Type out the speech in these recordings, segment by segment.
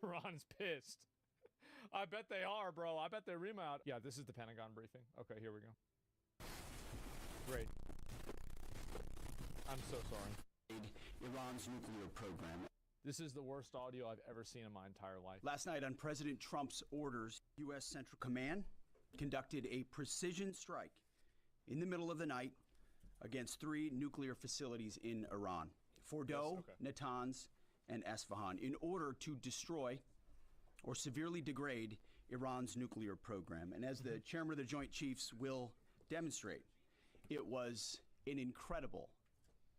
Iran's pissed. I bet they are, bro. I bet they remote. Yeah, this is the Pentagon briefing. Okay, here we go. Great. I'm so sorry. Iran's nuclear program. This is the worst audio I've ever seen in my entire life. Last night, on President Trump's orders, U.S. Central Command conducted a precision strike in the middle of the night against 3 nuclear facilities in Iran: Fordow, Natanz, and Esfahan, in order to destroy or severely degrade Iran's nuclear program. And as the chairman of the Joint Chiefs will demonstrate, it was an incredible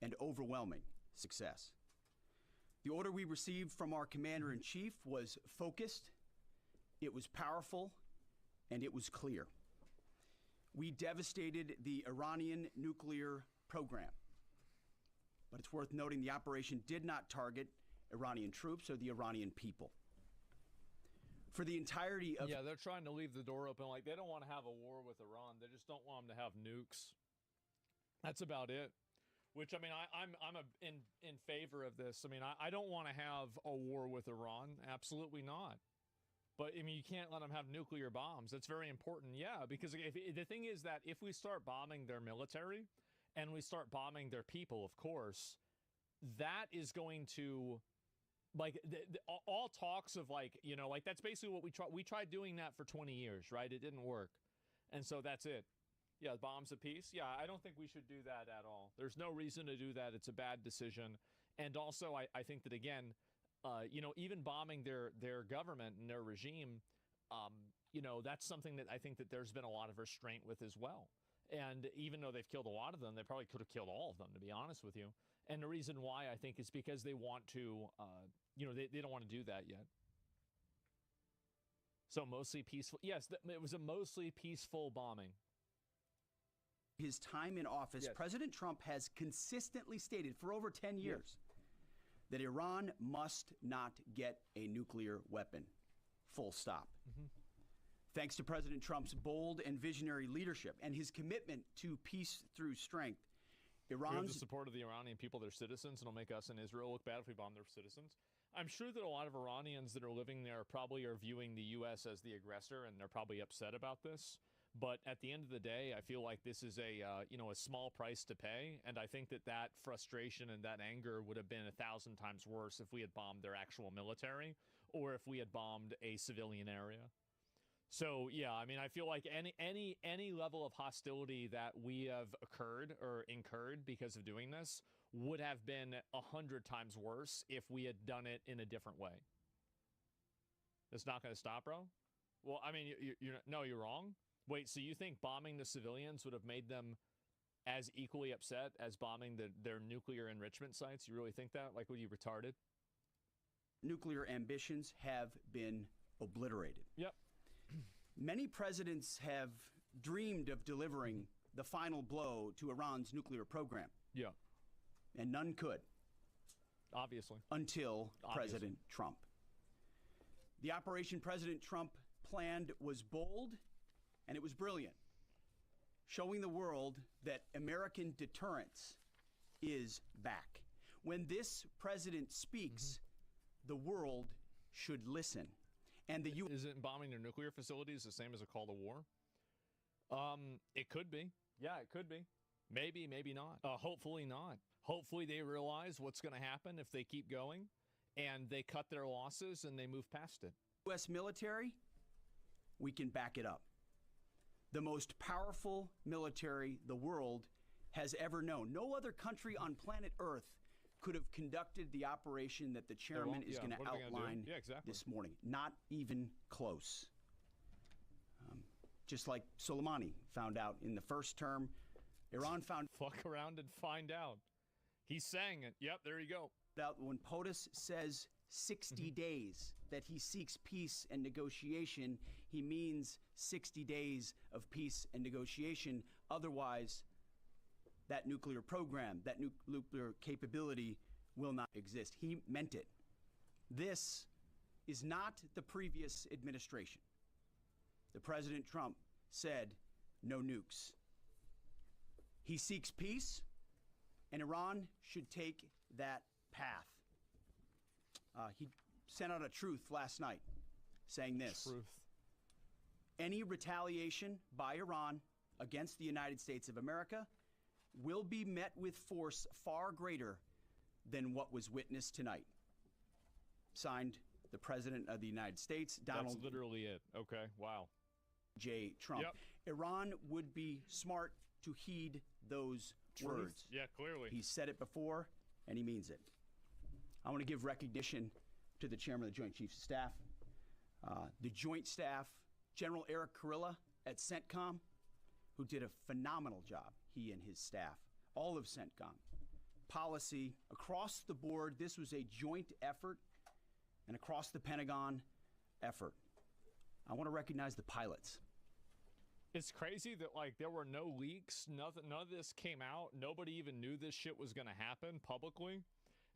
and overwhelming success. The order we received from our commander-in-chief was focused, it was powerful, and it was clear. We devastated the Iranian nuclear program. But it's worth noting the operation did not target Iranian troops or the Iranian people. For the entirety of... Yeah, they're trying to leave the door open. Like, they don't want to have a war with Iran. They just don't want them to have nukes. That's about it. Which, I mean, I'm in favor of this. I mean, I don't want to have a war with Iran. Absolutely not. But, I mean, you can't let them have nuclear bombs. That's very important. Yeah, because the thing is that if we start bombing their military and we start bombing their people, of course, that is going to... Like, all talks of, like, you know, like, that's basically what we tried doing that for 20 years, right? It didn't work. And so that's it. Yeah, bombs of peace. Yeah, I don't think we should do that at all. There's no reason to do that. It's a bad decision. And also, I think that, again, you know, even bombing their government and their regime, you know, that's something that I think that there's been a lot of restraint with as well. And even though they've killed a lot of them, they probably could have killed all of them, to be honest with you. And the reason why, I think, is because they want to, you know, they don't want to do that yet. So mostly peaceful. Yes, it was a mostly peaceful bombing. His time in office, yes. President Trump has consistently stated for over 10 years that Iran must not get a nuclear weapon. Full stop. Thanks to President Trump's bold and visionary leadership and his commitment to peace through strength, we have the support of the Iranian people, their citizens, and it'll make us in Israel look bad if we bomb their citizens. I'm sure that a lot of Iranians that are living there probably are viewing the U.S. as the aggressor, and they're probably upset about this. But at the end of the day, I feel like this is a you know, a small price to pay, and I think that that frustration and that anger would have been 1,000 times worse if we had bombed their actual military or if we had bombed a civilian area. So, yeah, I mean, I feel like any level of hostility that we have incurred because of doing this would have been 100 times worse if we had done it in a different way. It's not going to stop, bro? Well, I mean, no, you're wrong. Wait, so you think bombing the civilians would have made them as equally upset as bombing their nuclear enrichment sites? You really think that? Like, were you retarded? Nuclear ambitions have been obliterated. Yep. Many presidents have dreamed of delivering the final blow to Iran's nuclear program. Yeah. And none could. Obviously. Until President Trump. The operation President Trump planned was bold and it was brilliant, showing the world that American deterrence is back. When this president speaks, the world should listen. And the U.S. Isn't bombing their nuclear facilities the same as a call to war? It could be. Yeah, it could be. Maybe, maybe not. Hopefully not. Hopefully they realize what's going to happen if they keep going, and they cut their losses and they move past it. U.S. military, we can back it up. The most powerful military the world has ever known. No other country on planet Earth could have conducted the operation that the chairman is going to outline this morning. Not even close. Just like Soleimani found out in the first term, Iran found... Fuck around and find out. He's saying it. Yep, there you go. When POTUS says 60 days that he seeks peace and negotiation, he means 60 days of peace and negotiation. Otherwise, that nuclear program, that nuclear capability will not exist. He meant it. This is not the previous administration. The President Trump said no nukes. He seeks peace, and Iran should take that path. He sent out a truth last night saying this. Truth. Any retaliation by Iran against the United States of America will be met with force far greater than what was witnessed tonight. Signed, the President of the United States, Donald That's literally it. Okay, wow. J. Trump. Yep. Iran would be smart to heed those words. Yeah, clearly. He said it before, and he means it. I want to give recognition to the Chairman of the Joint Chiefs of Staff, the Joint Staff, General Eric Kurilla at CENTCOM, who did a phenomenal job, he and his staff, all of CENTCOM. Policy, across the board, this was a joint effort, and across the Pentagon effort. I want to recognize the pilots. It's crazy that, like, there were no leaks, nothing, none of this came out. Nobody even knew this shit was going to happen publicly.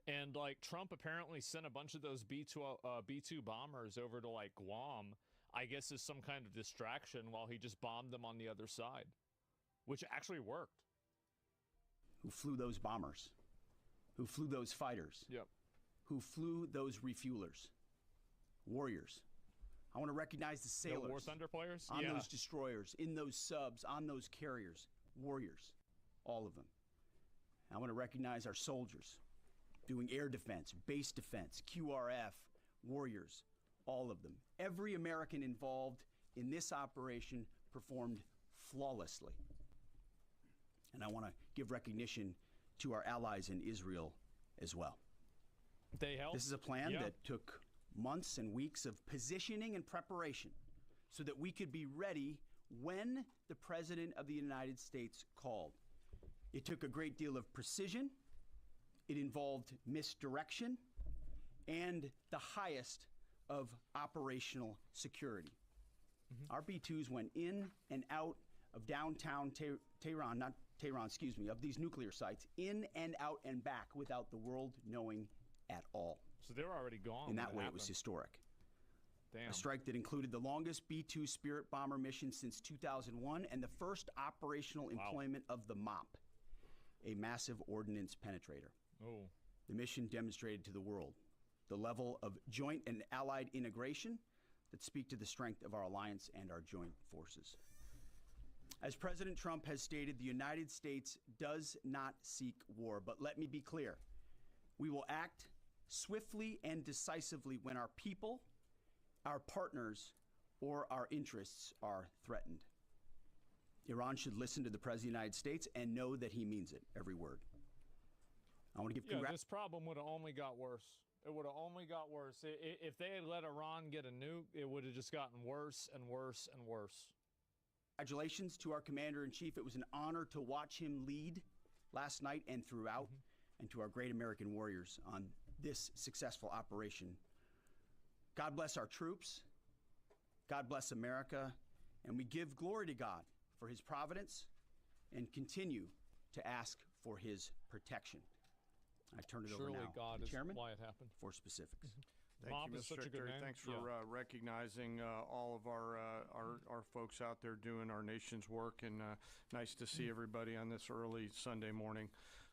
And, like, Trump apparently sent a bunch of those B-2 bombers over to, like, Guam, I guess as some kind of distraction while he just bombed them on the other side, which actually worked. Who flew those bombers? Who flew those fighters? Yep. Who flew those refuelers? Warriors. I want to recognize the sailors. The War Thunder players? On those destroyers, in those subs, on those carriers. Warriors. All of them. I want to recognize our soldiers doing air defense, base defense, QRF, warriors. All of them. Every American involved in this operation performed flawlessly. And I want to give recognition to our allies in Israel as well. They helped. This is a plan that took months and weeks of positioning and preparation so that we could be ready when the President of the United States called. It took a great deal of precision. It involved misdirection and the highest of operational security. Our B-2s went in and out of downtown Tehran, not Tehran, excuse me, of these nuclear sites, in and out and back without the world knowing at all. So they were already gone. In that way, it was historic. Damn. A strike that included the longest B-2 Spirit bomber mission since 2001 and the first operational employment of the MOP, a massive ordnance penetrator. Oh. The mission demonstrated to the world the level of joint and allied integration that speak to the strength of our alliance and our joint forces. As President Trump has stated, the United States does not seek war, but let me be clear. We will act swiftly and decisively when our people, our partners, or our interests are threatened. Iran should listen to the President of the United States and know that he means it, every word. I want to give this problem would have only got worse. It would have only got worse. If they had let Iran get a nuke, it would have just gotten worse and worse and worse. Congratulations to our Commander-in-Chief. It was an honor to watch him lead last night and throughout, and to our great American warriors on this successful operation. God bless our troops. God bless America. And we give glory to God for his providence and continue to ask for his protection. I turn it over now God to the Chairman why it happened. for specifics. Thank you, Mr. Secretary. Thanks for recognizing all of our folks out there doing our nation's work, and nice to see everybody on this early Sunday morning.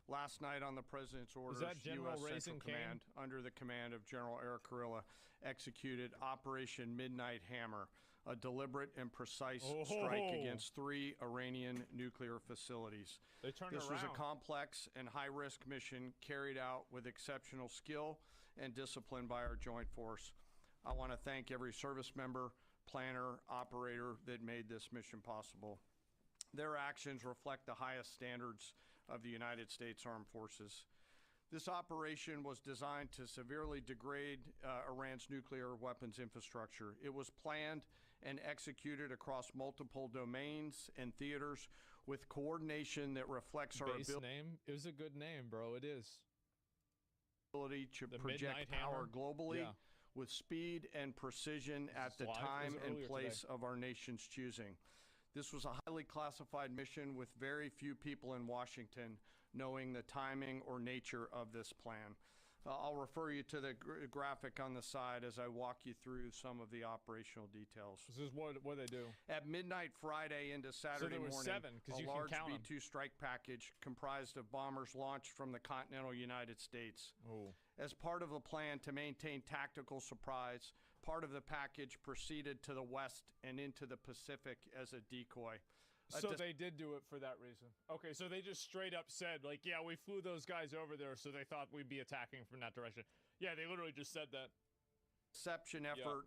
Last night on the President's orders, U.S. Central Command, under the command of General Eric Kurilla, executed Operation Midnight Hammer, a deliberate and precise strike against 3 Iranian nuclear facilities. This was a complex and high-risk mission carried out with exceptional skill and discipline by our joint force. I want to thank every service member, planner, operator that made this mission possible. Their actions reflect the highest standards of the United States Armed Forces. This operation was designed to severely degrade Iran's nuclear weapons infrastructure. It was planned and executed across multiple domains and theaters with coordination that reflects our ability. It was a good name, bro. It is. To project power globally with speed and precision at the time and place of our nation's choosing. This was a highly classified mission with very few people in Washington knowing the timing or nature of this plan. I'll refer you to the graphic on the side as I walk you through some of the operational details. This is what they do. At midnight Friday into Saturday there was morning, 7, 'cause a you can large count 'em. B-2 strike package comprised of bombers launched from the continental United States. Oh. As part of the plan to maintain tactical surprise, part of the package proceeded to the west and into the Pacific as a decoy. So they did do it for that reason. Okay, so they just straight up said, like, yeah, we flew those guys over there, so they thought we'd be attacking from that direction. Yeah, they literally just said that. Deception effort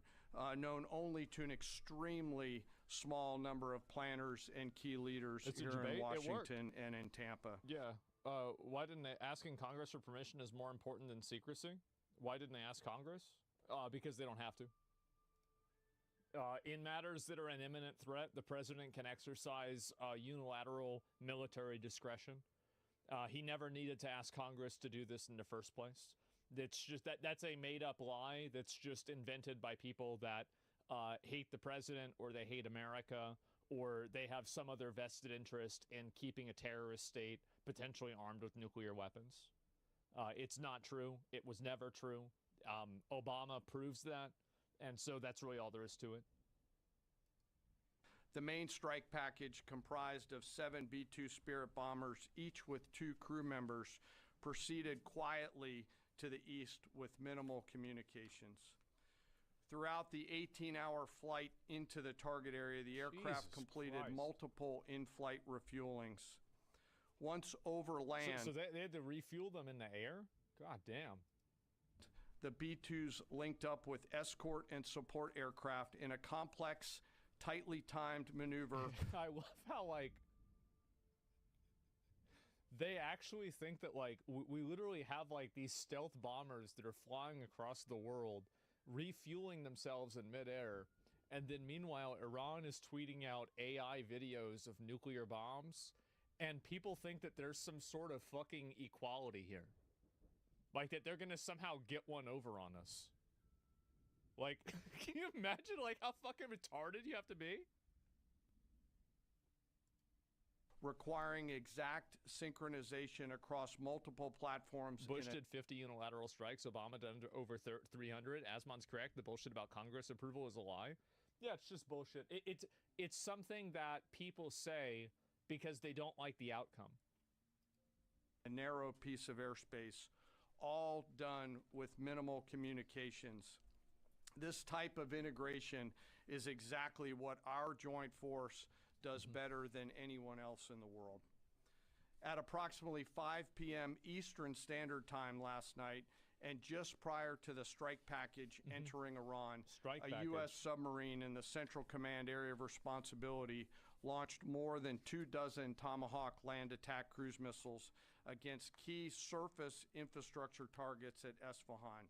known only to an extremely small number of planners and key leaders here in Washington and in Tampa. Yeah. Why didn't they? Asking Congress for permission is more important than secrecy. Why didn't they ask Congress? Because they don't have to. In matters that are an imminent threat, the president can exercise unilateral military discretion. He never needed to ask Congress to do this in the first place. It's just that's a made-up lie that's just invented by people that hate the president, or they hate America, or they have some other vested interest in keeping a terrorist state potentially armed with nuclear weapons. It's not true. It was never true. Obama proves that. And so that's really all there is to it. The main strike package, comprised of 7 B-2 Spirit bombers, each with 2 crew members, proceeded quietly to the east with minimal communications. Throughout the 18-hour flight into the target area, the aircraft completed multiple in-flight refuelings. Once over land... So they had to refuel them in the air? God damn. The B-2s linked up with escort and support aircraft in a complex, tightly timed maneuver. I love how, like, they actually think that, like, we literally have, like, these stealth bombers that are flying across the world, refueling themselves in midair, and then meanwhile, Iran is tweeting out AI videos of nuclear bombs, and people think that there's some sort of fucking equality here. Like, that they're gonna somehow get one over on us. Like, can you imagine, like, how fucking retarded you have to be? Requiring exact synchronization across multiple platforms. Bush did 50 unilateral strikes. Obama did over 300. Asmon's correct. The bullshit about Congress approval is a lie. Yeah, it's just bullshit. It's something that people say because they don't like the outcome. A narrow piece of airspace, all done with minimal communications. This type of integration is exactly what our joint force does better than anyone else in the world. At approximately 5 p.m. Eastern Standard Time last night, and just prior to the strike package entering Iran, U.S. submarine in the Central Command Area of Responsibility launched more than 24 Tomahawk land attack cruise missiles against key surface infrastructure targets at Esfahan.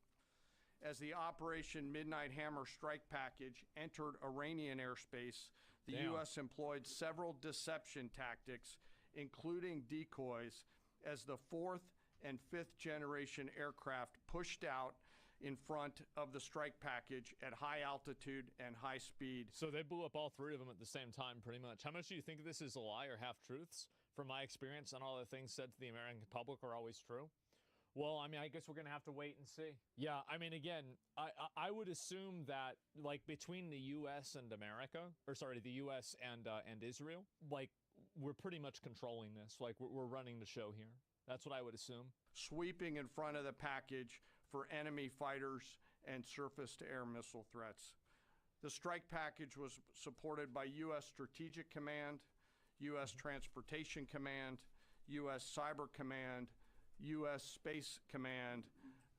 As the Operation Midnight Hammer strike package entered Iranian airspace, the U.S. employed several deception tactics, including decoys, as the 4th and 5th generation aircraft pushed out in front of the strike package at high altitude and high speed. So they blew up all 3 of them at the same time, pretty much. How much do you think this is a lie or half-truths? From my experience, and all the things said to the American public are always true? Well, I mean, I guess we're going to have to wait and see. Yeah, I mean, again, I would assume that, like, between the U.S. and America, or sorry, the U.S. and Israel, like, we're pretty much controlling this. Like, we're running the show here. That's what I would assume. Sweeping in front of the package for enemy fighters and surface-to-air missile threats. The strike package was supported by U.S. Strategic Command, U.S. Transportation Command, U.S. Cyber Command, U.S. Space Command,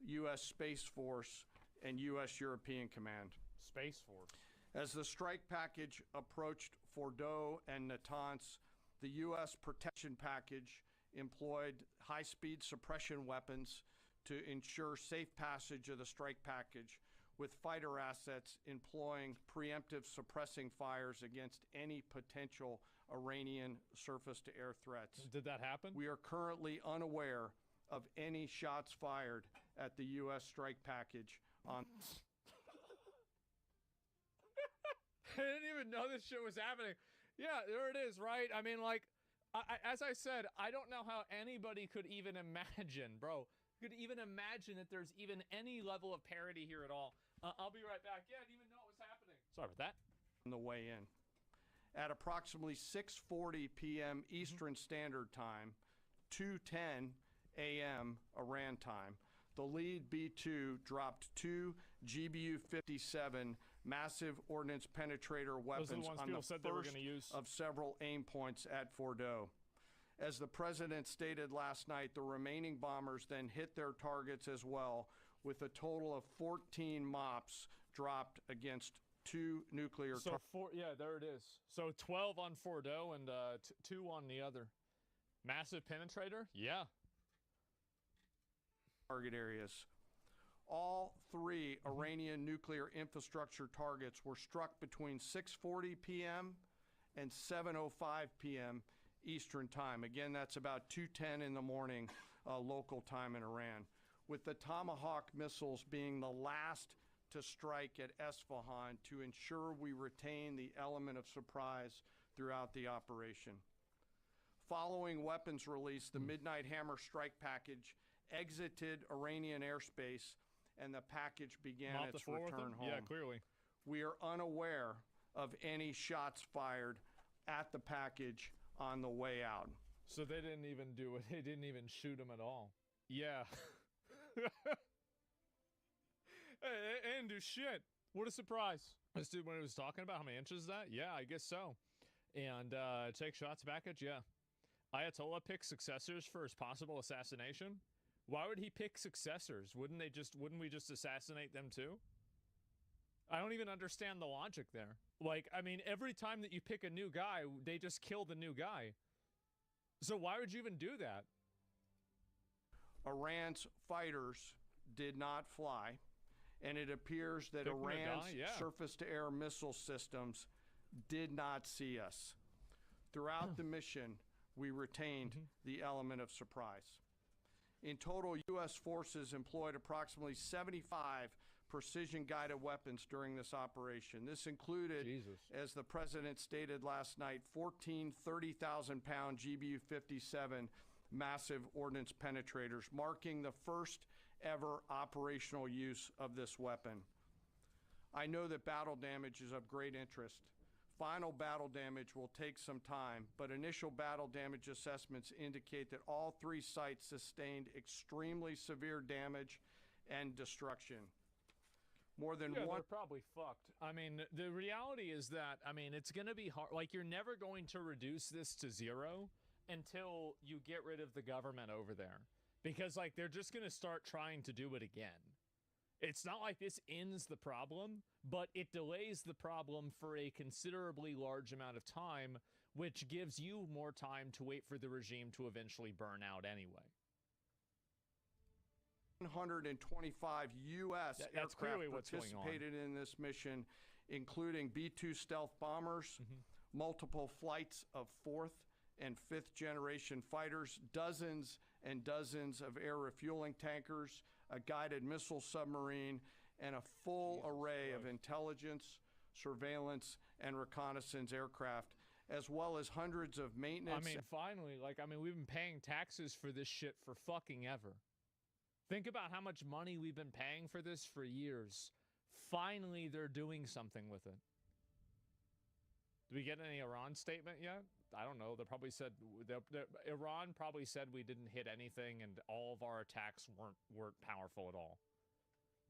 U.S. Space Force, and U.S. European Command. Space Force. As the strike package approached Fordow and Natanz, the U.S. protection package employed high-speed suppression weapons to ensure safe passage of the strike package, with fighter assets employing preemptive suppressing fires against any potential Iranian surface-to-air threats. Did that happen? We are currently unaware of any shots fired at the U.S. strike package on... I didn't even know this shit was happening. Yeah, there it is, right? I mean, like, as I said, I don't know how anybody could even imagine, bro. could even imagine that there's even any level of parody here at all. I'll be right back. Yeah, I didn't even know it was happening. Sorry about that. On the way in. At approximately 6:40 p.m. Eastern Standard Time, 2:10 a.m. Iran time, the lead B-2 dropped 2 GBU-57 massive ordnance penetrator weapons on the first of several aim points at Fordo. As the president stated last night, the remaining bombers then hit their targets as well, with a total of 14 MOPs dropped against 2 nuclear targets. Yeah, there it is. So 12 on Fordo and 2 on the other. Massive penetrator? Yeah. Target areas. All 3 Iranian nuclear infrastructure targets were struck between 6:40 p.m. and 7:05 p.m. Eastern Time. Again, that's about 2:10 in the morning local time in Iran, with the Tomahawk missiles being the last to strike at Esfahan to ensure we retain the element of surprise throughout the operation. Following weapons release, the Midnight Hammer strike package exited Iranian airspace and the package began its return home. Yeah, clearly. We are unaware of any shots fired at the package on the way out. So they didn't even do it. They didn't even shoot him at all. Yeah. And do shit. What a surprise. This dude, when he was talking about how many inches is that? Yeah, I guess so. And take shots package? Yeah. Ayatollah picks successors for his possible assassination? Why would he pick successors? Wouldn't we just assassinate them too? I don't even understand the logic there. Like, I mean, every time that you pick a new guy, they just kill the new guy. So why would you even do that? Iran's fighters did not fly, and it appears that Iran's surface-to-air missile systems did not see us. Throughout the mission, we retained the element of surprise. In total, U.S. forces employed approximately 75 precision-guided weapons during this operation. This included, as the president stated last night, 14 30,000-pound GBU-57 massive ordnance penetrators, marking the first ever operational use of this weapon. I know that battle damage is of great interest. Final battle damage will take some time, but initial battle damage assessments indicate that all 3 sites sustained extremely severe damage and destruction. More than one. They're probably fucked. I mean, the reality is that, I mean, it's going to be hard. Like, you're never going to reduce this to 0 until you get rid of the government over there. Because, like, they're just going to start trying to do it again. It's not like this ends the problem, but it delays the problem for a considerably large amount of time, which gives you more time to wait for the regime to eventually burn out anyway. 125 U.S. aircraft participated in this mission, including B-2 stealth bombers, multiple flights of 4th and 5th generation fighters, dozens and dozens of air refueling tankers, a guided missile submarine, and a full array of intelligence, surveillance, and reconnaissance aircraft, as well as hundreds of maintenance. I mean, finally, like, I mean, we've been paying taxes for this shit for fucking ever. Think about how much money we've been paying for this for years. Finally, they're doing something with it. Did we get any Iran statement yet? I don't know. They probably said Iran probably said we didn't hit anything and all of our attacks weren't powerful at all.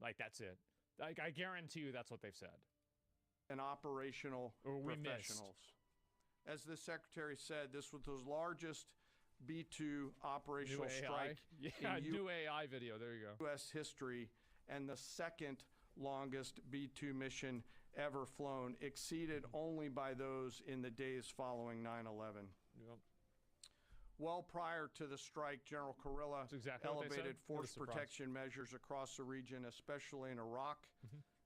Like, that's it. Like, I guarantee you that's what they've said. And operational professionals. As the secretary said, this was the largest B-2 operational strike in new AI video. There you go. U.S. history, and the second longest B-2 mission ever flown, exceeded only by those in the days following 9/11. Yep. Well prior to the strike, General Kurilla elevated force protection measures across the region, especially in Iraq,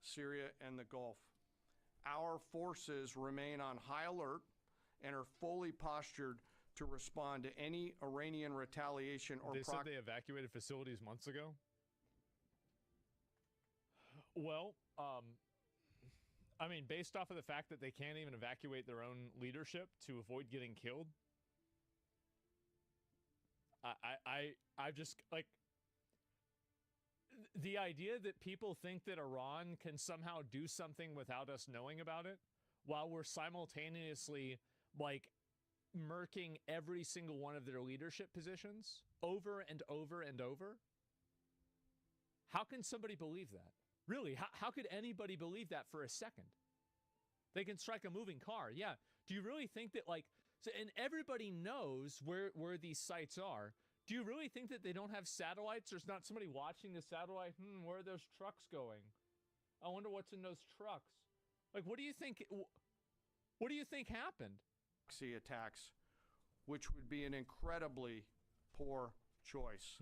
Syria, and the Gulf. Our forces remain on high alert and are fully postured to respond to any Iranian retaliation or... They said they evacuated facilities months ago? Well, I mean, based off of the fact that they can't even evacuate their own leadership to avoid getting killed, I just, like, the idea that people think that Iran can somehow do something without us knowing about it, while we're simultaneously like murking every single one of their leadership positions over and over and over. How can somebody believe that? Really, how could anybody believe that for a second? They can strike a moving car. Yeah. Do you really think that, like, so, and everybody knows where these sites are. Do you really think that they don't have satellites? There's not somebody watching the satellite. Where are those trucks going? I wonder what's in those trucks. Like, what do you think? What do you think happened? Attacks, which would be an incredibly poor choice.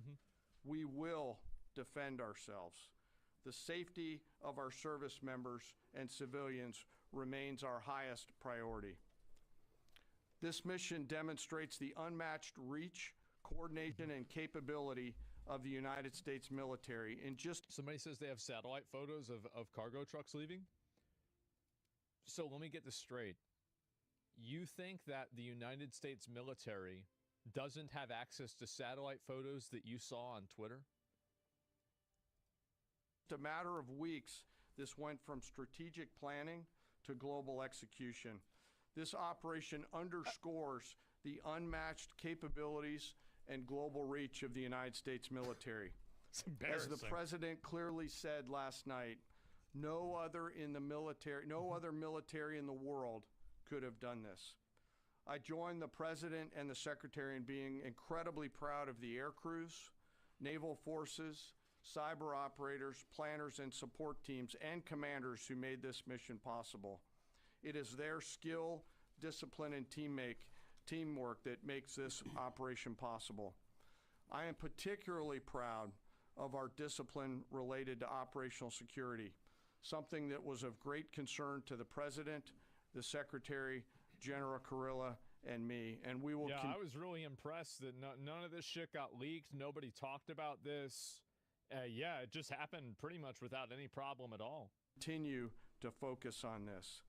We will defend ourselves. The safety of our service members and civilians remains our highest priority. This mission demonstrates the unmatched reach, coordination, and capability of the United States military. In just somebody says they have satellite photos of cargo trucks leaving. So let me get this straight. You think that the United States military doesn't have access to satellite photos that you saw on Twitter? a matter of weeks, this went from strategic planning to global execution. This operation underscores the unmatched capabilities and global reach of the United States military. It's embarrassing. As the president clearly said last night, no other military in the world could have done this. I join the president and the secretary in being incredibly proud of the air crews, naval forces, cyber operators, planners, and support teams, and commanders who made this mission possible. It is their skill, discipline, and teamwork that makes this operation possible. I am particularly proud of our discipline related to operational security, something that was of great concern to the president, the secretary, General Kurilla, and me. And we will. Yeah, I was really impressed that none of this shit got leaked. Nobody talked about this. Yeah, it just happened pretty much without any problem at all. Continue to focus on this.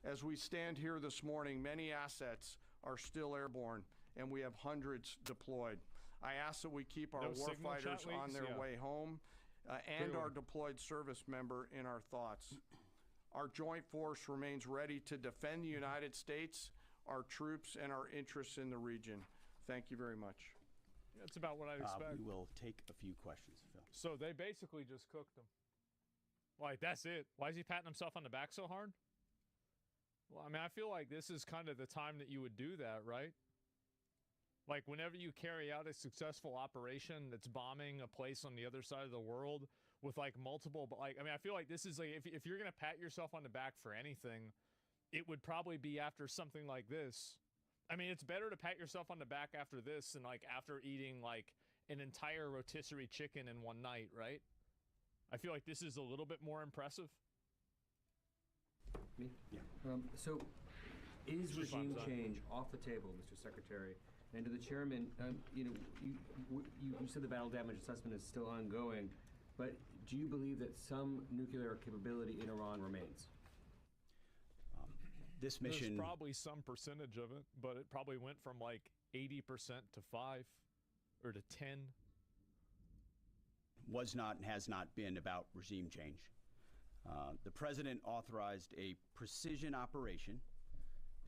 As we stand here this morning, many assets are still airborne, and we have hundreds deployed. I ask that we keep our warfighters on their way home and our deployed service member in our thoughts. Our joint force remains ready to defend the United States, our troops, and our interests in the region. Thank you very much. That's about what I expect. We will take a few questions, Phil. So they basically just cooked him. Like, that's it. Why is he patting himself on the back so hard? Well, I mean, I feel like this is kind of the time that you would do that, right? Like, whenever you carry out a successful operation that's bombing a place on the other side of the world with, like, multiple... Like, I mean, I feel like this is, like, if you're going to pat yourself on the back for anything, it would probably be after something like this. I mean, it's better to pat yourself on the back after this than, like, after eating, like, an entire rotisserie chicken in one night, right? I feel like this is a little bit more impressive. Me? Yeah. So, is regime change off the table, Mr. Secretary? And to the chairman, you said the battle damage assessment is still ongoing, but do you believe that some nuclear capability in Iran remains? This mission... There's probably some percentage of it, but it probably went from like 80% to 5 or to 10. Was not and has not been about regime change. The president authorized a precision operation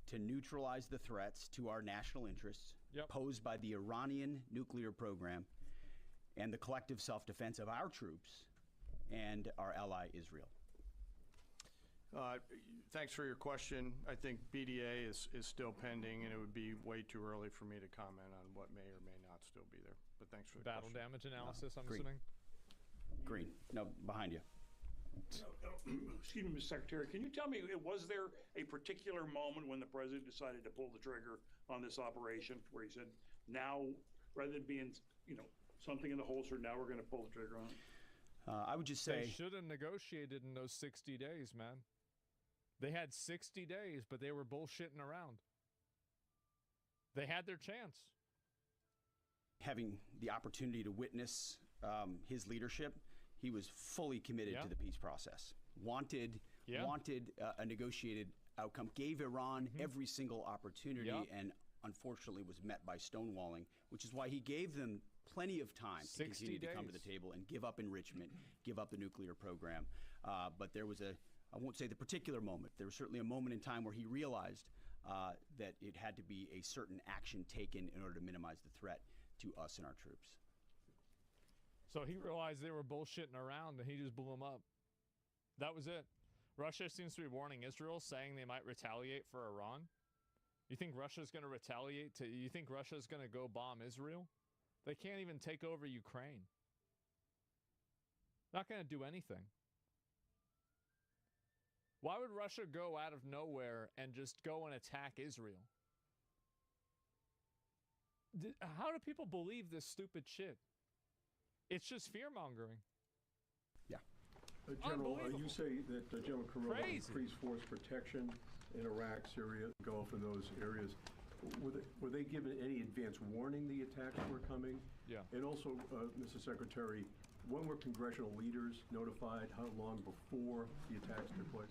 to neutralize the threats to our national interests posed by the Iranian nuclear program and the collective self-defense of our troops and our ally Israel. Thanks for your question. I think BDA is still pending, and it would be way too early for me to comment on what may or may not still be there. But thanks for the battle question. damage analysis, I'm Green. assuming. Green. No, behind you. Excuse me, Mr. Secretary, can you tell me, was there a particular moment when the president decided to pull the trigger on this operation where he said, now, rather than being, something in the holster, now we're going to pull the trigger on it? I would just say... They should have negotiated in those 60 days, man. They had 60 days, but they were bullshitting around. They had their chance. Having the opportunity to witness his leadership, he was fully committed to the peace process. Wanted a negotiated outcome. Gave Iran every single opportunity and unfortunately was met by stonewalling, which is why he gave them plenty of time to continue to come to the table and give up enrichment, give up the nuclear program. But there was I won't say the particular moment, there was certainly a moment in time where he realized that it had to be a certain action taken in order to minimize the threat to us and our troops. So he realized they were bullshitting around and he just blew them up. That was it. Russia seems to be warning Israel, saying they might retaliate for Iran. You think Russia's going to retaliate you think Russia's going to go bomb Israel? They can't even take over Ukraine. Not going to do anything. Why would Russia go out of nowhere and just go and attack Israel? How do people believe this stupid shit? It's just fear-mongering. Yeah. General, you say that General Kirov increased force protection in Iraq, Syria, Gulf, and those areas. Were they given any advance warning the attacks were coming? Yeah. And also, Mr. Secretary, when were congressional leaders notified? How long before the attacks took place?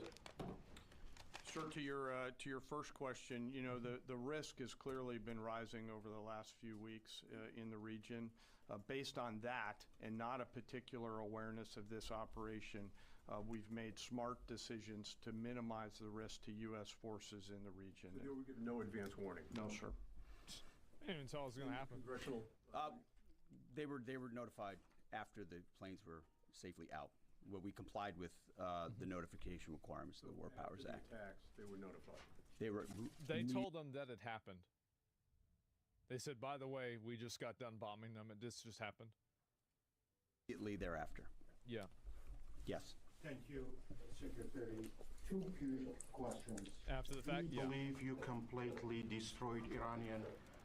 Sir, to your first question, you know, the risk has clearly been rising over the last few weeks in the region. Based on that and not a particular awareness of this operation, we've made smart decisions to minimize the risk to U.S. forces in the region. So they were given no advance warning? No, sir. They didn't even tell us it was going to happen. Congressional? They were notified after the planes were safely out. Well, we complied with the notification requirements of the War Powers Act. Attacks, they were notified. They told them that it happened. They said, by the way, we just got done bombing them. This just happened. Immediately thereafter. Yeah. Yes. Thank you, Secretary. Two quick questions. After the fact, Do you believe you completely destroyed Iranian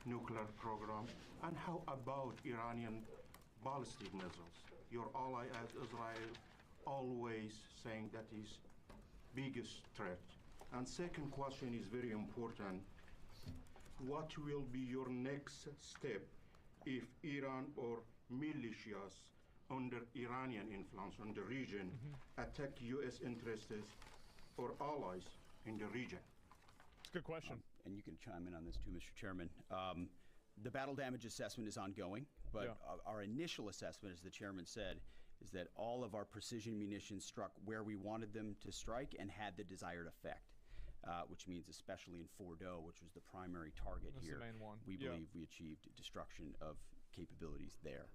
nuclear program? And how about Iranian ballistic missiles? Your ally as Israel always saying that is biggest threat. And second question is very important. What will be your next step if Iran or militias under Iranian influence in the region attack U.S. interests or allies in the region? It's a good question. And you can chime in on this too, Mr. Chairman. The battle damage assessment is ongoing, but our initial assessment, as the chairman said, is that all of our precision munitions struck where we wanted them to strike and had the desired effect. Which means especially in Fordo, which was the primary target That's here, the main one. we believe we achieved destruction of capabilities there.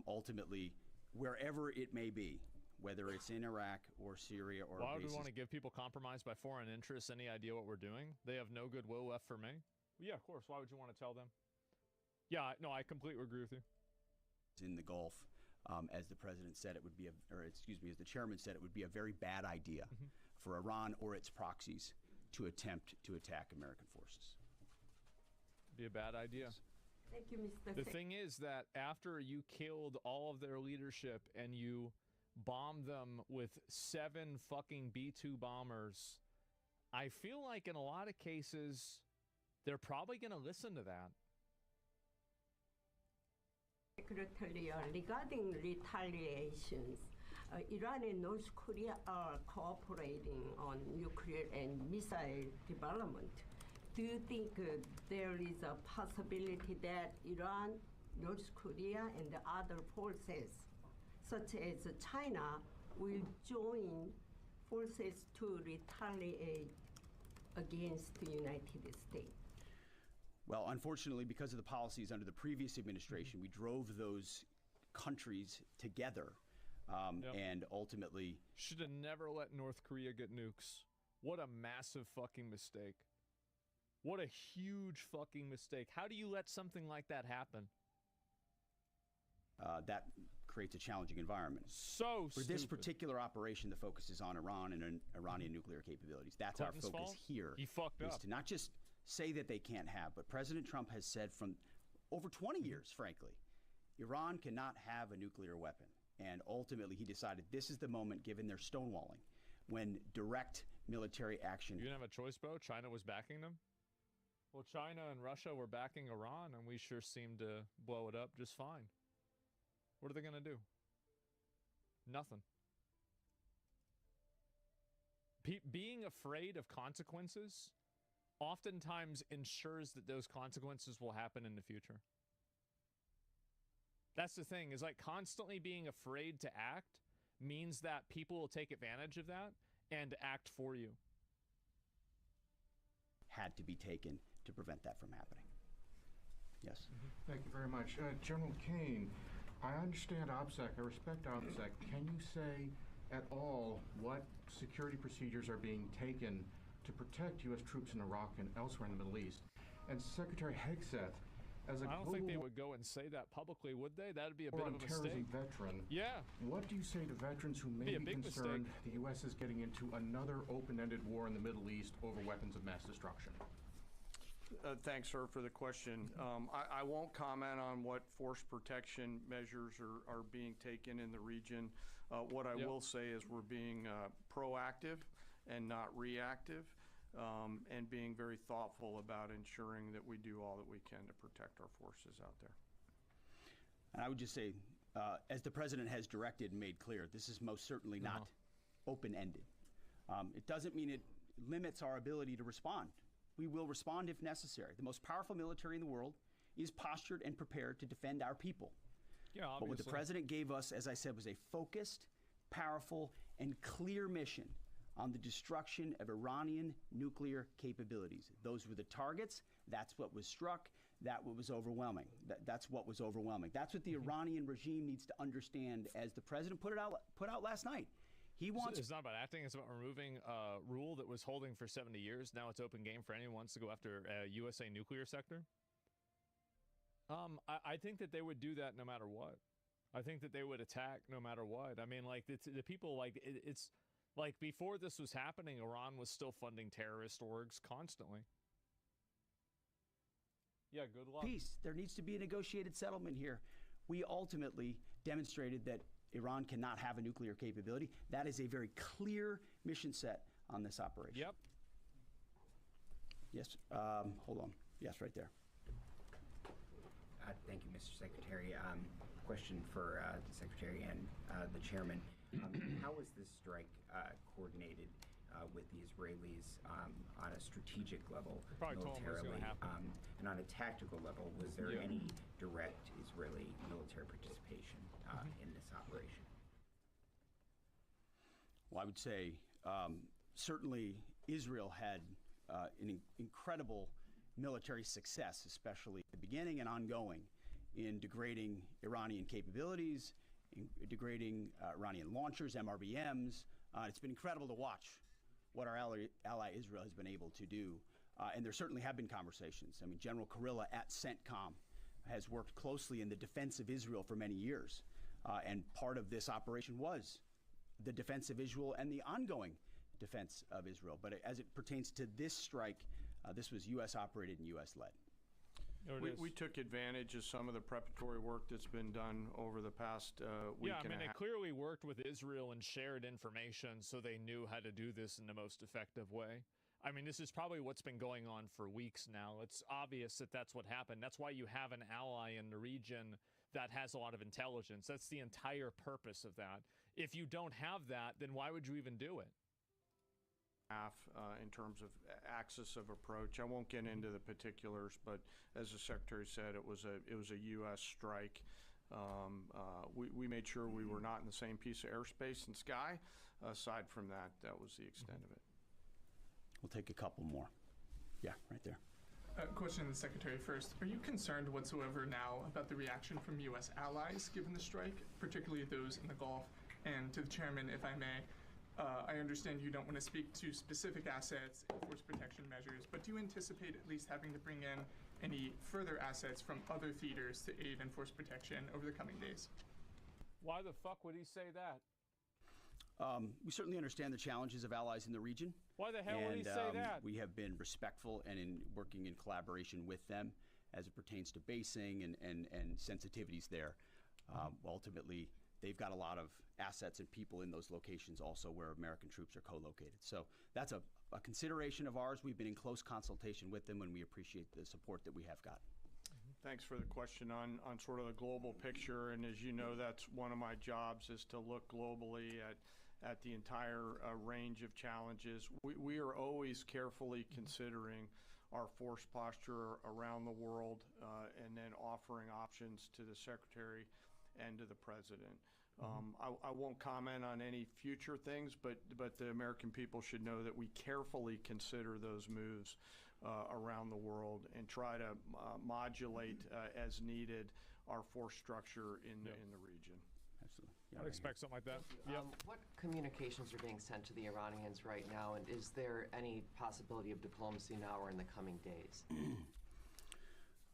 Ultimately, wherever it may be, whether it's in Iraq or Syria or why would we want to give people compromised by foreign interests any idea what we're doing? They have no goodwill left for me. Well, yeah, of course. Why would you want to tell them? Yeah, no, I completely agree with you. In the Gulf, as the president said, it would be as the chairman said, it would be a very bad idea for Iran or its proxies to attempt to attack American forces. Be a bad idea. Thank you, Mr. The thing is that after you killed all of their leadership and you bombed them with 7 fucking B-2 bombers, I feel like in a lot of cases, they're probably going to listen to that. Secretary, regarding retaliations, Iran and North Korea are cooperating on nuclear and missile development. Do you think there is a possibility that Iran, North Korea, and the other forces, such as China, will join forces to retaliate against the United States? Well, unfortunately, because of the policies under the previous administration, we drove those countries together. And ultimately... Should have never let North Korea get nukes. What a massive fucking mistake. What a huge fucking mistake. How do you let something like that happen? That creates a challenging environment. So For this particular operation, the focus is on Iran and Iranian nuclear capabilities. That's Clinton's our focus fault? here. He fucked is up. to not just say that they can't have, but President Trump has said from over 20 years, frankly, Iran cannot have a nuclear weapon. And ultimately, he decided this is the moment, given their stonewalling, when direct military action... You didn't have a choice, bro? China was backing them? Well, China and Russia were backing Iran, and we sure seemed to blow it up just fine. What are they going to do? Nothing. Being afraid of consequences oftentimes ensures that those consequences will happen in the future. That's the thing, is like constantly being afraid to act means that people will take advantage of that and act for you. Had to be taken to prevent that from happening. Yes. Thank you very much. General Kane, I understand OPSEC, I respect OPSEC. Can you say at all what security procedures are being taken to protect U.S. troops in Iraq and elsewhere in the Middle East? And Secretary Hegseth, as a I don't think they would go and say that publicly, would they? That would be a bit of a mistake. Veteran, yeah. What do you say to veterans who may be concerned the U.S. is getting into another open-ended war in the Middle East over weapons of mass destruction? Thanks, sir, for the question. I won't comment on what force protection measures are being taken in the region. What I will say is we're being proactive and not reactive, and being very thoughtful about ensuring that we do all that we can to protect our forces out there. And I would just say, as the President has directed and made clear, this is most certainly not open-ended. It doesn't mean it limits our ability to respond. We will respond if necessary. The most powerful military in the world is postured and prepared to defend our people. Yeah, obviously. But what the President gave us, as I said, was a focused, powerful, and clear mission on the destruction of Iranian nuclear capabilities. Those were the targets. That's what was struck. That's what was overwhelming. That's what was overwhelming. That's what the Iranian regime needs to understand, as the President put out last night. He wants. It's not about acting. It's about removing a rule that was holding for 70 years. Now it's open game for anyone who wants to go after a USA nuclear sector. I think that they would do that no matter what. I think that they would attack no matter what. I mean, like the people, like it's like before this was happening, Iran was still funding terrorist orgs constantly. Yeah, good luck. Peace. There needs to be a negotiated settlement here. We ultimately demonstrated that Iran cannot have a nuclear capability. That is a very clear mission set on this operation. Yep. Yes. Hold on. Yes, right there. Thank you, Mr. Secretary. Question for the Secretary and the Chairman. How was this strike coordinated with the Israelis on a strategic level, militarily, and on a tactical level? Was there any direct Israeli military participation in this operation? Well, I would say certainly Israel had an incredible military success, especially at the beginning and ongoing, in degrading Iranian capabilities, in degrading Iranian launchers, MRBMs. It's been incredible to watch what our ally Israel has been able to do. And there certainly have been conversations. I mean, General Kurilla at CENTCOM has worked closely in the defense of Israel for many years. And part of this operation was the defense of Israel and the ongoing defense of Israel. But as it pertains to this strike, this was U.S. operated and U.S. led. We took advantage of some of the preparatory work that's been done over the past week and a half. They clearly worked with Israel and shared information so they knew how to do this in the most effective way. I mean, this is probably what's been going on for weeks now. It's obvious that that's what happened. That's why you have an ally in the region that has a lot of intelligence. That's the entire purpose of that. If you don't have that, then why would you even do it? In terms of axis of approach, I won't get into the particulars, but as the Secretary said, it was a U.S. strike. We made sure we were not in the same piece of airspace and sky. Aside from that, that was the extent of it. We'll take a couple more. Yeah, right there. Question to the Secretary first. Are you concerned whatsoever now about the reaction from U.S. allies given the strike, particularly those in the Gulf? And to the Chairman, if I may, I understand you don't want to speak to specific assets and force protection measures, but do you anticipate at least having to bring in any further assets from other theaters to aid in force protection over the coming days? Why the fuck would he say that? We certainly understand the challenges of allies in the region. Why the hell would he say that? We have been respectful and in working in collaboration with them as it pertains to basing and sensitivities there. Ultimately, they've got a lot of assets and people in those locations also where American troops are co-located. So that's a consideration of ours. We've been in close consultation with them, and we appreciate the support that we have got. Thanks for the question on sort of the global picture. And as you know, that's one of my jobs, is to look globally at the entire range of challenges. We are always carefully considering our force posture around the world and then offering options to the Secretary and to the President. I won't comment on any future things, but the American people should know that we carefully consider those moves around the world and try to modulate as needed our force structure in the region. Absolutely. I'd expect something like that. What communications are being sent to the Iranians right now, and is there any possibility of diplomacy now or in the coming days?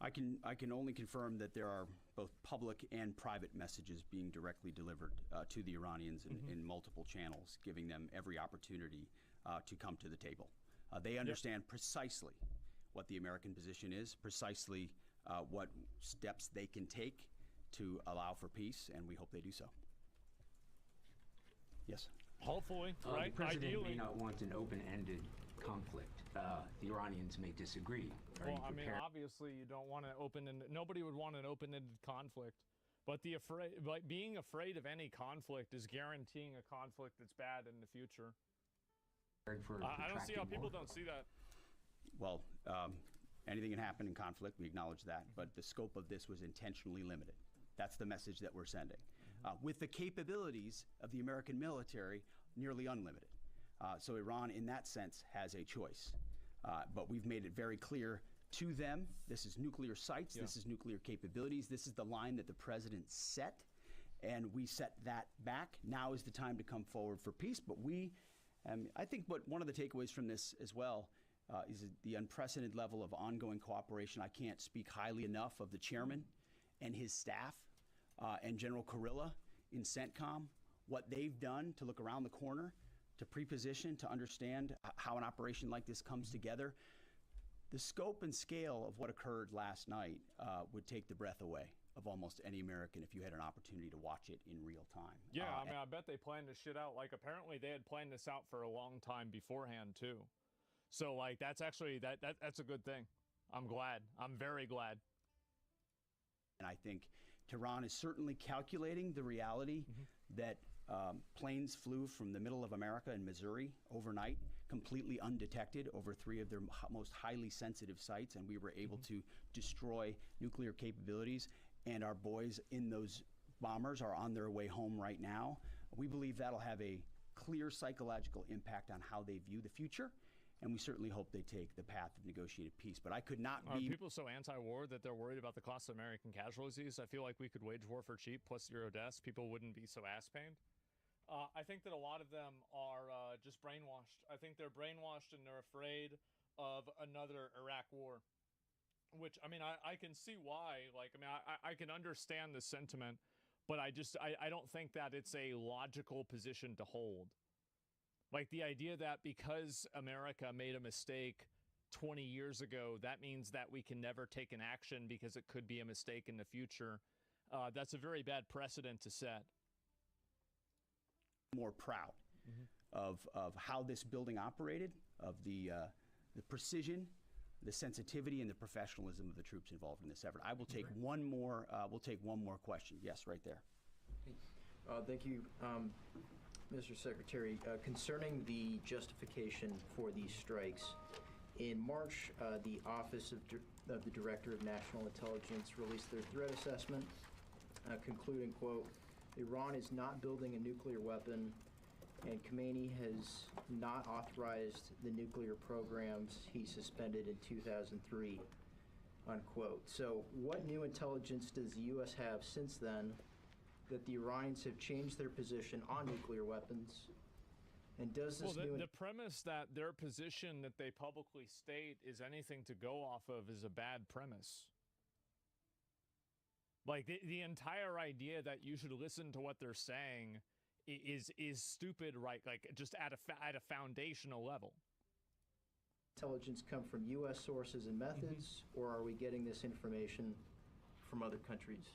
I can only confirm that there are both public and private messages being directly delivered to the Iranians in multiple channels, giving them every opportunity to come to the table. They understand precisely what the American position is, precisely what steps they can take to allow for peace, and we hope they do so. Yes? Hopefully, right? The president Ideally. may not want an open-ended conflict. The Iranians may disagree. Well, I mean, obviously, you don't want an open-ended. Nobody would want an open-ended conflict. But being afraid of any conflict is guaranteeing a conflict that's bad in the future. I don't see how people don't see that. Well, anything can happen in conflict. We acknowledge that. But the scope of this was intentionally limited. That's the message that we're sending. With the capabilities of the American military, nearly unlimited. So Iran, in that sense, has a choice. But we've made it very clear to them, this is nuclear sites, this is nuclear capabilities, this is the line that the president set, and we set that back. Now is the time to come forward for peace. But I think one of the takeaways from this as well is the unprecedented level of ongoing cooperation. I can't speak highly enough of the chairman and his staff and General Kurilla in CENTCOM, what they've done to look around the corner, to pre-position, to understand how an operation like this comes together. The scope and scale of what occurred last night would take the breath away of almost any American if you had an opportunity to watch it in real time. Yeah, I mean, I bet they planned this shit out. Like, apparently they had planned this out for a long time beforehand, too. So, like, that's actually, that's a good thing. I'm glad. I'm very glad. And I think Tehran is certainly calculating the reality that planes flew from the middle of America in Missouri overnight, completely undetected over 3 of their most highly sensitive sites, and we were able to destroy nuclear capabilities. And our boys in those bombers are on their way home right now. We believe that'll have a clear psychological impact on how they view the future, and we certainly hope they take the path of negotiated peace. But I could not Are be... people so anti-war that they're worried about the cost of American casualties? I feel like we could wage war for cheap plus 0 deaths. People wouldn't be so ass-pained. I think that a lot of them are just brainwashed. I think they're brainwashed and they're afraid of another Iraq war. Which, I mean, I can see why. Like, I mean, I can understand the sentiment, but I don't think that it's a logical position to hold. Like, the idea that because America made a mistake 20 years ago, that means that we can never take an action because it could be a mistake in the future. That's a very bad precedent to set. More proud of how this building operated, of the precision, the sensitivity, and the professionalism of the troops involved in this effort. I will take one more. We'll take one more question. Yes, right there. Thank you, Mr. Secretary. Concerning the justification for these strikes, in March, the Office of the Director of National Intelligence released their threat assessment, concluding, quote, Iran is not building a nuclear weapon, and Khamenei has not authorized the nuclear programs he suspended in 2003, unquote. So what new intelligence does the U.S. have since then that the Iranians have changed their position on nuclear weapons? And does this the premise that their position that they publicly state is anything to go off of is a bad premise. Like, the entire idea that you should listen to what they're saying is stupid, right? Like, just at a foundational level. Intelligence come from U.S. sources and methods, or are we getting this information from other countries?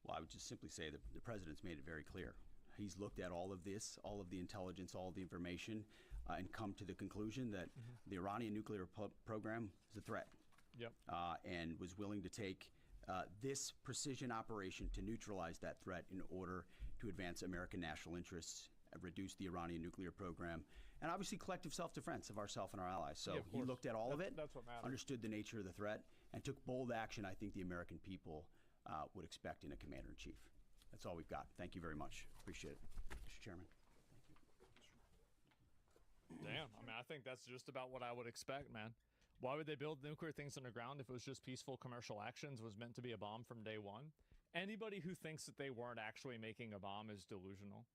Well, I would just simply say that the president's made it very clear. He's looked at all of this, all of the intelligence, all of the information, and come to the conclusion that the Iranian nuclear program is a threat. Yep. And was willing to take this precision operation to neutralize that threat in order to advance American national interests reduce the Iranian nuclear program, and obviously collective self-defense of ourselves and our allies. So he looked at all of it, that's what matters. understood the nature of the threat, and took bold action I think the American people would expect in a commander-in-chief. That's all we've got. Thank you very much. Appreciate it, Mr. Chairman. Damn, I mean, I think that's just about what I would expect, man. Why would they build nuclear things underground if it was just peaceful commercial actions, was meant to be a bomb from day one? Anybody who thinks that they weren't actually making a bomb is delusional.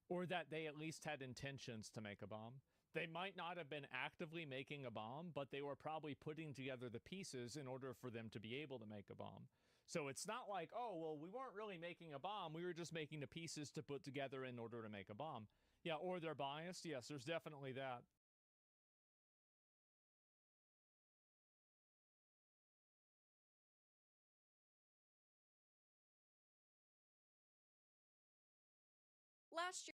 Or that they at least had intentions to make a bomb. They might not have been actively making a bomb, but they were probably putting together the pieces in order for them to be able to make a bomb. So it's not like, oh, well, we weren't really making a bomb. We were just making the pieces to put together in order to make a bomb. Yeah, or they're biased. Yes, there's definitely that. Last year,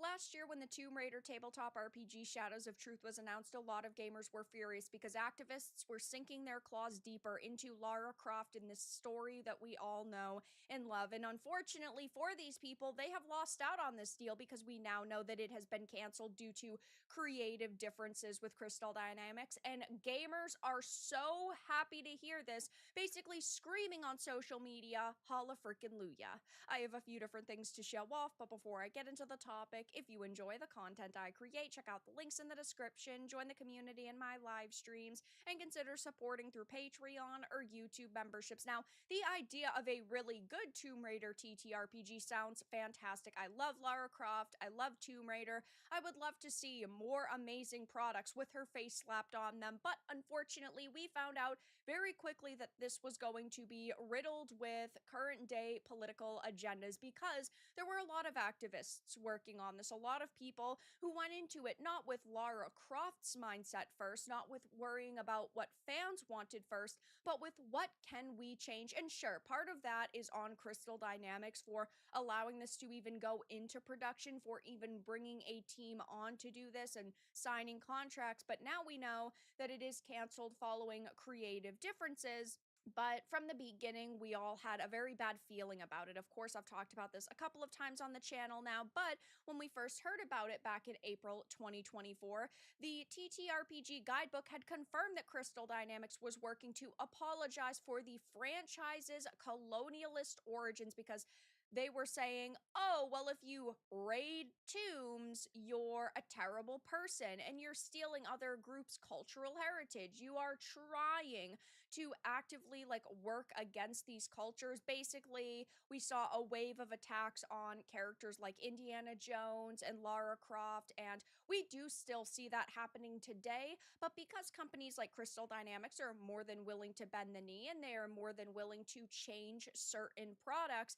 Last year, when the Tomb Raider tabletop RPG Shadows of Truth was announced, a lot of gamers were furious because activists were sinking their claws deeper into Lara Croft in this story that we all know and love. And unfortunately for these people, they have lost out on this deal because we now know that it has been canceled due to creative differences with Crystal Dynamics. And gamers are so happy to hear this, basically screaming on social media, holla frickin' luya. I have a few different things to show off, but before I get into the topic, if you enjoy the content I create, check out the links in the description, join the community in my live streams, and consider supporting through Patreon or YouTube memberships. Now, the idea of a really good Tomb Raider TTRPG sounds fantastic. I love Lara Croft, I love Tomb Raider. I would love to see more amazing products with her face slapped on them, but unfortunately, we found out very quickly that this was going to be riddled with current day political agendas because there were a lot of activists working on this, a lot of people who went into it not with Lara Croft's mindset first, not with worrying about what fans wanted first, but with what can we change. And sure, part of that is on Crystal Dynamics for allowing this to even go into production, for even bringing a team on to do this and signing contracts, but now we know that it is canceled following creative differences. But from the beginning, we all had a very bad feeling about it. Of course, I've talked about this a couple of times on the channel now, but when we first heard about it back in April 2024, the TTRPG guidebook had confirmed that Crystal Dynamics was working to apologize for the franchise's colonialist origins because they were saying, oh, well, if you raid tombs, you're a terrible person and you're stealing other groups' cultural heritage. You are trying to actively work against these cultures. Basically, we saw a wave of attacks on characters like Indiana Jones and Lara Croft, and we do still see that happening today. But because companies like Crystal Dynamics are more than willing to bend the knee and they are more than willing to change certain products,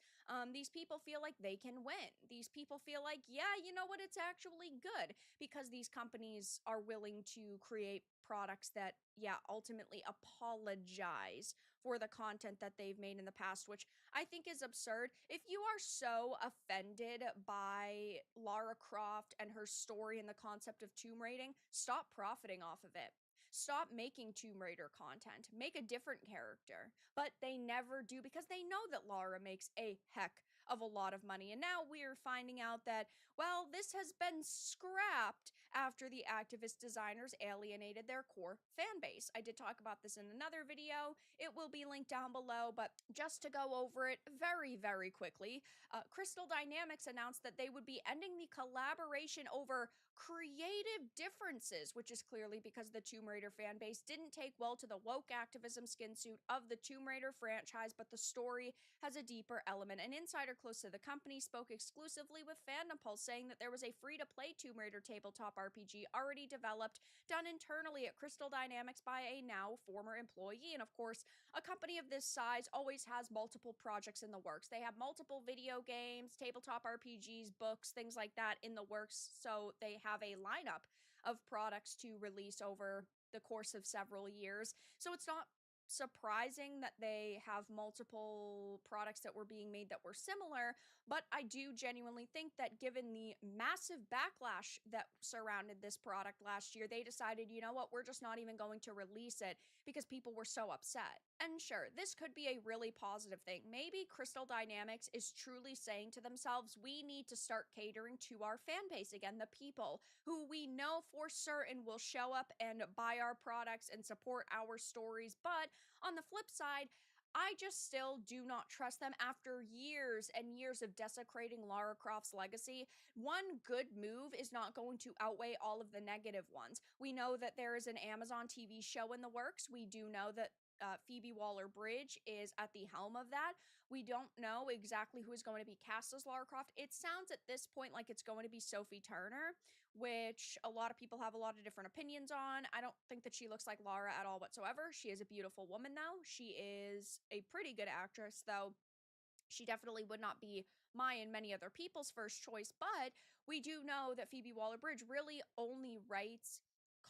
these people feel like they can win. These people feel like, yeah, you know what, it's actually good because these companies are willing to create products that, yeah, ultimately apologize for the content that they've made in the past, which I think is absurd. If you are so offended by Lara Croft and her story and the concept of tomb raiding, stop profiting off of it. Stop making Tomb Raider content. Make a different character. But they never do because they know that Lara makes a heck of a lot of money. And now we're finding out that, well, this has been scrapped after the activist designers alienated their core fan base. I did talk about this in another video. It will be linked down below, but just to go over it very, very quickly, Crystal Dynamics announced that they would be ending the collaboration over creative differences, which is clearly because the Tomb Raider fan base didn't take well to the woke activism skin suit of the Tomb Raider franchise, but the story has a deeper element. An insider close to the company spoke exclusively with Fandom Pulse, saying that there was a free-to-play Tomb Raider tabletop RPG already developed, done internally at Crystal Dynamics by a now former employee. And of course, a company of this size always has multiple projects in the works. They have multiple video games, tabletop RPGs, books, things like that in the works, so they have a lineup of products to release over the course of several years. So it's not surprising that they have multiple products that were being made that were similar, but I do genuinely think that given the massive backlash that surrounded this product last year, they decided, you know what, we're just not even going to release it because people were so upset. And sure, this could be a really positive thing. Maybe Crystal Dynamics is truly saying to themselves, we need to start catering to our fan base again, the people who we know for certain will show up and buy our products and support our stories. But on the flip side, I just still do not trust them after years and years of desecrating Lara Croft's legacy. One good move is not going to outweigh all of the negative ones. We know that there is an Amazon TV show in the works. We do know that Phoebe Waller-Bridge is at the helm of that. We don't know exactly who is going to be cast as Lara Croft. It sounds at this point like it's going to be Sophie Turner, which a lot of people have a lot of different opinions on. I don't think that she looks like Lara at all whatsoever. She is a beautiful woman, though. She is a pretty good actress, though. She definitely would not be my and many other people's first choice, but we do know that Phoebe Waller-Bridge really only writes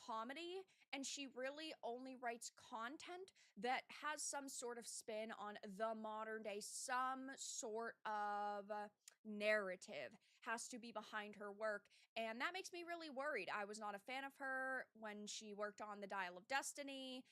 comedy, and she really only writes content that has some sort of spin on the modern day. Some sort of narrative has to be behind her work, and that makes me really worried. I was not a fan of her when she worked on The Dial of Destiny.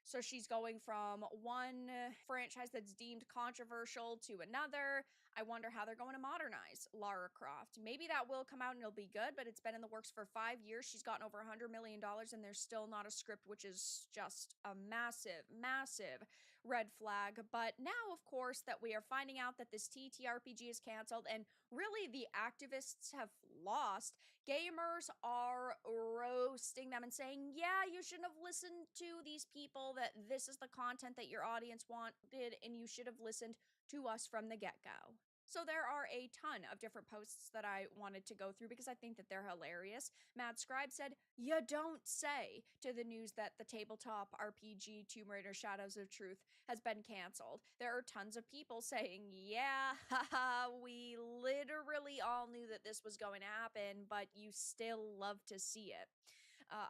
So she's going from one franchise that's deemed controversial to another. I wonder how they're going to modernize Lara Croft. Maybe that will come out and it'll be good, but it's been in the works for 5 years. She's gotten over $100 million and there's still not a script, which is just a massive, massive red flag. But now, of course, that we are finding out that this TTRPG is canceled and really the activists have lost, gamers are roasting them and saying, yeah, you shouldn't have listened to these people, that this is the content that your audience wanted and you should have listened to us from the get-go. So there are a ton of different posts that I wanted to go through because I think that they're hilarious. Mad Scribe said, "You don't say," to the news that the tabletop RPG Tomb Raider Shadows of Truth has been canceled. There are tons of people saying, yeah, haha, we literally all knew that this was going to happen, but you still love to see it.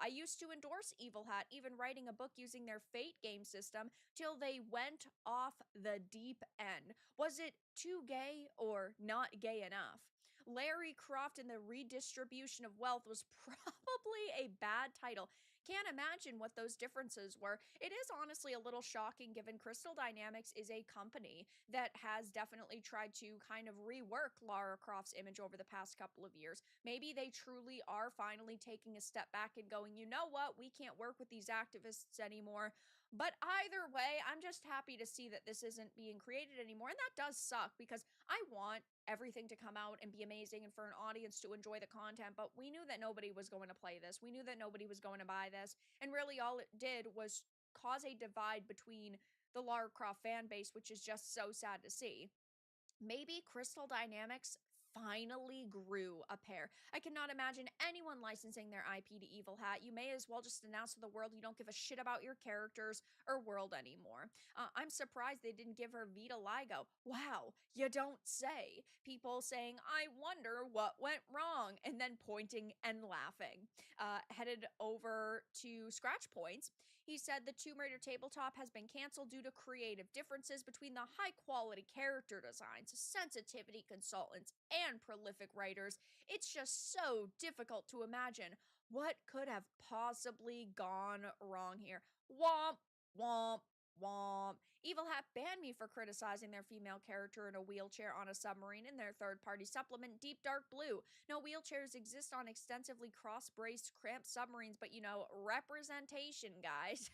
I used to endorse Evil Hat, even writing a book using their Fate game system, till they went off the deep end. Was it too gay or not gay enough? Larry Croft and the Redistribution of Wealth was probably a bad title. Can't imagine what those differences were. It is honestly a little shocking given Crystal Dynamics is a company that has definitely tried to kind of rework Lara Croft's image over the past couple of years. Maybe they truly are finally taking a step back and going, you know what, we can't work with these activists anymore. But either way, I'm just happy to see that this isn't being created anymore. And that does suck because I want everything to come out and be amazing and for an audience to enjoy the content. But we knew that nobody was going to play this. We knew that nobody was going to buy this. And really all it did was cause a divide between the Lara Croft fan base, which is just so sad to see. Maybe Crystal Dynamics finally grew a pair. I cannot imagine anyone licensing their IP to Evil Hat. You may as well just announce to the world you don't give a shit about your characters or world anymore. I'm surprised they didn't give her vitiligo. Wow, you don't say. People saying, I wonder what went wrong, and then pointing and laughing. Headed over to Scratch Points, he said the Tomb Raider tabletop has been canceled due to creative differences between the high-quality character designs, sensitivity consultants, and prolific writers. It's just so difficult to imagine what could have possibly gone wrong here. Womp, womp, womp. Evil Hat banned me for criticizing their female character in a wheelchair on a submarine in their third-party supplement, Deep Dark Blue. No wheelchairs exist on extensively cross-braced, cramped submarines, but you know, representation, guys.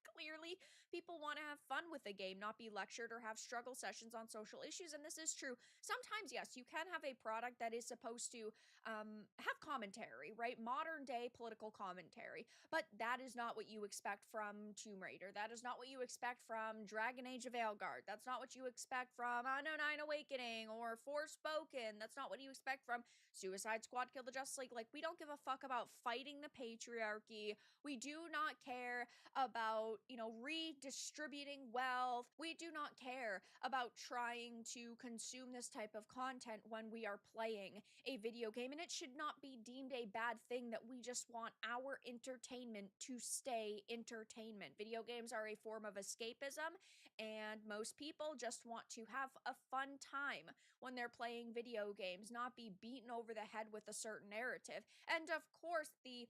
Clearly, people want to have fun with the game, not be lectured or have struggle sessions on social issues, and this is true. Sometimes, yes, you can have a product that is supposed to have commentary, right? Modern day political commentary, but that is not what you expect from Tomb Raider. That is not what you expect from Dragon Age of Aelgard. That's not what you expect from Anno 9 Awakening or Forspoken. That's not what you expect from Suicide Squad Kill the Justice League. Like, we don't give a fuck about fighting the patriarchy. We do not care about redistributing wealth. We do not care about trying to consume this type of content when we are playing a video game, and it should not be deemed a bad thing that we just want our entertainment to stay entertainment. Video games are a form of escapism, and most people just want to have a fun time when they're playing video games, not be beaten over the head with a certain narrative. And of course, the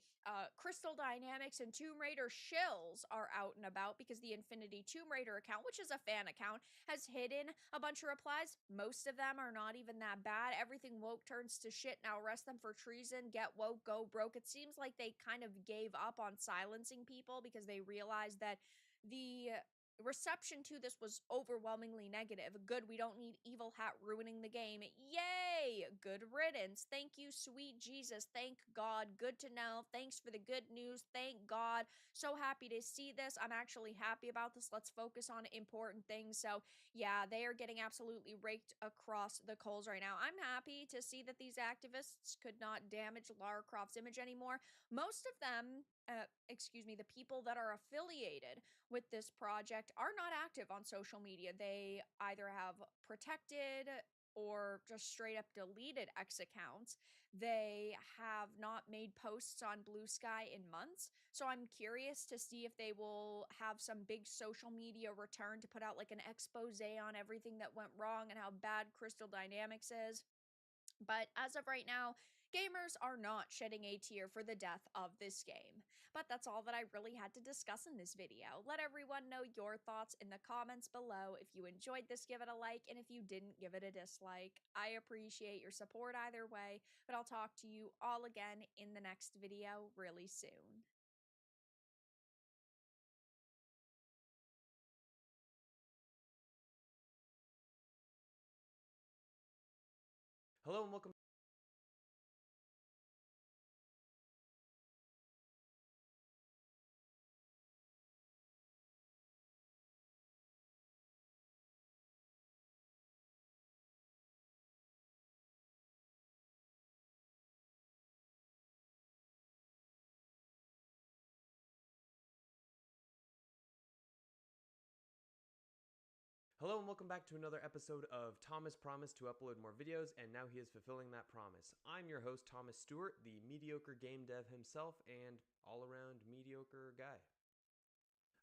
Crystal Dynamics and Tomb Raider shills are out and about because the Infinity Tomb Raider account, which is a fan account, has hidden a bunch of replies. Most of them are not even that bad. Everything woke turns to shit. Now arrest them for treason. Get woke, go broke. It seems like they kind of gave up on silencing people because they realized that the reception to this was overwhelmingly negative. Good, we don't need Evil Hat ruining the game. Yay! Good riddance. Thank you, sweet Jesus. Thank God. Good to know. Thanks for the good news. Thank God. So happy to see this. I'm actually happy about this. Let's focus on important things. So yeah, they are getting absolutely raked across the coals right now. I'm happy to see that these activists could not damage Lara Croft's image anymore. Most of them, the people that are affiliated with this project are not active on social media. They either have protected or just straight up deleted X accounts. They have not made posts on Blue Sky in months. So I'm curious to see if they will have some big social media return to put out like an expose on everything that went wrong and how bad Crystal Dynamics is. But as of right now, gamers are not shedding a tear for the death of this game. But that's all that I really had to discuss in this video. Let everyone know your thoughts in the comments below. If you enjoyed this, give it a like, and if you didn't, give it a dislike. I appreciate your support either way, but I'll talk to you all again in the next video really soon. Hello and welcome. Hello and welcome back to another episode of Thomas promised to upload more videos, and now he is fulfilling that promise. I'm your host, Thomas Stewart, the mediocre game dev himself and all-around mediocre guy.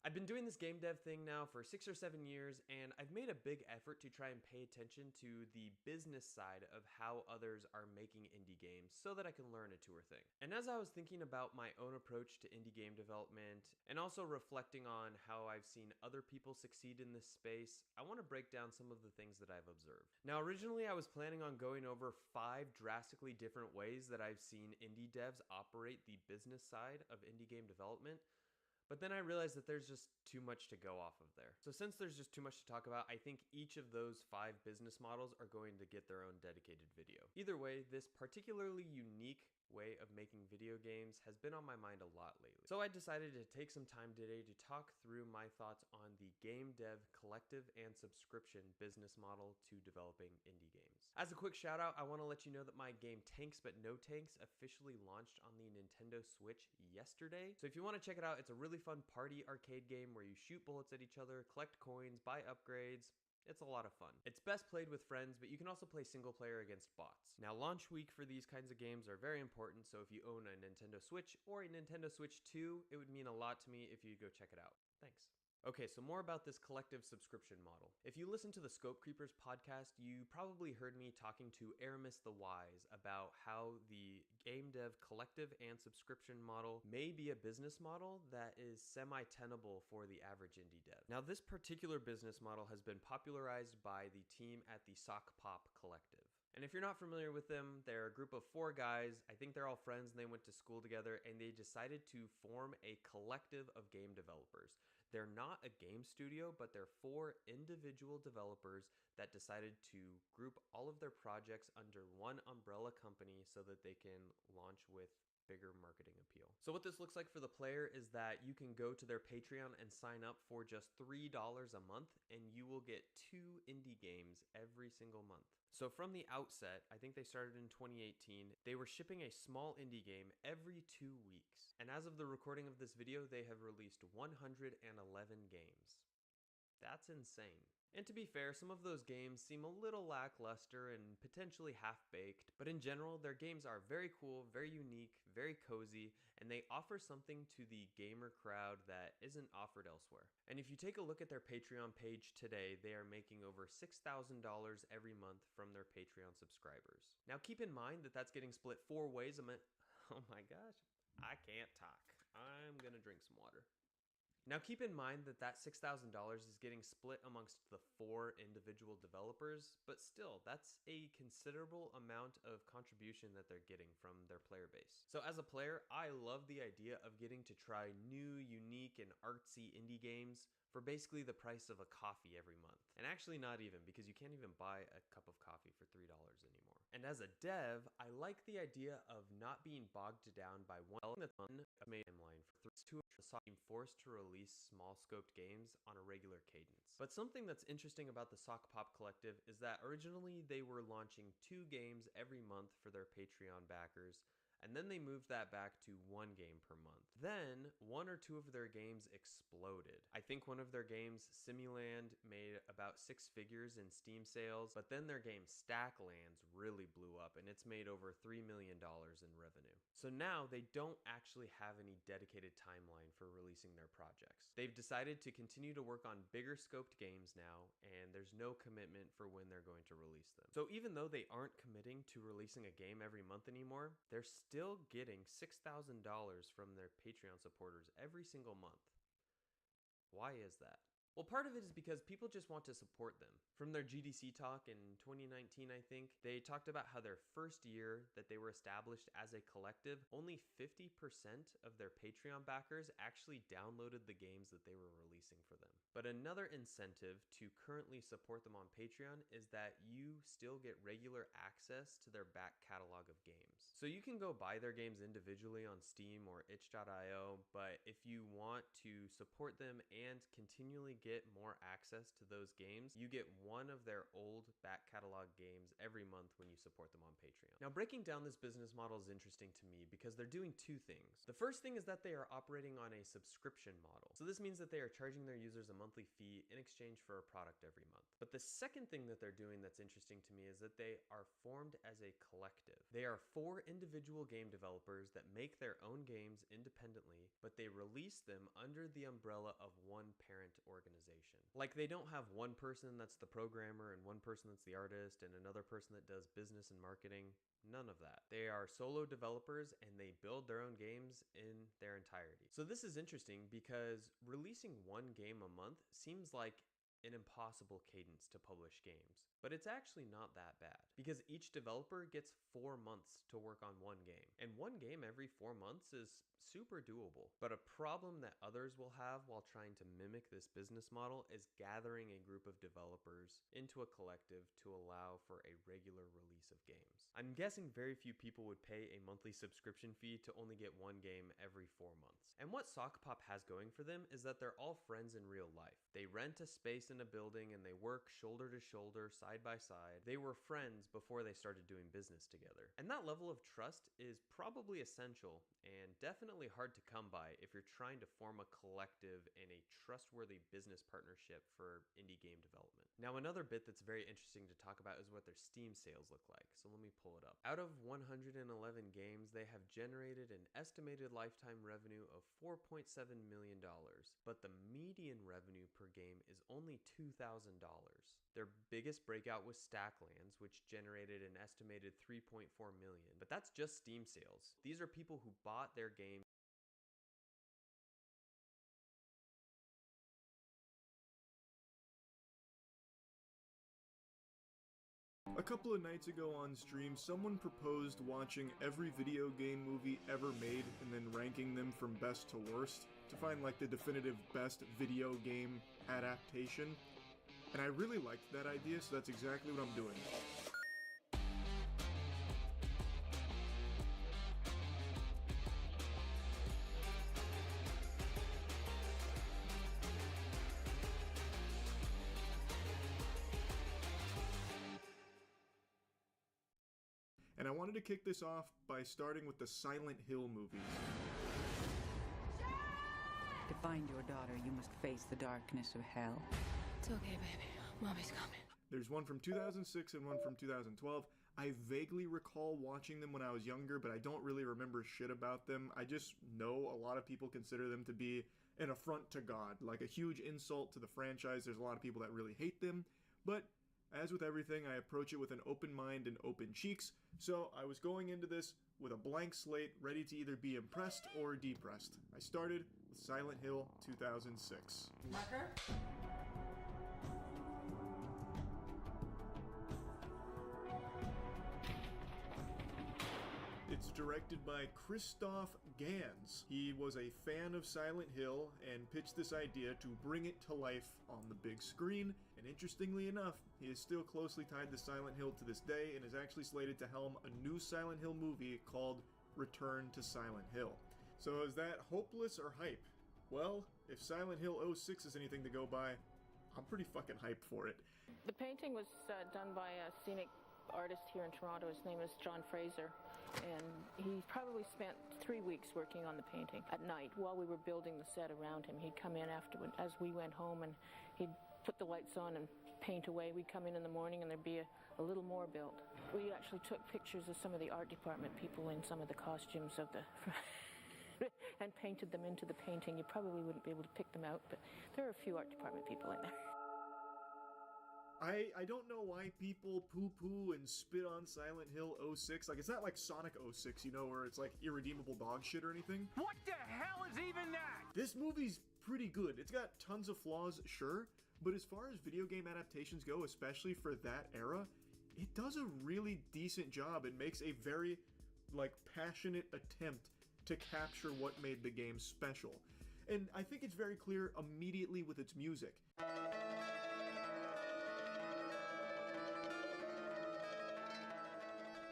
I've been doing this game dev thing now for 6 or 7 years, and I've made a big effort to try and pay attention to the business side of how others are making indie games so that I can learn a 2 or thing. And as I was thinking about my own approach to indie game development, and also reflecting on how I've seen other people succeed in this space, I want to break down some of the things that I've observed. Now, originally I was planning on going over 5 drastically different ways that I've seen indie devs operate the business side of indie game development, but then I realized that there's just too much to go off of there. So since there's just too much to talk about, I think each of those 5 business models are going to get their own dedicated video. Either way, this particularly unique way of making video games has been on my mind a lot lately. So I decided to take some time today to talk through my thoughts on the game dev collective and subscription business model to developing indie games. As a quick shout out, I want to let you know that my game Tanks But No Tanks officially launched on the Nintendo Switch yesterday. So if you want to check it out, it's a really fun party arcade game where you shoot bullets at each other, collect coins, buy upgrades. It's a lot of fun. It's best played with friends, but you can also play single player against bots. Now, launch week for these kinds of games are very important, so if you own a Nintendo Switch or a Nintendo Switch 2, it would mean a lot to me if you go check it out. Thanks. Okay, so more about this collective subscription model. If you listen to the Scope Creepers podcast, you probably heard me talking to Aramis the Wise about how the game dev collective and subscription model may be a business model that is semi-tenable for the average indie dev. Now, this particular business model has been popularized by the team at the Sock Pop Collective. And if you're not familiar with them, they're a group of 4 guys. I think they're all friends and they went to school together, and they decided to form a collective of game developers. They're not a game studio, but they're 4 individual developers that decided to group all of their projects under one umbrella company so that they can launch with bigger marketing appeal. So what this looks like for the player is that you can go to their Patreon and sign up for just $3 a month, and you will get 2 indie games every single month. So from the outset, I think they started in 2018, they were shipping a small indie game every 2 weeks. And as of the recording of this video, they have released 111 games. That's insane. And to be fair, some of those games seem a little lackluster and potentially half-baked, but in general, their games are very cool, very unique, very cozy, and they offer something to the gamer crowd that isn't offered elsewhere. And if you take a look at their Patreon page today, they are making over $6,000 every month from their Patreon subscribers. Now keep in mind that that's getting split 4 ways. Oh my gosh, I can't talk. I'm gonna drink some water. Now keep in mind that that $6,000 is getting split amongst the 4 individual developers, but still, that's a considerable amount of contribution that they're getting from their player base. So as a player, I love the idea of getting to try new, unique, and artsy indie games for basically the price of a coffee every month. And actually not even, because you can't even buy a cup of coffee for $3 anymore. And as a dev, I like the idea of not being bogged down by one that's made timeline for 2 being forced to release small scoped games on a regular cadence. But something that's interesting about the Sock Pop Collective is that originally they were launching 2 games every month for their Patreon backers, and then they moved that back to 1 game per month. Then 1 or 2 of their games exploded. I think one of their games, Simuland, made about 6 figures in Steam sales, but then their game Stacklands really blew up, and it's made over $3 million in revenue. So now they don't actually have any dedicated timeline for releasing their projects. They've decided to continue to work on bigger scoped games now, and there's no commitment for when they're going to release them. So even though they aren't committing to releasing a game every month anymore, they're still getting $6,000 from their Patreon supporters every single month. Why is that? Well, part of it is because people just want to support them. From their GDC talk in 2019, I think, they talked about how their first year that they were established as a collective, only 50% of their Patreon backers actually downloaded the games that they were releasing for them. But another incentive to currently support them on Patreon is that you still get regular access to their back catalog of games. So you can go buy their games individually on Steam or itch.io, but if you want to support them and continually get more access to those games, you get one of their old back catalog games every month when you support them on Patreon. Now, breaking down this business model is interesting to me because they're doing 2 things. The first thing is that they are operating on a subscription model. So this means that they are charging their users a monthly fee in exchange for a product every month. But the second thing that they're doing that's interesting to me is that they are formed as a collective. They are 4 individual game developers that make their own games independently, but they release them under the umbrella of one parent organization. Like, they don't have one person that's the programmer and one person that's the artist and another person that does business and marketing. None of that. They are solo developers and they build their own games in their entirety. So this is interesting because releasing 1 game a month seems like an impossible cadence to publish games. But it's actually not that bad because each developer gets 4 months to work on 1 game. And 1 game every 4 months is super doable. But a problem that others will have while trying to mimic this business model is gathering a group of developers into a collective to allow for a regular release of games. I'm guessing very few people would pay a monthly subscription fee to only get 1 game every 4 months. And what Sock Pop has going for them is that they're all friends in real life. They rent a space in a building and they work shoulder to shoulder, side by side. They were friends before they started doing business together. And that level of trust is probably essential and definitely hard to come by if you're trying to form a collective and a trustworthy business partnership for indie game development. Now, another bit that's very interesting to talk about is what their Steam sales look like. So let me pull it up. Out of 111 games, they have generated an estimated lifetime revenue of $4.7 million, but the median revenue per game is only $2,000. Their biggest breakout was Stacklands, which generated an estimated $3.4 million, but that's just Steam sales. These are people who bought their game. A couple of nights ago on stream, someone proposed watching every video game movie ever made and then ranking them from best to worst to find like the definitive best video game adaptation. And I really liked that idea, so that's exactly what I'm doing. And I wanted to kick this off by starting with the Silent Hill movies. To find your daughter, you must face the darkness of hell. It's okay, baby. Mommy's coming. There's one from 2006 and one from 2012. I vaguely recall watching them when I was younger, but I don't really remember shit about them. I just know a lot of people consider them to be an affront to God, like a huge insult to the franchise. There's a lot of people that really hate them, but as with everything, I approach it with an open mind and open cheeks, so I was going into this with a blank slate, ready to either be impressed or depressed. I started with Silent Hill 2006. Marker? It's directed by Christoph Gans. He was a fan of Silent Hill and pitched this idea to bring it to life on the big screen, and interestingly enough, he is still closely tied to Silent Hill to this day and is actually slated to helm a new Silent Hill movie called Return to Silent Hill. So is that hopeless or hype? Well, if Silent Hill 06 is anything to go by, I'm pretty fucking hyped for it. The painting was done by a scenic artist here in Toronto. His name is John Fraser, and he probably spent 3 weeks working on the painting at night while we were building the set around him. He'd come in afterward as we went home, and he'd put the lights on and paint away. We'd come in the morning and there'd be a little more built. We actually took pictures of some of the art department people in some of the costumes of the and painted them into the painting. You probably wouldn't be able to pick them out, but there are a few art department people in there. I don't know why people poo-poo and spit on Silent Hill 06. Like, it's not like Sonic 06, you know, where it's like irredeemable dog shit or anything. What the hell is even that? This movie's pretty good. It's got tons of flaws, sure, but as far as video game adaptations go, especially for that era, it does a really decent job and makes a very, like, passionate attempt to capture what made the game special. And I think it's very clear immediately with its music.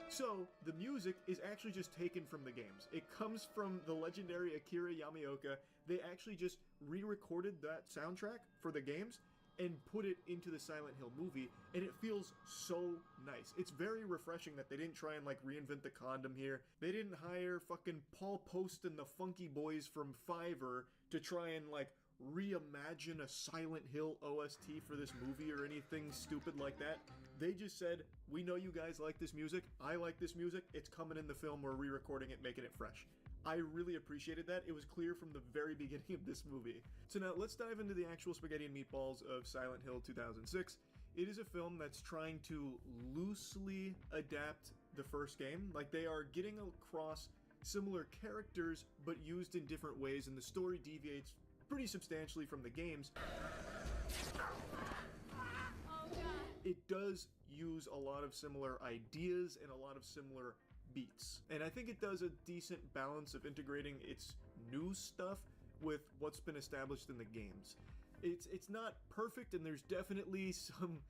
So, the music is actually just taken from the games. It comes from the legendary Akira Yamaoka. They actually just re-recorded that soundtrack for the games and put it into the Silent Hill movie, and it feels so nice. It's very refreshing that they didn't try and, like, reinvent the condom here. They didn't hire fucking Paul Post and the Funky Boys from Fiverr to try and, like, reimagine a Silent Hill OST for this movie or anything stupid like that. They just said, we know you guys like this music, I like this music, it's coming in the film, we're re-recording it, making it fresh. I really appreciated that. It was clear from the very beginning of this movie. So now let's dive into the actual spaghetti and meatballs of Silent Hill 2006. It is a film that's trying to loosely adapt the first game. Like, they are getting across similar characters, but used in different ways, and the story deviates pretty substantially from the games. It does use a lot of similar ideas and a lot of similar beats. And I think it does a decent balance of integrating its new stuff with what's been established in the games. It's not perfect, and there's definitely some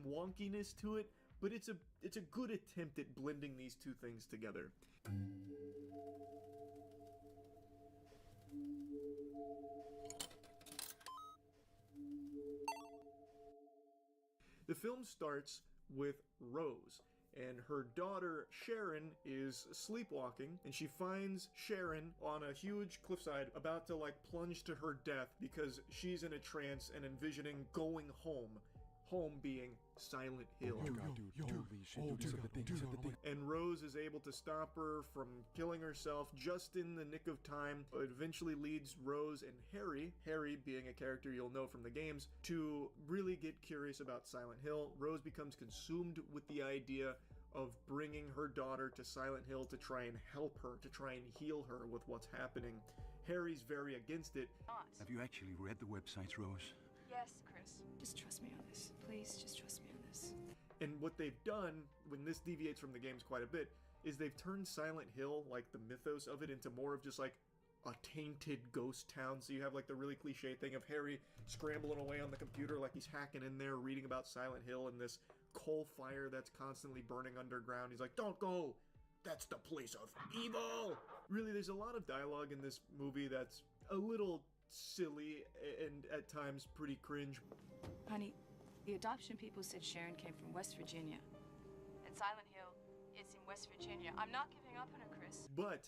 wonkiness to it, but it's a good attempt at blending these two things together. The film starts with Rose, and her daughter Sharon is sleepwalking, and she finds Sharon on a huge cliffside about to, like, plunge to her death because she's in a trance and envisioning going home. Home being Silent Hill. And Rose is able to stop her from killing herself just in the nick of time. It eventually leads Rose and Harry being a character you'll know from the games, to really get curious about Silent Hill. Rose becomes consumed with the idea of bringing her daughter to Silent Hill to try and help her, to try and heal her with what's happening. Harry's very against it. Have you actually read the websites, Rose? Yes, Chris. Just trust me on this. Please, just trust me on this. And what they've done, when this deviates from the games quite a bit, is they've turned Silent Hill, like the mythos of it, into more of just like a tainted ghost town. So you have like the really cliche thing of Harry scrambling away on the computer like he's hacking in there, reading about Silent Hill and this coal fire that's constantly burning underground. He's like, don't go! That's the place of evil! Really, there's a lot of dialogue in this movie that's a little silly and at times pretty cringe. Honey, the adoption people said Sharon came from West Virginia. And Silent Hill, it's in West Virginia. I'm not giving up on her, Chris. But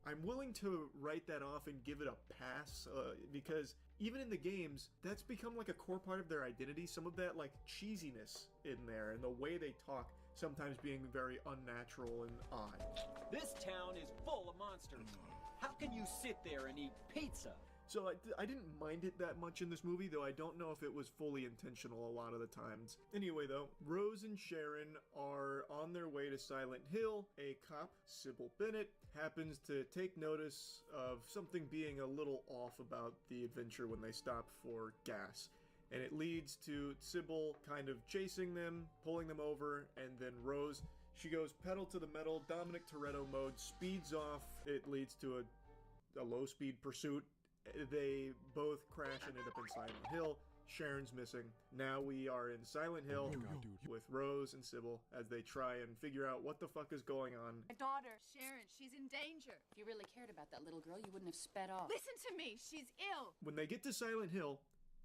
I'm willing to write that off and give it a pass because even in the games, that's become like a core part of their identity. Some of that like cheesiness in there and the way they talk sometimes being very unnatural and odd. This town is full of monsters. How can you sit there and eat pizza? So I didn't mind it that much in this movie, though I don't know if it was fully intentional a lot of the times. Anyway, though, Rose and Sharon are on their way to Silent Hill. A cop, Sybil Bennett, happens to take notice of something being a little off about the adventure when they stop for gas. And it leads to Sybil kind of chasing them, pulling them over, and then Rose, she goes pedal to the metal, Dominic Toretto mode, speeds off. It leads to a low-speed pursuit. They both crash and end up in Silent Hill. Sharon's missing. Now we are in Silent Hill with Rose and Sybil as they try and figure out what the fuck is going on. My daughter, Sharon, she's in danger. If you really cared about that little girl, you wouldn't have sped off. Listen to me, she's ill. When they get to Silent Hill,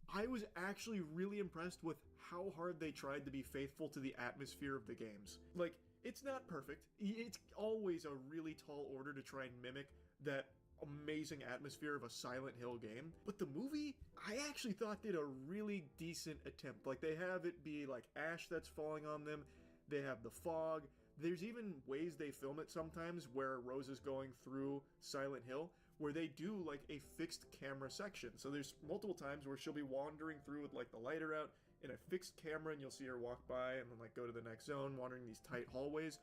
I was actually really impressed with how hard they tried to be faithful to the atmosphere of the games. Like, it's not perfect. It's always a really tall order to try and mimic that amazing atmosphere of a Silent Hill game, but the movie I actually thought did a really decent attempt. Like, they have it be like ash that's falling on them, they have the fog, there's even ways they film it sometimes where Rose is going through Silent Hill where they do like a fixed camera section. So there's multiple times where she'll be wandering through with like the lighter out in a fixed camera and you'll see her walk by and then like go to the next zone, wandering these tight hallways.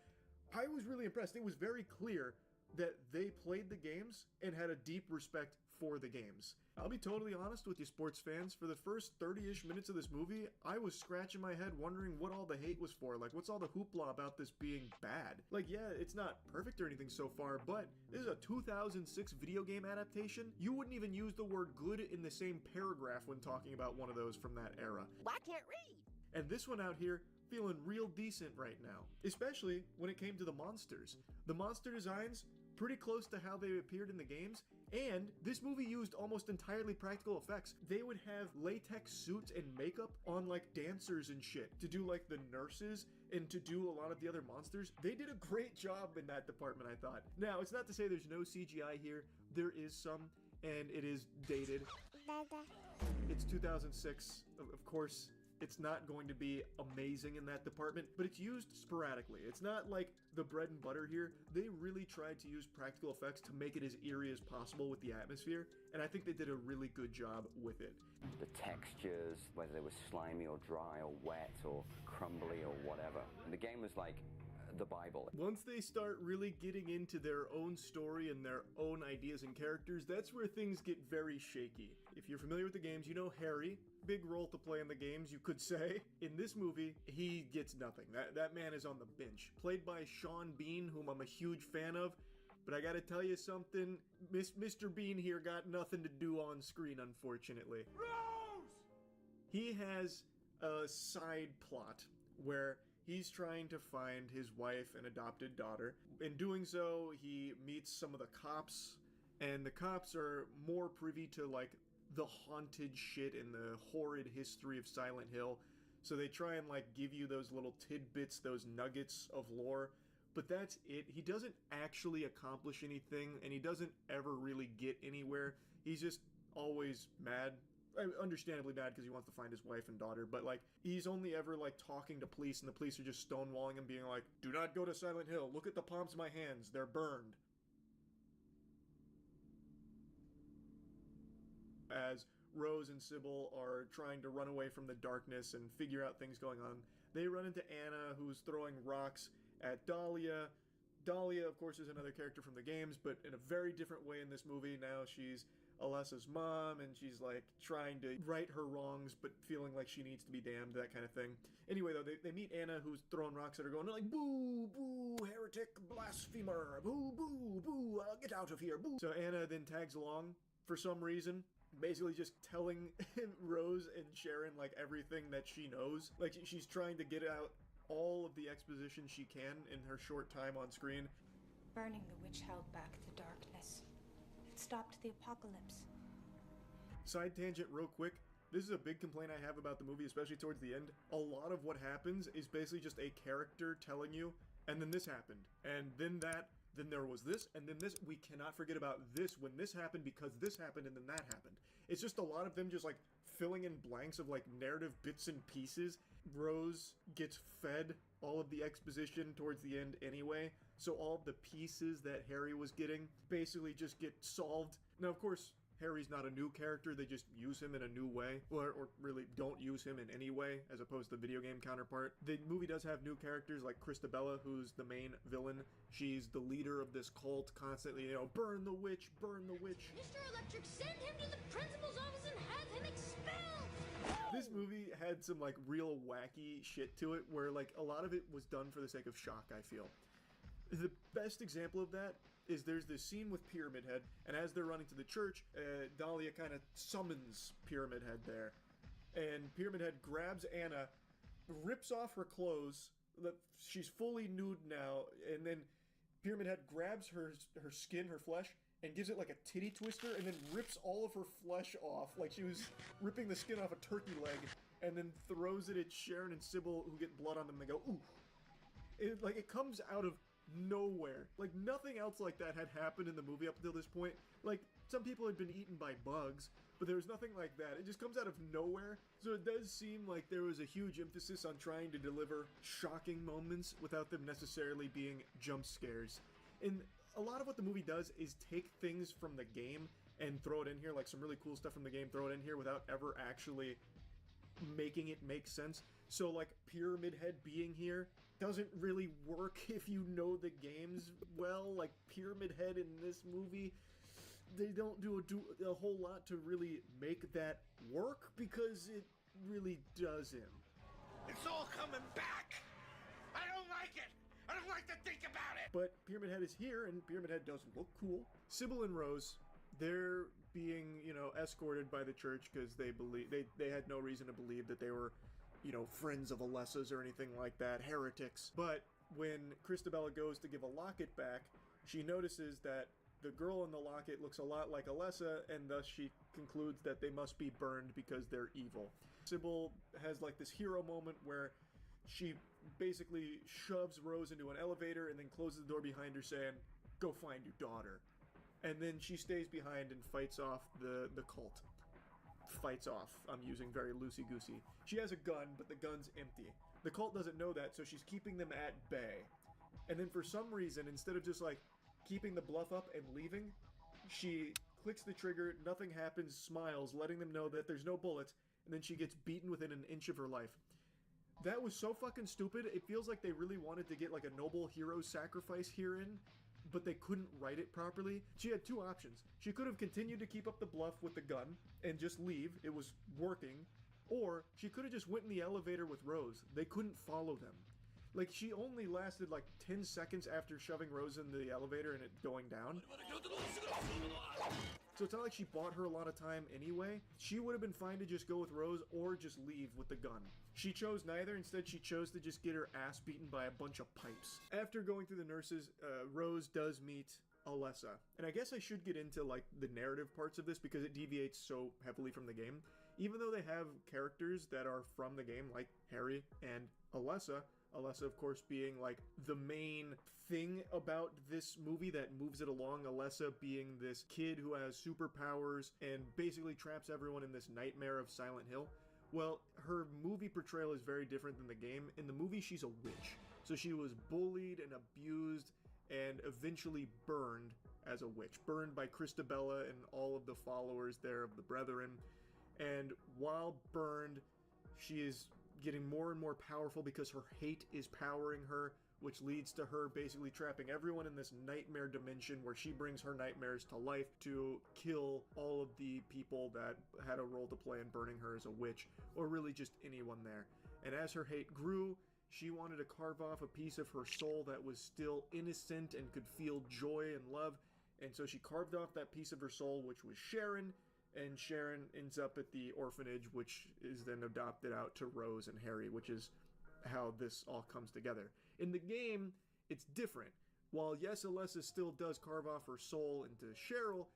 I was really impressed. It was very clear that they played the games and had a deep respect for the games. I'll be totally honest with you, sports fans. For the first 30-ish minutes of this movie, I was scratching my head wondering what all the hate was for. Like, what's all the hoopla about this being bad? Like, yeah, it's not perfect or anything so far, but this is a 2006 video game adaptation. You wouldn't even use the word good in the same paragraph when talking about one of those from that era. Well, I can't read. And this one out here, feeling real decent right now. Especially when it came to the monsters. The monster designs, pretty close to how they appeared in the games, and this movie used almost entirely practical effects. They would have latex suits and makeup on like dancers and shit to do like the nurses and to do a lot of the other monsters. They did a great job in that department, I thought. Now, it's not to say there's no CGI here. There is some, and it is dated. It's 2006, of course. It's not going to be amazing in that department, but it's used sporadically. It's not like the bread and butter here. They really tried to use practical effects to make it as eerie as possible with the atmosphere, and I think they did a really good job with it. The textures, whether they were slimy or dry or wet or crumbly or whatever. The game was like the Bible. Once they start really getting into their own story and their own ideas and characters, that's where things get very shaky. If you're familiar with the games, you know Harry. Big role to play in the games, you could say. In this movie, he gets nothing. That man is on the bench. Played by Sean Bean, whom I'm a huge fan of. But I gotta tell you something, Mr. Bean here got nothing to do on screen, unfortunately. Rose! He has a side plot where he's trying to find his wife and adopted daughter. In doing so, he meets some of the cops, and the cops are more privy to, like, the haunted shit and the horrid history of Silent Hill. So they try and, like, give you those little tidbits, those nuggets of lore. But that's it. He doesn't actually accomplish anything, and he doesn't ever really get anywhere. He's just always mad. Understandably mad because he wants to find his wife and daughter, but like he's only ever like talking to police, and the police are just stonewalling him, being like, "Do not go to Silent Hill. Look at the palms of my hands. They're burned." As Rose and Sybil are trying to run away from the darkness and figure out things going on, they run into Anna, who's throwing rocks at Dahlia. Dahlia, of course, is another character from the games, but in a very different way in this movie. Now she's Alessa's mom, and she's like trying to right her wrongs, but feeling like she needs to be damned, that kind of thing. Anyway, though, they meet Anna, who's throwing rocks at her, going like, "Boo, boo, heretic, blasphemer, boo, boo, boo, get out of here, boo." So Anna then tags along for some reason, basically just telling Rose and Sharon like everything that she knows. Like she's trying to get out all of the exposition she can in her short time on screen. Burning the witch held back the darkness. It stopped the apocalypse. Side tangent real quick. This is a big complaint I have about the movie, especially towards the end. A lot of what happens is basically just a character telling you, and then this happened, and then that, then there was this, and then this. We cannot forget about this when this happened because this happened and then that happened. It's just a lot of them just like filling in blanks of like narrative bits and pieces. Rose gets fed all of the exposition towards the end anyway, so all of the pieces that Harry was getting basically just get solved. Now, of course, Harry's not a new character, they just use him in a new way, or really don't use him in any way, as opposed to the video game counterpart. The movie does have new characters like Christabella, who's the main villain. She's the leader of this cult, constantly, you know, burn the witch, burn the witch. Mr. Electric, send him to the principal's office and have him expelled! This movie had some like real wacky shit to it, where like a lot of it was done for the sake of shock, I feel. The best example of that is there's this scene with Pyramid Head, and as they're running to the church, Dahlia kind of summons Pyramid Head there. And Pyramid Head grabs Anna, rips off her clothes, she's fully nude now, and then Pyramid Head grabs her skin, her flesh, and gives it like a titty twister, and then rips all of her flesh off, like she was ripping the skin off a turkey leg, and then throws it at Sharon and Sybil, who get blood on them, and they go, ooh. It comes out of nowhere. Like, nothing else like that had happened in the movie up until this point. Like, some people had been eaten by bugs, but there was nothing like that. It just comes out of nowhere. So it does seem like there was a huge emphasis on trying to deliver shocking moments without them necessarily being jump scares. And a lot of what the movie does is take things from the game and throw it in here, like some really cool stuff from the game, throw it in here without ever actually making it make sense. So like Pyramid Head being here doesn't really work if you know the games well. Like Pyramid Head in this movie, they don't do a whole lot to really make that work because it really doesn't. It's all coming back. I don't like it. I don't like to think about it. But Pyramid Head is here, and Pyramid Head does look cool. Sybil and Rose, they're being, you know, escorted by the church because they believe they had no reason to believe that they were, you know, friends of Alessa's or anything like that, heretics. But when Christabella goes to give a locket back, she notices that the girl in the locket looks a lot like Alessa, and thus she concludes that they must be burned because they're evil. Sybil has like this hero moment where she basically shoves Rose into an elevator and then closes the door behind her saying, "Go find your daughter." And then she stays behind and fights off the cult. Fights off. I'm using very loosey-goosey. She has a gun, but the gun's empty. The cult doesn't know that, so she's keeping them at bay. And then for some reason, instead of just like keeping the bluff up and leaving, she clicks the trigger, nothing happens, smiles, letting them know that there's no bullets, and then she gets beaten within an inch of her life. That was so fucking stupid. It feels like they really wanted to get like a noble hero sacrifice herein, but they couldn't write it properly. She had two options. She could have continued to keep up the bluff with the gun and just leave. It was working. Or she could have just went in the elevator with Rose. They couldn't follow them. Like, she only lasted like 10 seconds after shoving Rose in the elevator and it going down. So it's not like she bought her a lot of time anyway. She would have been fine to just go with Rose or just leave with the gun. She chose neither. Instead, she chose to just get her ass beaten by a bunch of pipes. After going through the nurses, Rose does meet Alessa. And I guess I should get into like the narrative parts of this because it deviates so heavily from the game. Even though they have characters that are from the game, like Harry and Alessa, of course, being like the main thing about this movie that moves it along. Alessa being this kid who has superpowers and basically traps everyone in this nightmare of Silent Hill. Well, her movie portrayal is very different than the game. In the movie, she's a witch. So she was bullied and abused and eventually burned as a witch. Burned by Christabella and all of the followers there of the Brethren. And while burned, she is getting more and more powerful because her hate is powering her, which leads to her basically trapping everyone in this nightmare dimension where she brings her nightmares to life to kill all of the people that had a role to play in burning her as a witch, or really just anyone there. And as her hate grew, she wanted to carve off a piece of her soul that was still innocent and could feel joy and love, and so she carved off that piece of her soul, which was Sharon, and Sharon ends up at the orphanage, which is then adopted out to Rose and Harry, which is how this all comes together. In the game, it's different. While yes, Alessa still does carve off her soul into Cheryl,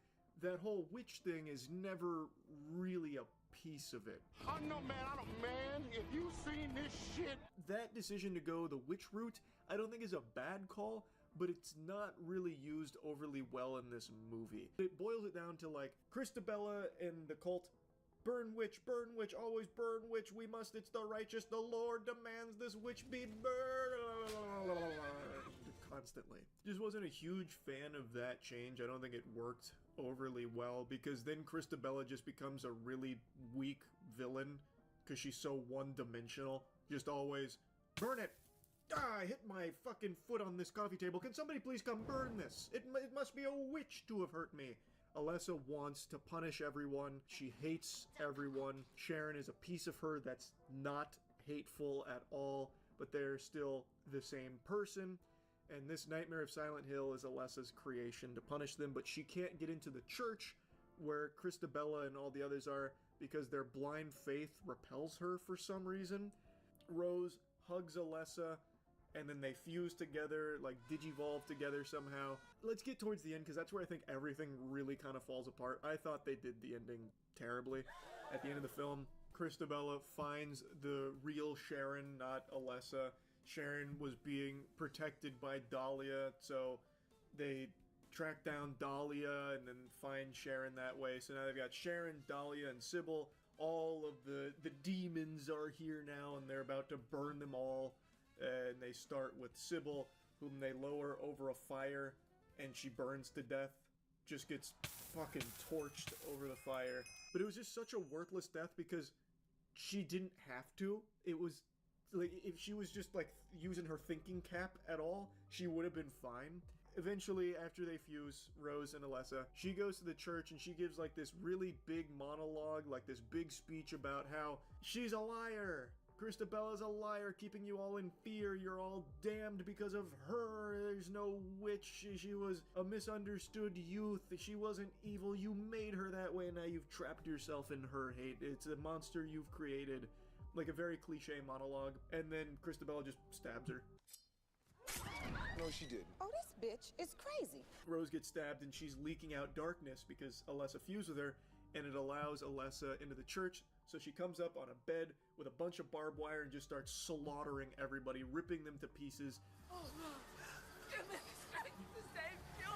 that whole witch thing is never really a piece of it. I'm no man, I'm a man. If you seen this shit... That decision to go the witch route, I don't think is a bad call, but it's not really used overly well in this movie. It boils it down to like, Christabella and the cult, burn witch, always burn witch, we must, it's the righteous, the Lord demands this witch be burned. Constantly. Just wasn't a huge fan of that change. I don't think it worked overly well, because then Christabella just becomes a really weak villain, because she's so one-dimensional. Just always, burn it! Ah, I hit my fucking foot on this coffee table. Can somebody please come burn this? It must be a witch to have hurt me. Alessa wants to punish everyone. She hates everyone. Sharon is a piece of her that's not hateful at all, but they're still the same person. And this Nightmare of Silent Hill is Alessa's creation to punish them, but she can't get into the church where Christabella and all the others are because their blind faith repels her for some reason. Rose hugs Alessa, and then they fuse together, like digivolve together somehow. Let's get towards the end, because that's where I think everything really kind of falls apart. I thought they did the ending terribly. At the end of the film, Christabella finds the real Sharon, not Alessa. Sharon was being protected by Dahlia, so they track down Dahlia and then find Sharon that way. So now they've got Sharon, Dahlia, and Sybil. All of the demons are here now, and they're about to burn them all. And they start with Sybil, whom they lower over a fire, and she burns to death. Just gets fucking torched over the fire. But it was just such a worthless death because she didn't have to. It was like, if she was just like using her thinking cap at all, she would have been fine. Eventually, after they fuse, Rose and Alessa, she goes to the church and she gives like this really big monologue, like this big speech about how she's a liar. Christabella's a liar, keeping you all in fear. You're all damned because of her. There's no witch. She was a misunderstood youth. She wasn't evil. You made her that way, and now you've trapped yourself in her hate. It's a monster you've created. Like a very cliche monologue. And then Christabella just stabs her. No, she didn't. Oh, this bitch is crazy. Rose gets stabbed, and she's leaking out darkness because Alessa fused with her, and it allows Alessa into the church. So she comes up on a bed with a bunch of barbed wire and just starts slaughtering everybody, ripping them to pieces. Oh, no. Give me the strength to save you.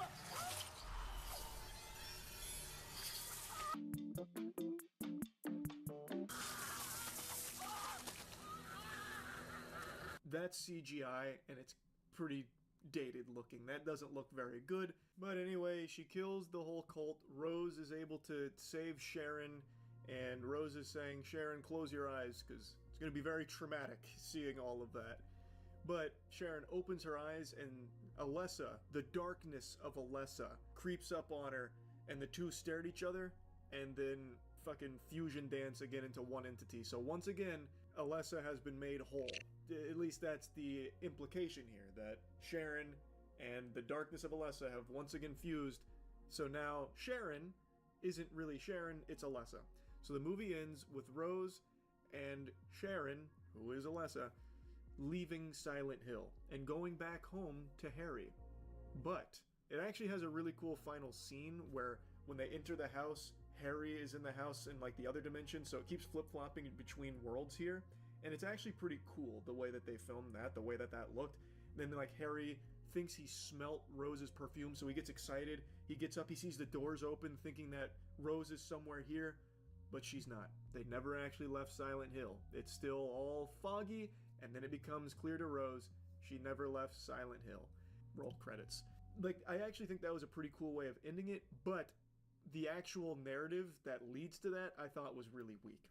That's CGI, and it's pretty dated looking. That doesn't look very good. But anyway, she kills the whole cult. Rose is able to save Sharon. And Rose is saying, Sharon, close your eyes, because it's going to be very traumatic seeing all of that. But Sharon opens her eyes, and Alessa, the darkness of Alessa, creeps up on her, and the two stare at each other, and then fucking fusion dance again into one entity. So once again, Alessa has been made whole. At least that's the implication here, that Sharon and the darkness of Alessa have once again fused. So now Sharon isn't really Sharon, it's Alessa. So the movie ends with Rose and Sharon, who is Alessa, leaving Silent Hill and going back home to Harry. But it actually has a really cool final scene where when they enter the house, Harry is in the house in like the other dimension, so it keeps flip-flopping between worlds here. And it's actually pretty cool the way that they filmed that, the way that that looked. And then like Harry thinks he smelt Rose's perfume, so he gets excited. He gets up, he sees the doors open, thinking that Rose is somewhere here. But she's not. They never actually left Silent Hill. It's still all foggy, and then it becomes clear to Rose she never left Silent Hill. Roll credits. Like, I actually think that was a pretty cool way of ending it, but the actual narrative that leads to that I thought was really weak.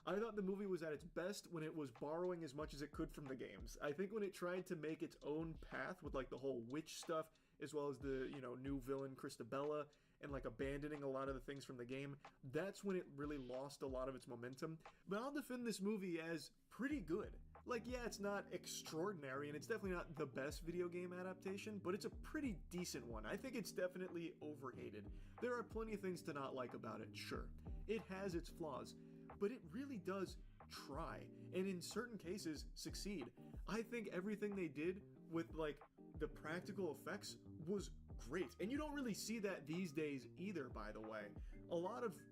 I thought the movie was at its best when it was borrowing as much as it could from the games. I think when it tried to make its own path with like the whole witch stuff, as well as the, you know, new villain Christabella, and like abandoning a lot of the things from the game, that's when it really lost a lot of its momentum. But I'll defend this movie as pretty good. Like, yeah, it's not extraordinary, and it's definitely not the best video game adaptation, but it's a pretty decent one. I think it's definitely overhated. There are plenty of things to not like about it, sure. It has its flaws, but it really does try, and in certain cases, succeed. I think everything they did with, like, the practical effects was great. And you don't really see that these days either, by the way.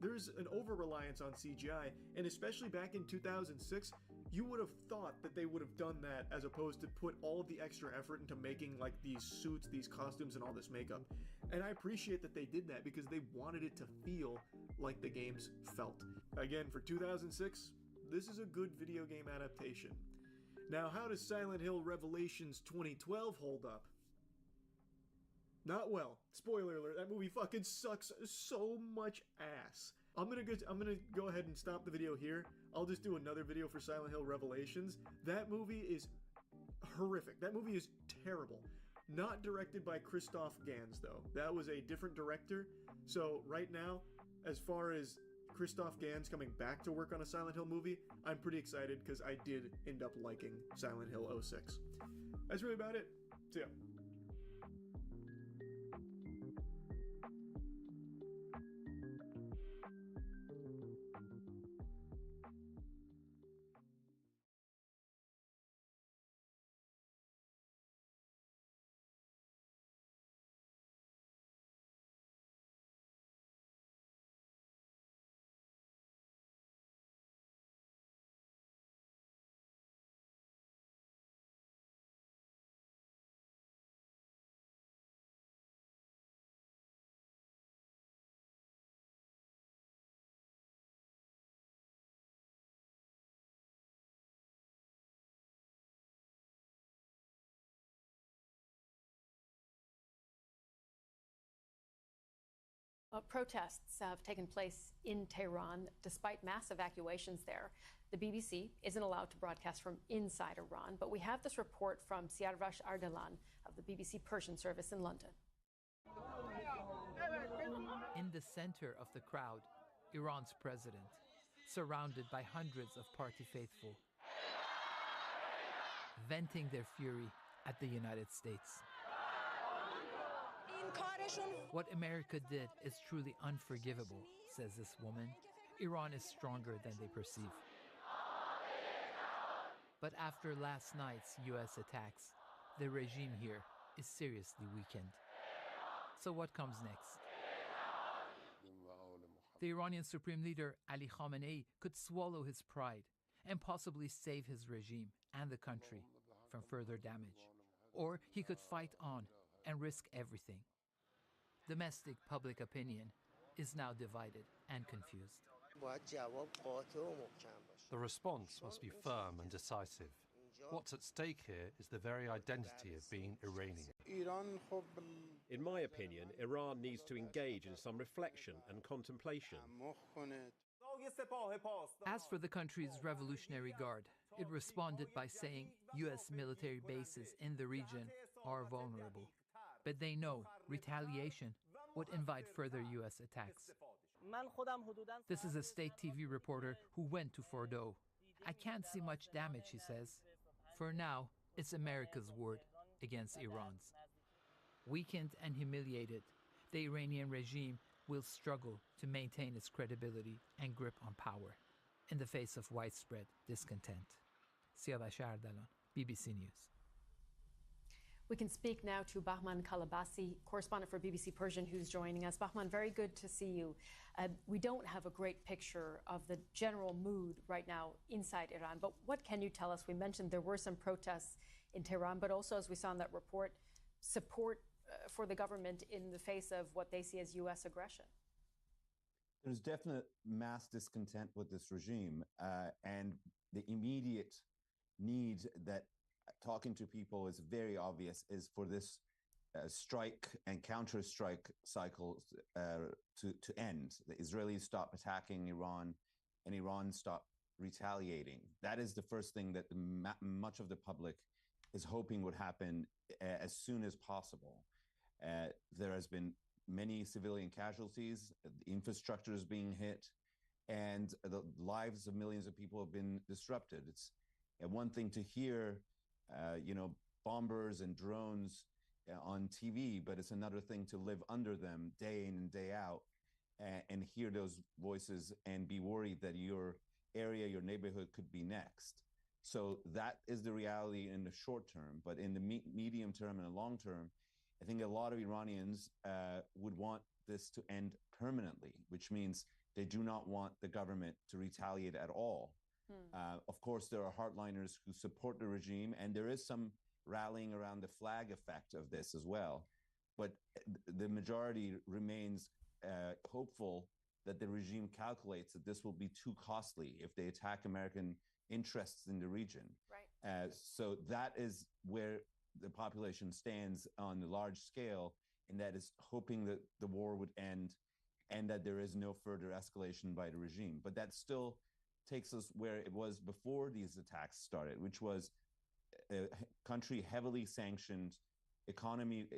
There's an over-reliance on CGI, and especially back in 2006, You would have thought that they would have done that as opposed to put all of the extra effort into making like these suits, these costumes, and all this makeup. And I appreciate that they did that because they wanted it to feel like the games felt. Again, for 2006, this is a good video game adaptation. Now, how does Silent Hill Revelations 2012 hold up? Not well. Spoiler alert, that movie fucking sucks so much ass. I'm gonna go ahead and stop the video here. I'll just do another video for Silent Hill Revelations. That movie is horrific. That movie is terrible. Not directed by Christoph Gans, though. That was a different director. So right now, as far as Christoph Gans coming back to work on a Silent Hill movie, I'm pretty excited because I did end up liking Silent Hill 06. That's really about it. So yeah. Protests have taken place in Tehran despite mass evacuations there. The BBC isn't allowed to broadcast from inside Iran, but we have this report from ZBrush Ardalan of the BBC Persian service in London. In the center of the crowd, Iran's president, surrounded by hundreds of party faithful, venting their fury at the United States. What America did is truly unforgivable, says this woman. Iran is stronger than they perceive. But after last night's US attacks, the regime here is seriously weakened. So what comes next? The Iranian Supreme Leader Ali Khamenei could swallow his pride and possibly save his regime and the country from further damage. Or he could fight on and risk everything. Domestic public opinion is now divided and confused. The response must be firm and decisive. What's at stake here is the very identity of being Iranian. In my opinion, Iran needs to engage in some reflection and contemplation. As for the country's Revolutionary Guard, it responded by saying U.S. military bases in the region are vulnerable. But they know retaliation would invite further U.S. attacks. This is a state TV reporter who went to Fordo. I can't see much damage, he says. For now, it's America's word against Iran's. Weakened and humiliated, the Iranian regime will struggle to maintain its credibility and grip on power in the face of widespread discontent. Stylized, BBC News. We can speak now to Bahman Kalabasi, correspondent for BBC Persian, who's joining us. Bahman, very good to see you. We don't have a great picture of the general mood right now inside Iran, but what can you tell us? We mentioned there were some protests in Tehran, but also, as we saw in that report, support for the government in the face of what they see as U.S. aggression. There's definite mass discontent with this regime, and the immediate need that talking to people is very obvious is for this strike and counter-strike cycle to end. The Israelis stop attacking Iran and Iran stop retaliating. That is the first thing that much of the public is hoping would happen as soon as possible. There has been many civilian casualties, the infrastructure is being hit, and the lives of millions of people have been disrupted. It's one thing to hear bombers and drones on TV, but it's another thing to live under them day in and day out and hear those voices and be worried that your area, your neighborhood could be next. So that is the reality in the short term, but in the medium term and the long term, I think a lot of Iranians would want this to end permanently, which means they do not want the government to retaliate at all. Of course, there are hardliners who support the regime, and there is some rallying around the flag effect of this as well. But the majority remains hopeful that the regime calculates that this will be too costly if they attack American interests in the region. Right. So that is where the population stands on the large scale, and that is hoping that the war would end and that there is no further escalation by the regime. But that still takes us where it was before these attacks started, which was a country heavily sanctioned, economy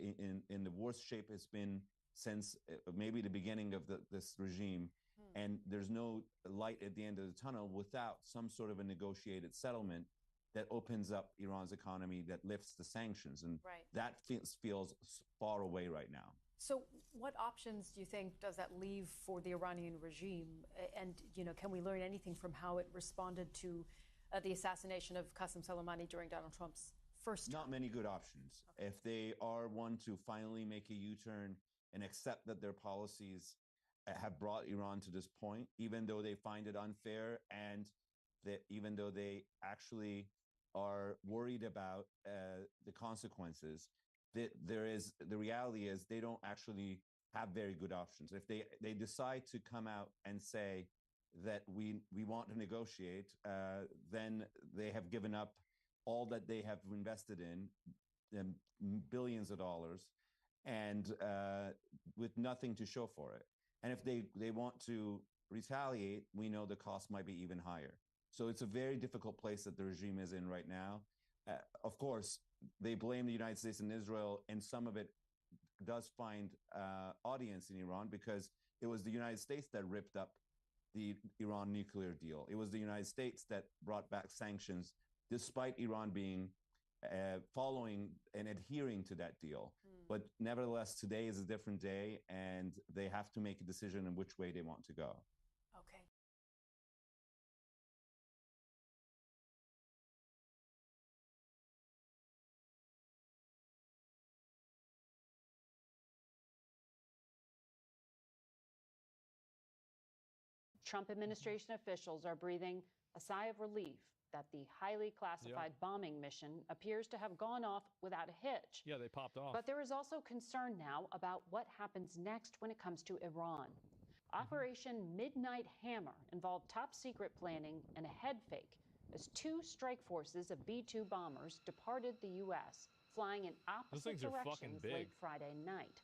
in the worst shape it's been since maybe the beginning of this regime. And there's no light at the end of the tunnel without some sort of a negotiated settlement that opens up Iran's economy, that lifts the sanctions. And that feels far away right now. So what options do you think does that leave for the Iranian regime? And, can we learn anything from how it responded to the assassination of Qasem Soleimani during Donald Trump's first term? Not many good options. Okay. If they are one to finally make a U-turn and accept that their policies have brought Iran to this point, even though they find it unfair and that even though they actually are worried about the consequences, the reality is they don't actually have very good options. If they decide to come out and say that we want to negotiate, then they have given up all that they have invested in billions of dollars, and with nothing to show for it. And if they want to retaliate, we know the cost might be even higher. So it's a very difficult place that the regime is in right now. Of course, they blame the United States and Israel, and some of it does find audience in Iran because it was the United States that ripped up the Iran nuclear deal. It was the United States that brought back sanctions, despite Iran being following and adhering to that deal. But nevertheless, today is a different day, and they have to make a decision in which way they want to go. Okay. Trump administration officials are breathing a sigh of relief that the highly classified bombing mission appears to have gone off without a hitch. Yeah, they popped off. But there is also concern now about what happens next when it comes to Iran. Operation Midnight Hammer involved top secret planning and a head fake as two strike forces of B-2 bombers departed the U.S., flying in opposite directions late Friday night.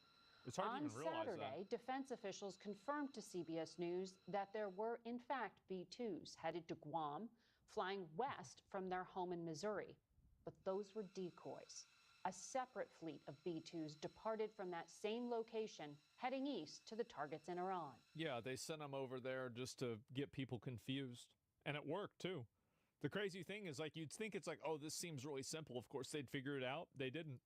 It's hard to even realize Saturday, defense officials confirmed to CBS News that there were, in fact, B-2s headed to Guam, flying west from their home in Missouri. But those were decoys. A separate fleet of B-2s departed from that same location, heading east to the targets in Iran. Yeah, they sent them over there just to get people confused. And it worked, too. The crazy thing is, you'd think it's like, oh, this seems really simple. Of course, they'd figure it out. They didn't.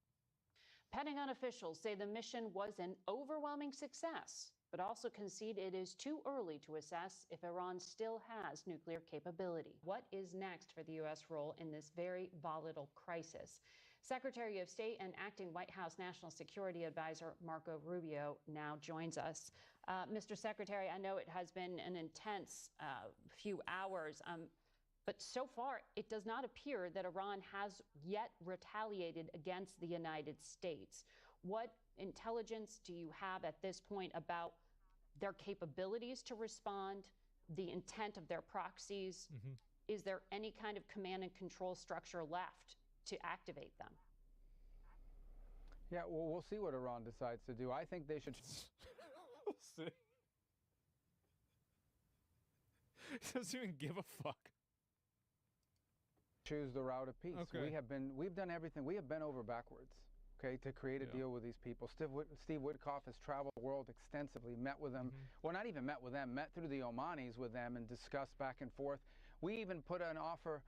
Pentagon officials say the mission was an overwhelming success, but also concede it is too early to assess if Iran still has nuclear capability. What is next for the U.S. role in this very volatile crisis? Secretary of State and acting White House National Security Advisor Marco Rubio now joins us. Mr. Secretary, I know it has been an intense few hours, but so far it does not appear that Iran has yet retaliated against the United States. What intelligence do you have at this point about their capabilities to respond, the intent of their proxies? Is there any kind of command and control structure left to activate them? Yeah, well, we'll see what Iran decides to do. I think they should. We'll see. He doesn't even give a fuck. Choose the route of peace. Okay. We've done everything. We have bent over backwards, okay, to create a deal with these people. Steve Witkoff has traveled the world extensively, met with them. Well, not even met with them, met through the Omanis with them and discussed back and forth. We even put an offer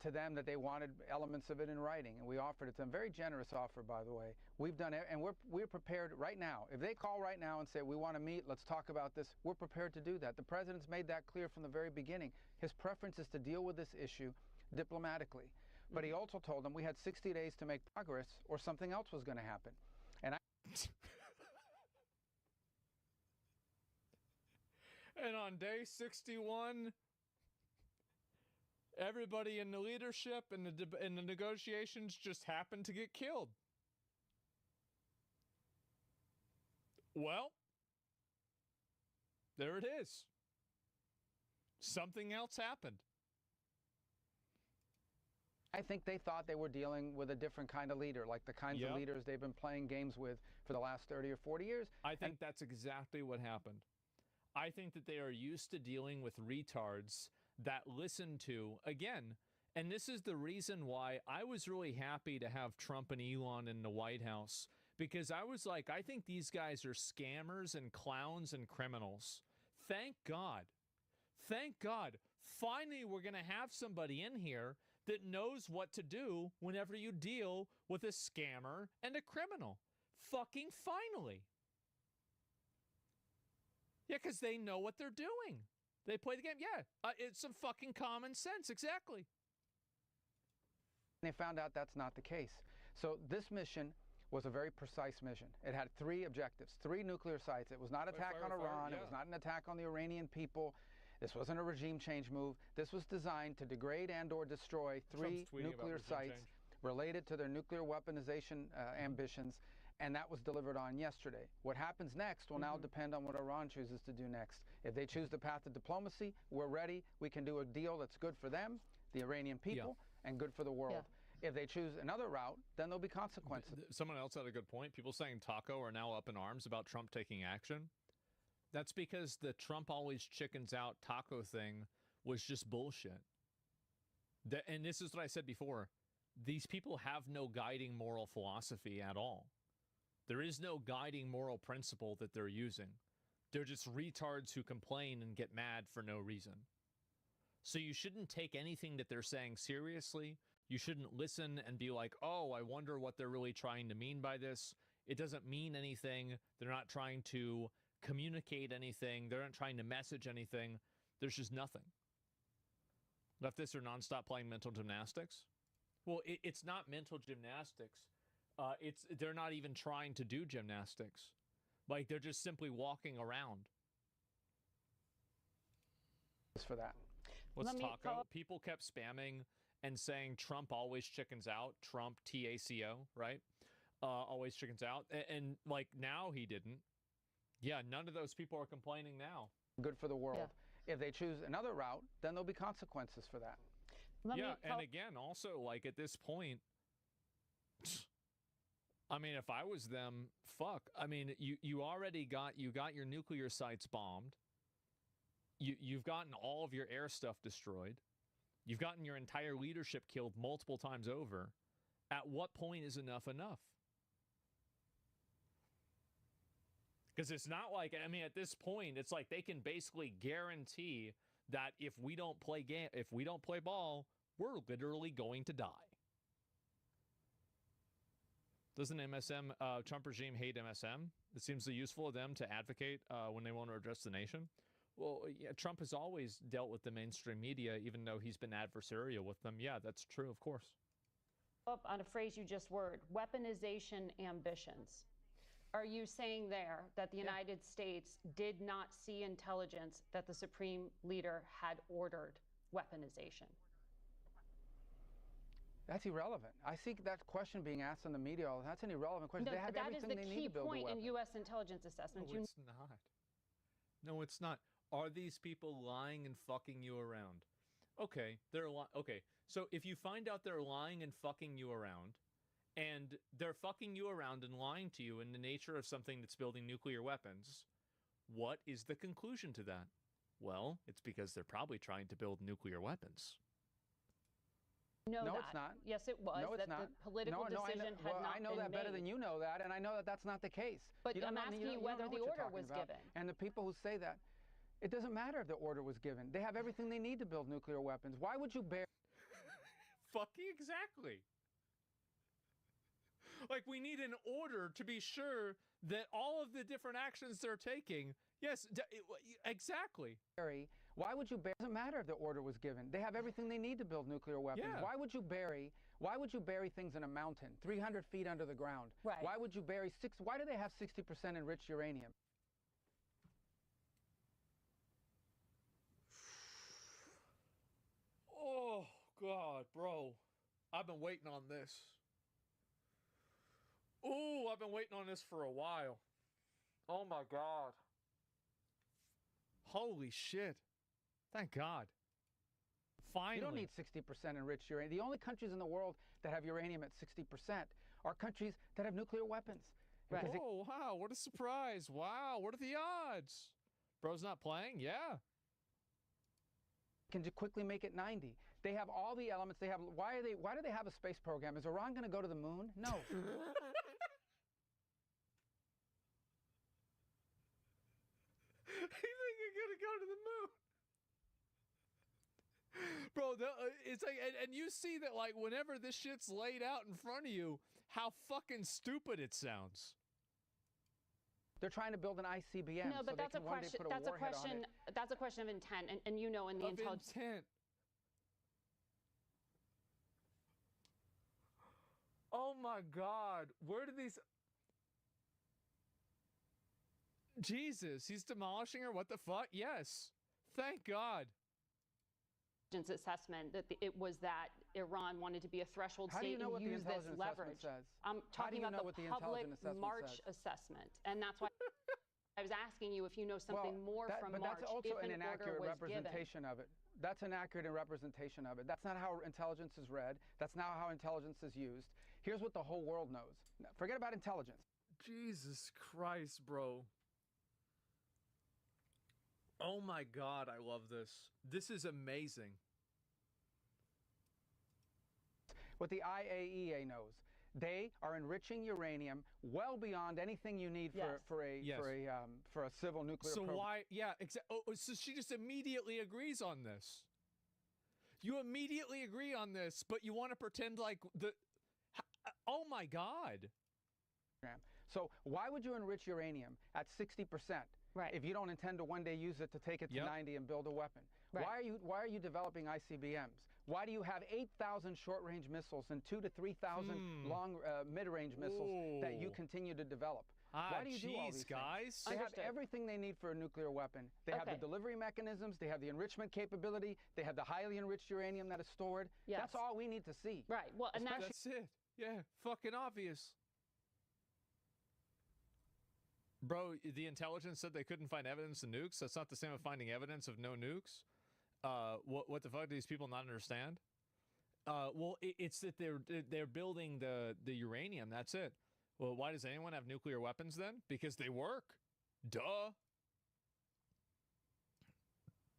to them that they wanted elements of it in writing, and we offered it to them. Very generous offer, by the way. We've done it, and we're prepared right now. If they call right now and say, we want to meet, let's talk about this, we're prepared to do that. The president's made that clear from the very beginning. His preference is to deal with this issue diplomatically. But he also told them we had 60 days to make progress or something else was going to happen. And And on day 61, Everybody in the leadership and the negotiations just happened to get killed. Well, there it is. Something else happened. I think they thought they were dealing with a different kind of leader, like the kinds of leaders they've been playing games with for the last 30 or 40 years. I think that's exactly what happened. I think that they are used to dealing with retards that listen to, again, and this is the reason why I was really happy to have Trump and Elon in the White House, because I was like, I think these guys are scammers and clowns and criminals. Thank God. Thank God. Finally, we're going to have somebody in here that knows what to do whenever you deal with a scammer and a criminal. Fucking finally. Yeah, because they know what they're doing. They play the game. Yeah, it's some fucking common sense. Exactly. They found out that's not the case. So this mission was a very precise mission. It had 3 objectives, 3 nuclear sites. It was not an attack on Iran. It was not an attack on the Iranian people. This wasn't a regime change move. This was designed to degrade and or destroy 3 nuclear sites related to their nuclear weaponization ambitions, and that was delivered on yesterday. What happens next will now depend on what Iran chooses to do next. If they choose the path of diplomacy, we're ready. We can do a deal that's good for them, the Iranian people, and good for the world. If they choose another route, then there'll be consequences. Someone else had a good point. People saying Taco are now up in arms about Trump taking action. That's because the Trump always chickens out Taco thing was just bullshit. And this is what I said before. These people have no guiding moral philosophy at all. There is no guiding moral principle that they're using. They're just retards who complain and get mad for no reason. So you shouldn't take anything that they're saying seriously. You shouldn't listen and be like, oh, I wonder what they're really trying to mean by this. It doesn't mean anything. They're not trying to communicate anything. They're not trying to message anything. There's just nothing. Leftists are nonstop playing mental gymnastics. Well, it's not mental gymnastics. They're not even trying to do gymnastics. Like, they're just simply walking around. For that. What's Taco? People kept spamming and saying Trump always chickens out. Trump, TACO, right? Always chickens out. And like, now he didn't. Yeah, none of those people are complaining now. Good for the world. If they choose another route, then there'll be consequences for that. And again, also, like, at this point, I mean, if I was them, fuck. I mean, you already got your nuclear sites bombed. You've gotten all of your air stuff destroyed. You've gotten your entire leadership killed multiple times over. At what point is enough enough? Because it's not like, I mean, at this point, it's like they can basically guarantee that if we don't play ball, we're literally going to die. Doesn't MSM, Trump regime hate MSM? It seems so useful to them to advocate when they want to address the nation. Well, yeah, Trump has always dealt with the mainstream media, even though he's been adversarial with them. Yeah, that's true, of course. Up on a phrase you just word, weaponization ambitions. Are you saying there that the United States did not see intelligence that the Supreme Leader had ordered weaponization? That's irrelevant. I see that question being asked in the media. That's an irrelevant question. No, they have that everything is they the need key to build a point weapon. in U.S. intelligence assessment. No, it's not. No, it's not. Are these people lying and fucking you around? Okay, okay. So if you find out they're lying and fucking you around, and they're fucking you around and lying to you in the nature of something that's building nuclear weapons, what is the conclusion to that? Well, it's because they're probably trying to build nuclear weapons. No, it's not. Yes, it was. No, it's that not. The political decision had not I know been that better made. than you know that, and I know that that's not the case. But I'm asking you whether the order was given. And the people who say that, it doesn't matter if the order was given. They have everything they need to build nuclear weapons. Why would you bear? Fucking exactly. Like, we need an order to be sure that all of the different actions they're taking. Yes, exactly. Why would you bury? It doesn't matter if the order was given. They have everything they need to build nuclear weapons. Yeah. Why would you bury things in a mountain, 300 feet under the ground? Right. Why would you bury why do they have 60% enriched uranium? Oh, God, bro. I've been waiting on this. Ooh, I've been waiting on this for a while. Oh, my God. Holy shit. Thank God. Finally. You don't need 60% enriched uranium. The only countries in the world that have uranium at 60% are countries that have nuclear weapons. Right. Oh, wow. What a surprise. Wow. What are the odds? Bro's not playing? Yeah. Can you quickly make it 90? They have all the elements. They have. Why do they have a space program? Is Iran going to go to the moon? No. You think you're gonna go to the moon? Bro, it's like, and you see that, like, whenever this shit's laid out in front of you, how fucking stupid it sounds. They're trying to build an ICBM. No, but so that's a question. That's a question of intent, and you know, in the intelligence. Intent. Oh my God, where do these? Jesus, he's demolishing her. What the fuck? Yes, thank God. Assessment that it was that Iran wanted to be a threshold How do state you know and what use the this leverage. Says? I'm talking about what the public March says? assessment, and that's why I was asking you if you know something more from but March. That's also if an inaccurate given. representation of it. That's an accurate representation of it. That's not how intelligence is read. That's not how intelligence is used. Here's what the whole world knows. Forget about intelligence. Jesus Christ, bro. Oh my God, I love this. This is amazing. What the IAEA knows. They are enriching uranium well beyond anything you need for a civil nuclear program. So why? Yeah, exactly. Oh, so she just immediately agrees on this. You immediately agree on this, but you want to pretend like the. Oh my God. So why would you enrich uranium at 60%? Right. If you don't intend to one day use it to take it to 90 and build a weapon. Right. Why are you developing ICBMs? Why do you have 8,000 short-range missiles and 2,000 to 3,000 long mid-range missiles that you continue to develop? Why do you do all these guys? things? They have everything they need for a nuclear weapon. They have the delivery mechanisms. They have the enrichment capability. They have the highly enriched uranium that is stored. Yes. That's all we need to see. Right. Well, and that's it. Yeah. Fucking obvious. Bro, the intelligence said they couldn't find evidence of nukes. That's not the same as finding evidence of no nukes. What the fuck do these people not understand? Well, it's that they're building the uranium. That's it. Well, why does anyone have nuclear weapons then? Because they work. Duh.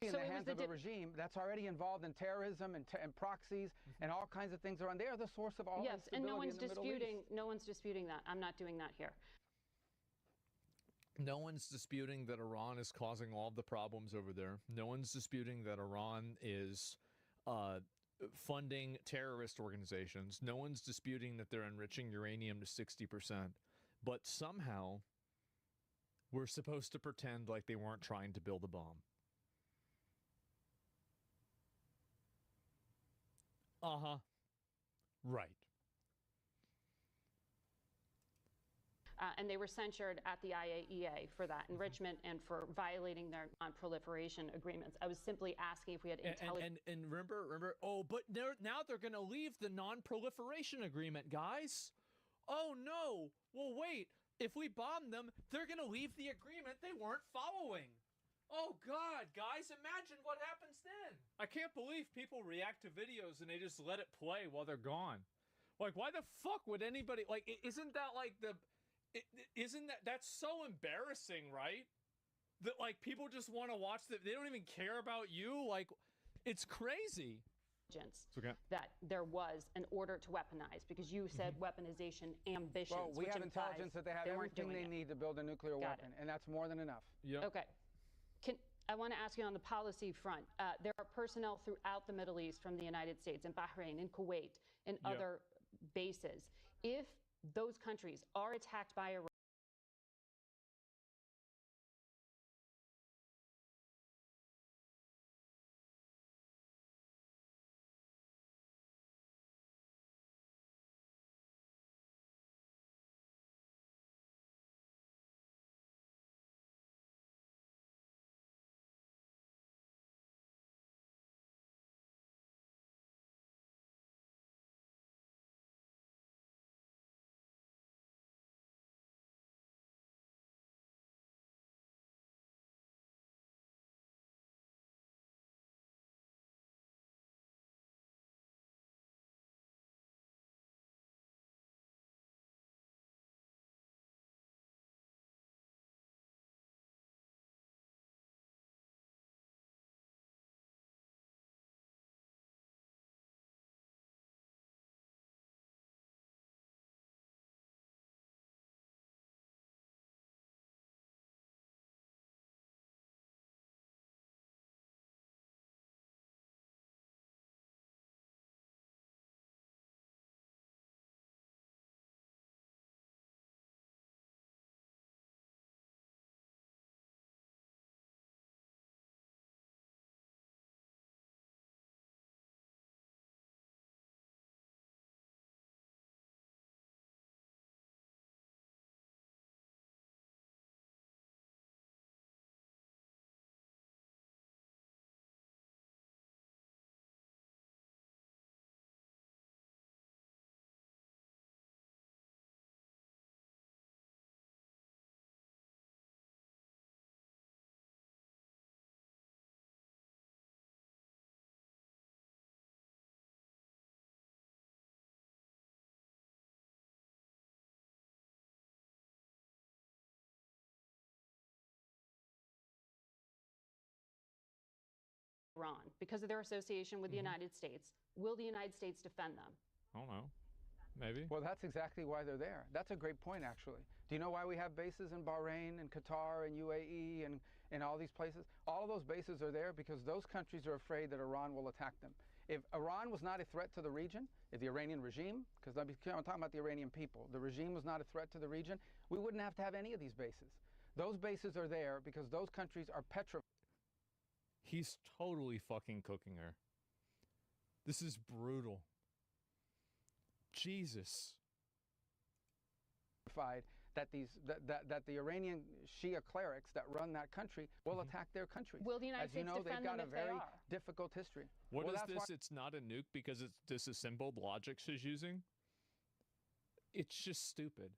In the hands of a regime that's already involved in terrorism and proxies and all kinds of things around. They are the source of all yes, and no one's in the disputing. No one's disputing that. I'm not doing that here. No one's disputing that Iran is causing all of the problems over there. No one's disputing that Iran is funding terrorist organizations. No one's disputing that they're enriching uranium to 60%. But somehow, we're supposed to pretend like they weren't trying to build a bomb. Uh-huh. Right. And they were censured at the IAEA for that enrichment and for violating their non-proliferation agreements. I was simply asking if we had intelligence. And remember, oh, but now they're going to leave the non-proliferation agreement, guys. Oh, no. Well, wait. If we bomb them, they're going to leave the agreement they weren't following. Oh, God, guys, imagine what happens then. I can't believe people react to videos and they just let it play while they're gone. Like, why the fuck would anybody, like, isn't that like the... that's so embarrassing, right? That like people just want to watch that, they don't even care about you. Like, it's crazy. Okay. That there was an order to weaponize because you said weaponization ambitions. Well, we have intelligence that they have everything they need to build a nuclear weapon, and that's more than enough. Yep. Okay. I want to ask you on the policy front. There are personnel throughout the Middle East from the United States, in Bahrain, in Kuwait, in other bases. If those countries are attacked by Iran, Iran because of their association with the United States. Will the United States defend them? I don't know. Maybe. Well, that's exactly why they're there. That's a great point, actually. Do you know why we have bases in Bahrain and Qatar and UAE and all these places? All of those bases are there because those countries are afraid that Iran will attack them. If Iran was not a threat to the region, if the Iranian regime, because I'm talking about the Iranian people, the regime was not a threat to the region, we wouldn't have to have any of these bases. Those bases are there because those countries are petrified. He's totally fucking cooking her. This is brutal. Jesus. That the Iranian Shia clerics that run that country will attack their country. Will the United States defend them if they are? As you know, they've got a very difficult history. What is this? It's not a nuke because it's disassembled logic she's using? It's just stupid.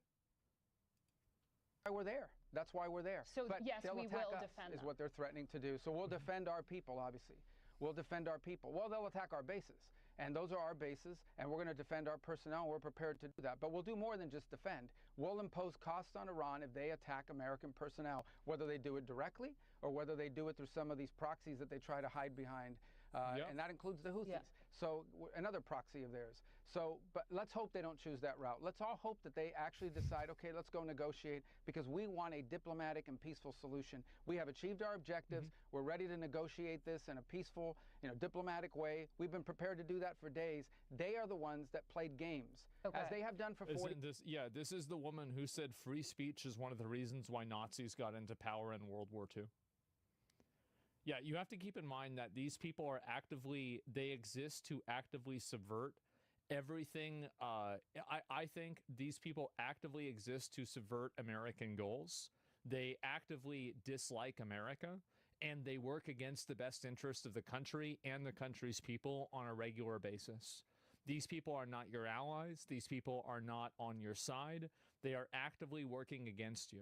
That's why we're there. That's why we're there. So but yes, we will us, defend is them. what they're threatening to do. So we'll defend our people, obviously. We'll defend our people. Well, they'll attack our bases. And those are our bases, and we're going to defend our personnel, and we're prepared to do that. But we'll do more than just defend. We'll impose costs on Iran if they attack American personnel, whether they do it directly or whether they do it through some of these proxies that they try to hide behind. And that includes the Houthis. Yep. So another proxy of theirs. So, but let's hope they don't choose that route. Let's all hope that they actually decide, okay, let's go negotiate, because we want a diplomatic and peaceful solution. We have achieved our objectives. We're ready to negotiate this in a peaceful, diplomatic way. We've been prepared to do that for days. They are the ones that played games, as they have done for 40 years. This is the woman who said free speech is one of the reasons why Nazis got into power in World War II. Yeah, you have to keep in mind that these people are they exist to actively subvert everything. I think these people actively exist to subvert American goals. They actively dislike America, and they work against the best interest of the country and the country's people on a regular basis. These people are not your allies. These people are not on your side. They are actively working against you.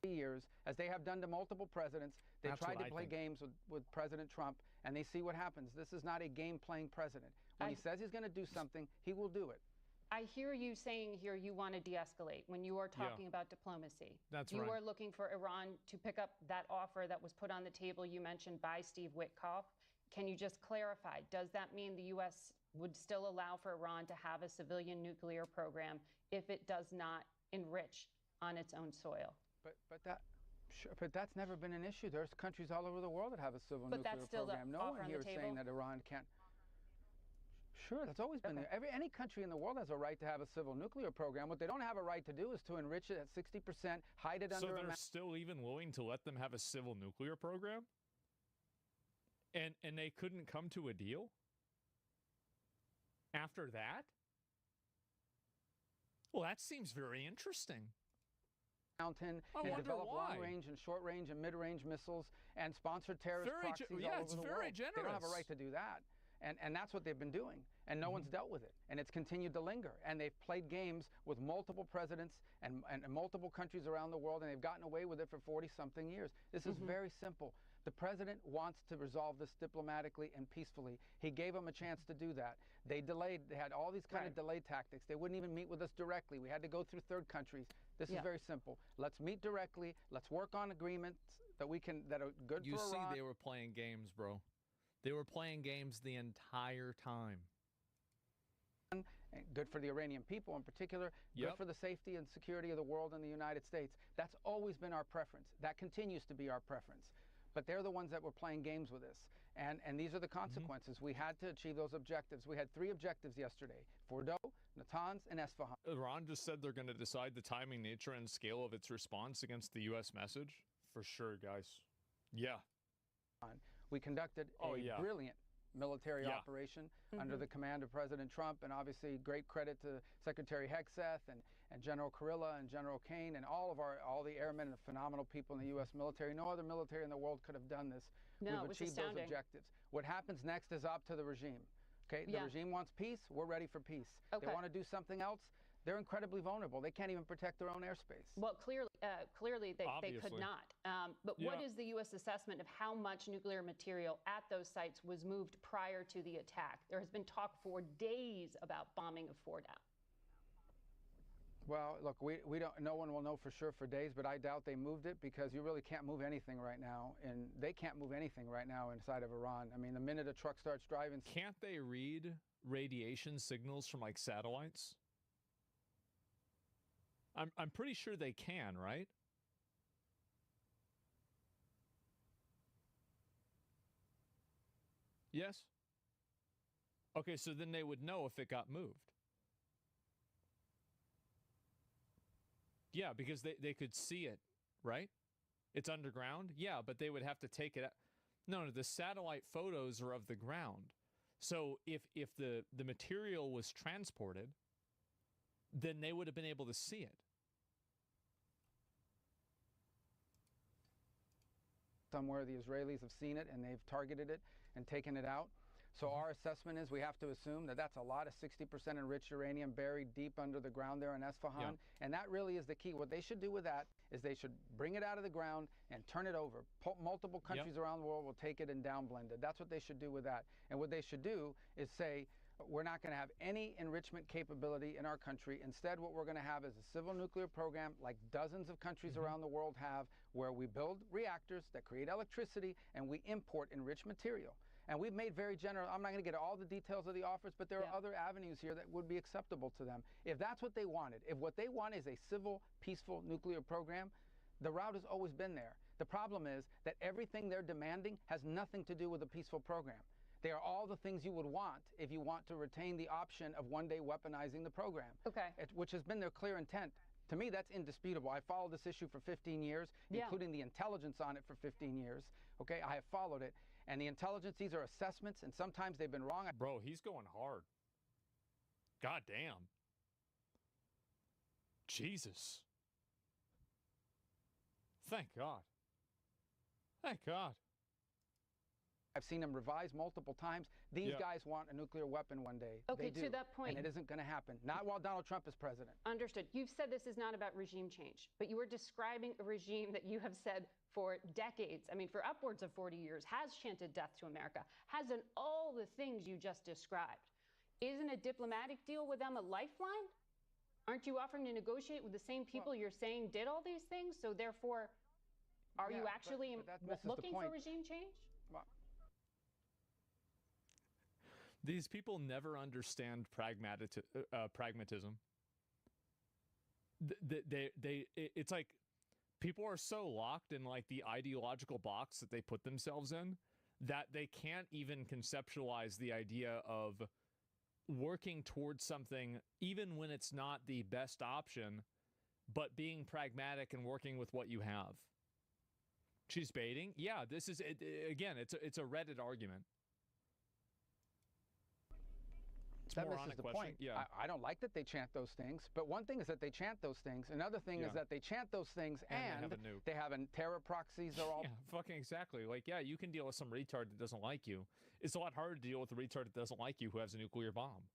Years, as they have done to multiple presidents. They tried to play games with President Trump, and they see what happens. This is not a game-playing president. When he says he's going to do something, he will do it. I hear you saying here you want to de-escalate when you are talking about diplomacy. That's you right. are looking for Iran to pick up that offer that was put on the table you mentioned by Steve Witkoff. Can you just clarify, does that mean the U.S. would still allow for Iran to have a civilian nuclear program if it does not enrich on its own soil? But that's never been an issue. There's countries all over the world that have a civil nuclear program. No one here is saying that Iran can't. Sure, that's always been there. Any country in the world has a right to have a civil nuclear program. What they don't have a right to do is to enrich it at 60%, hide it under. So they're still even willing to let them have a civil nuclear program? And they couldn't come to a deal after that? Well, that seems very interesting. Mountain and develop long-range and short-range and mid-range missiles and sponsor terrorist proxies all over the world. It's very generous. They don't have a right to do that. And that's what they've been doing. And no one's dealt with it. And it's continued to linger. And they've played games with multiple presidents and multiple countries around the world, and they've gotten away with it for 40-something years. This is very simple. The president wants to resolve this diplomatically and peacefully. He gave them a chance to do that. They delayed. They had all these kind of delay tactics. They wouldn't even meet with us directly. We had to go through third countries. This is very simple. Let's meet directly. Let's work on agreements that are good for Iran. You see, they were playing games, bro. They were playing games the entire time. Good for the Iranian people in particular, good for the safety and security of the world and the United States. That's always been our preference. That continues to be our preference. But they're the ones that were playing games with us. And these are the consequences. We had to achieve those objectives. We had 3 objectives yesterday: Fordo, Natanz, and Esfahan. Iran just said they're going to decide the timing, nature, and scale of its response against the U.S. message. For sure, guys. Yeah. We conducted a brilliant military operation under the command of President Trump, and obviously great credit to Secretary Hegseth and General Kurilla and General Kane and all the airmen and the phenomenal people in the U.S. military. No other military in the world could have done this. No, We've achieved those objectives. What happens next is up to the regime. Okay, the regime wants peace. We're ready for peace. They want to do something else. They're incredibly vulnerable. They can't even protect their own airspace. Well, clearly they could not. But what is the U.S. assessment of how much nuclear material at those sites was moved prior to the attack? There has been talk for days about bombing of Fordow. Well, look, we don't. No one will know for sure for days, but I doubt they moved it because you really can't move anything right now, and they can't move anything right now inside of Iran. I mean, the minute a truck starts driving, can't they read radiation signals from like satellites? I'm pretty sure they can, right? Yes. Okay, so then they would know if it got moved. Yeah, because they could see it, right? It's underground? Yeah, but they would have to take it out. No, the satellite photos are of the ground. So if the material was transported, then they would have been able to see it. Somewhere the Israelis have seen it and they've targeted it and taken it out. So our assessment is we have to assume that that's a lot of 60% enriched uranium buried deep under the ground there in Esfahan. Yeah. And that really is the key. What they should do with that is they should bring it out of the ground and turn it over. Multiple countries around the world will take it and downblend it. That's what they should do with that. And what they should do is say, we're not going to have any enrichment capability in our country. Instead, what we're going to have is a civil nuclear program like dozens of countries around the world have, where we build reactors that create electricity and we import enriched material. And we've made very general, I'm not going to get all the details of the offers, but there are other avenues here that would be acceptable to them. If that's what they wanted, if what they want is a civil, peaceful nuclear program, the route has always been there. The problem is that everything they're demanding has nothing to do with a peaceful program. They are all the things you would want if you want to retain the option of one day weaponizing the program, which has been their clear intent. To me, that's indisputable. I followed this issue for 15 years, including the intelligence on it for 15 years. Okay, I have followed it. And the intelligence, these are assessments, and sometimes they've been wrong. Bro, he's going hard. God damn. Jesus. Thank God. Thank God. I've seen them revised multiple times. These guys want a nuclear weapon one day. Okay, they do, to that point. And it isn't going to happen. Not while Donald Trump is president. Understood. You've said this is not about regime change, but you were describing a regime that you have said for decades, I mean, for upwards of 40 years, has chanted death to America, has done all the things you just described. Isn't a diplomatic deal with them a lifeline? Aren't you offering to negotiate with the same people you're saying did all these things? So therefore, are you actually looking for regime change? Well, these people never understand pragmatism. It's like people are so locked in like the ideological box that they put themselves in that they can't even conceptualize the idea of working towards something even when it's not the best option, but being pragmatic and working with what you have. She's baiting. Yeah, this is it, again, it's a Reddit argument. That misses the point. Yeah. I don't like that they chant those things, but one thing is that they chant those things. Another thing is that they chant those things and they have terror proxies are all... Yeah, fucking exactly. Like, yeah, you can deal with some retard that doesn't like you. It's a lot harder to deal with a retard that doesn't like you who has a nuclear bomb.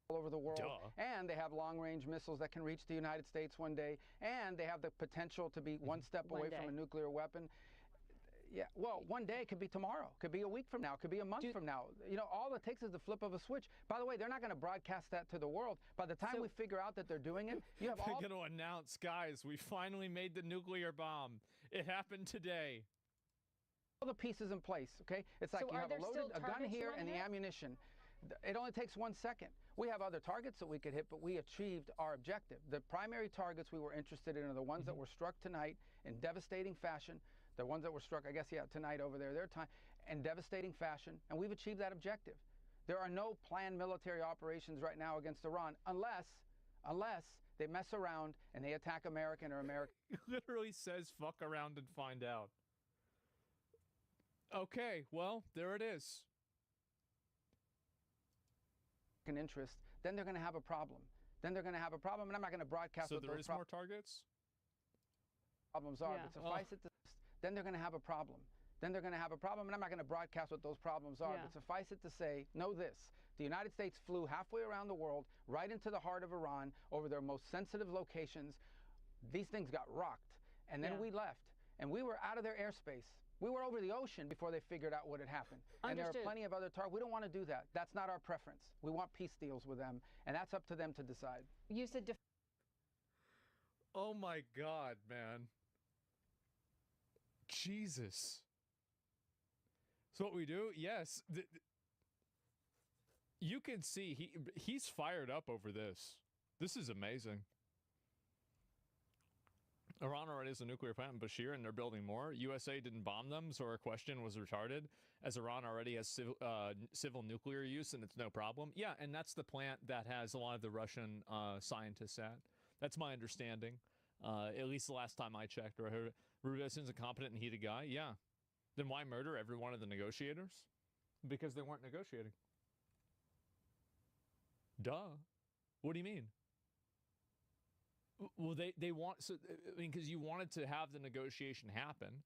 All over the world. Duh. And they have long-range missiles that can reach the United States one day, and they have the potential to be one step away from a nuclear weapon. Yeah, well, one day could be tomorrow, could be a week from now, could be a month from now. You know, all it takes is the flip of a switch. By the way, they're not going to broadcast that to the world. By the time we figure out that they're doing it, you have all... They're going to announce, guys, we finally made the nuclear bomb. It happened today. All the pieces in place, okay? It's like you have a gun here and the ammunition. It only takes 1 second. We have other targets that we could hit, but we achieved our objective. The primary targets we were interested in are the ones that were struck tonight in devastating fashion. The ones that were struck, I guess, tonight over there, in devastating fashion, and we've achieved that objective. There are no planned military operations right now against Iran unless they mess around and they attack American or American. He literally says, fuck around and find out. Okay, well, there it is. Interest, then they're going to have a problem. And I'm not going to broadcast so what there those is more targets? Problems are. But suffice it to... Then they're going to have a problem. And I'm not going to broadcast what those problems are. But suffice it to say, know this. The United States flew halfway around the world, right into the heart of Iran, over their most sensitive locations. These things got rocked. And then we left. And we were out of their airspace. We were over the ocean before they figured out what had happened. And there are plenty of other targets. We don't want to do that. That's not our preference. We want peace deals with them. And that's up to them to decide. You said Oh my God, man. Jesus. So what we do? Yes. You can see he's fired up over this. This is amazing. Iran already has a nuclear plant in Bashir, and they're building more. USA didn't bomb them, so our question was retarded, as Iran already has civil nuclear use, and it's no problem. Yeah, and that's the plant that has a lot of the Russian scientists at. That's my understanding. At least the last time I checked or heard it. Rubin's a competent and heated guy. Yeah. Then why murder every one of the negotiators? Because they weren't negotiating. Duh. What do you mean? Well, they want, so, I mean, because you wanted to have the negotiation happen.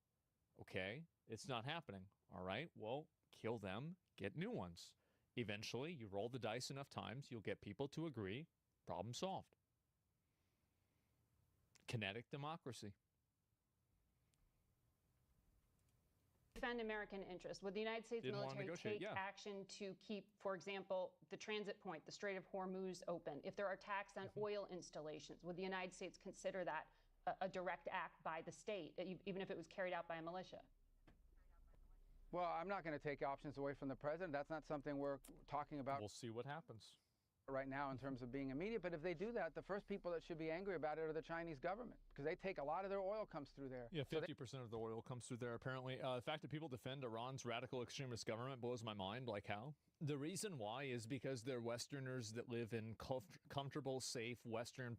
Okay, it's not happening. All right, well, kill them, get new ones. Eventually, you roll the dice enough times, you'll get people to agree. Problem solved. Kinetic democracy. Defend American interests. Would the United States military take action to keep, for example, the transit point, the Strait of Hormuz, open? If there are attacks on oil installations, would the United States consider that a direct act by the state, even if it was carried out by a militia? Well, I'm not going to take options away from the president. That's not something we're talking about. We'll see what happens right now in terms of being immediate. But if they do that, the first people that should be angry about it are the Chinese government, because they take a lot of their oil comes through there. Yeah, 50% of the oil comes through there, apparently. The fact that people defend Iran's radical extremist government blows my mind. Like how? The reason why is because they're Westerners that live in comfortable, safe, Western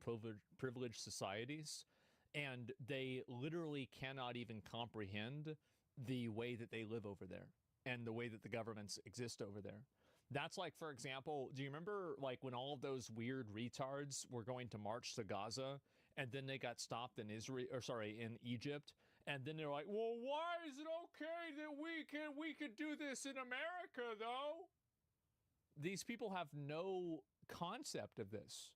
privileged societies, and they literally cannot even comprehend the way that they live over there and the way that the governments exist over there. That's like, for example, do you remember like when all of those weird retards were going to march to Gaza and then they got stopped in in Egypt, and then they're like, well, why is it okay that we could do this in America though? These people have no concept of this.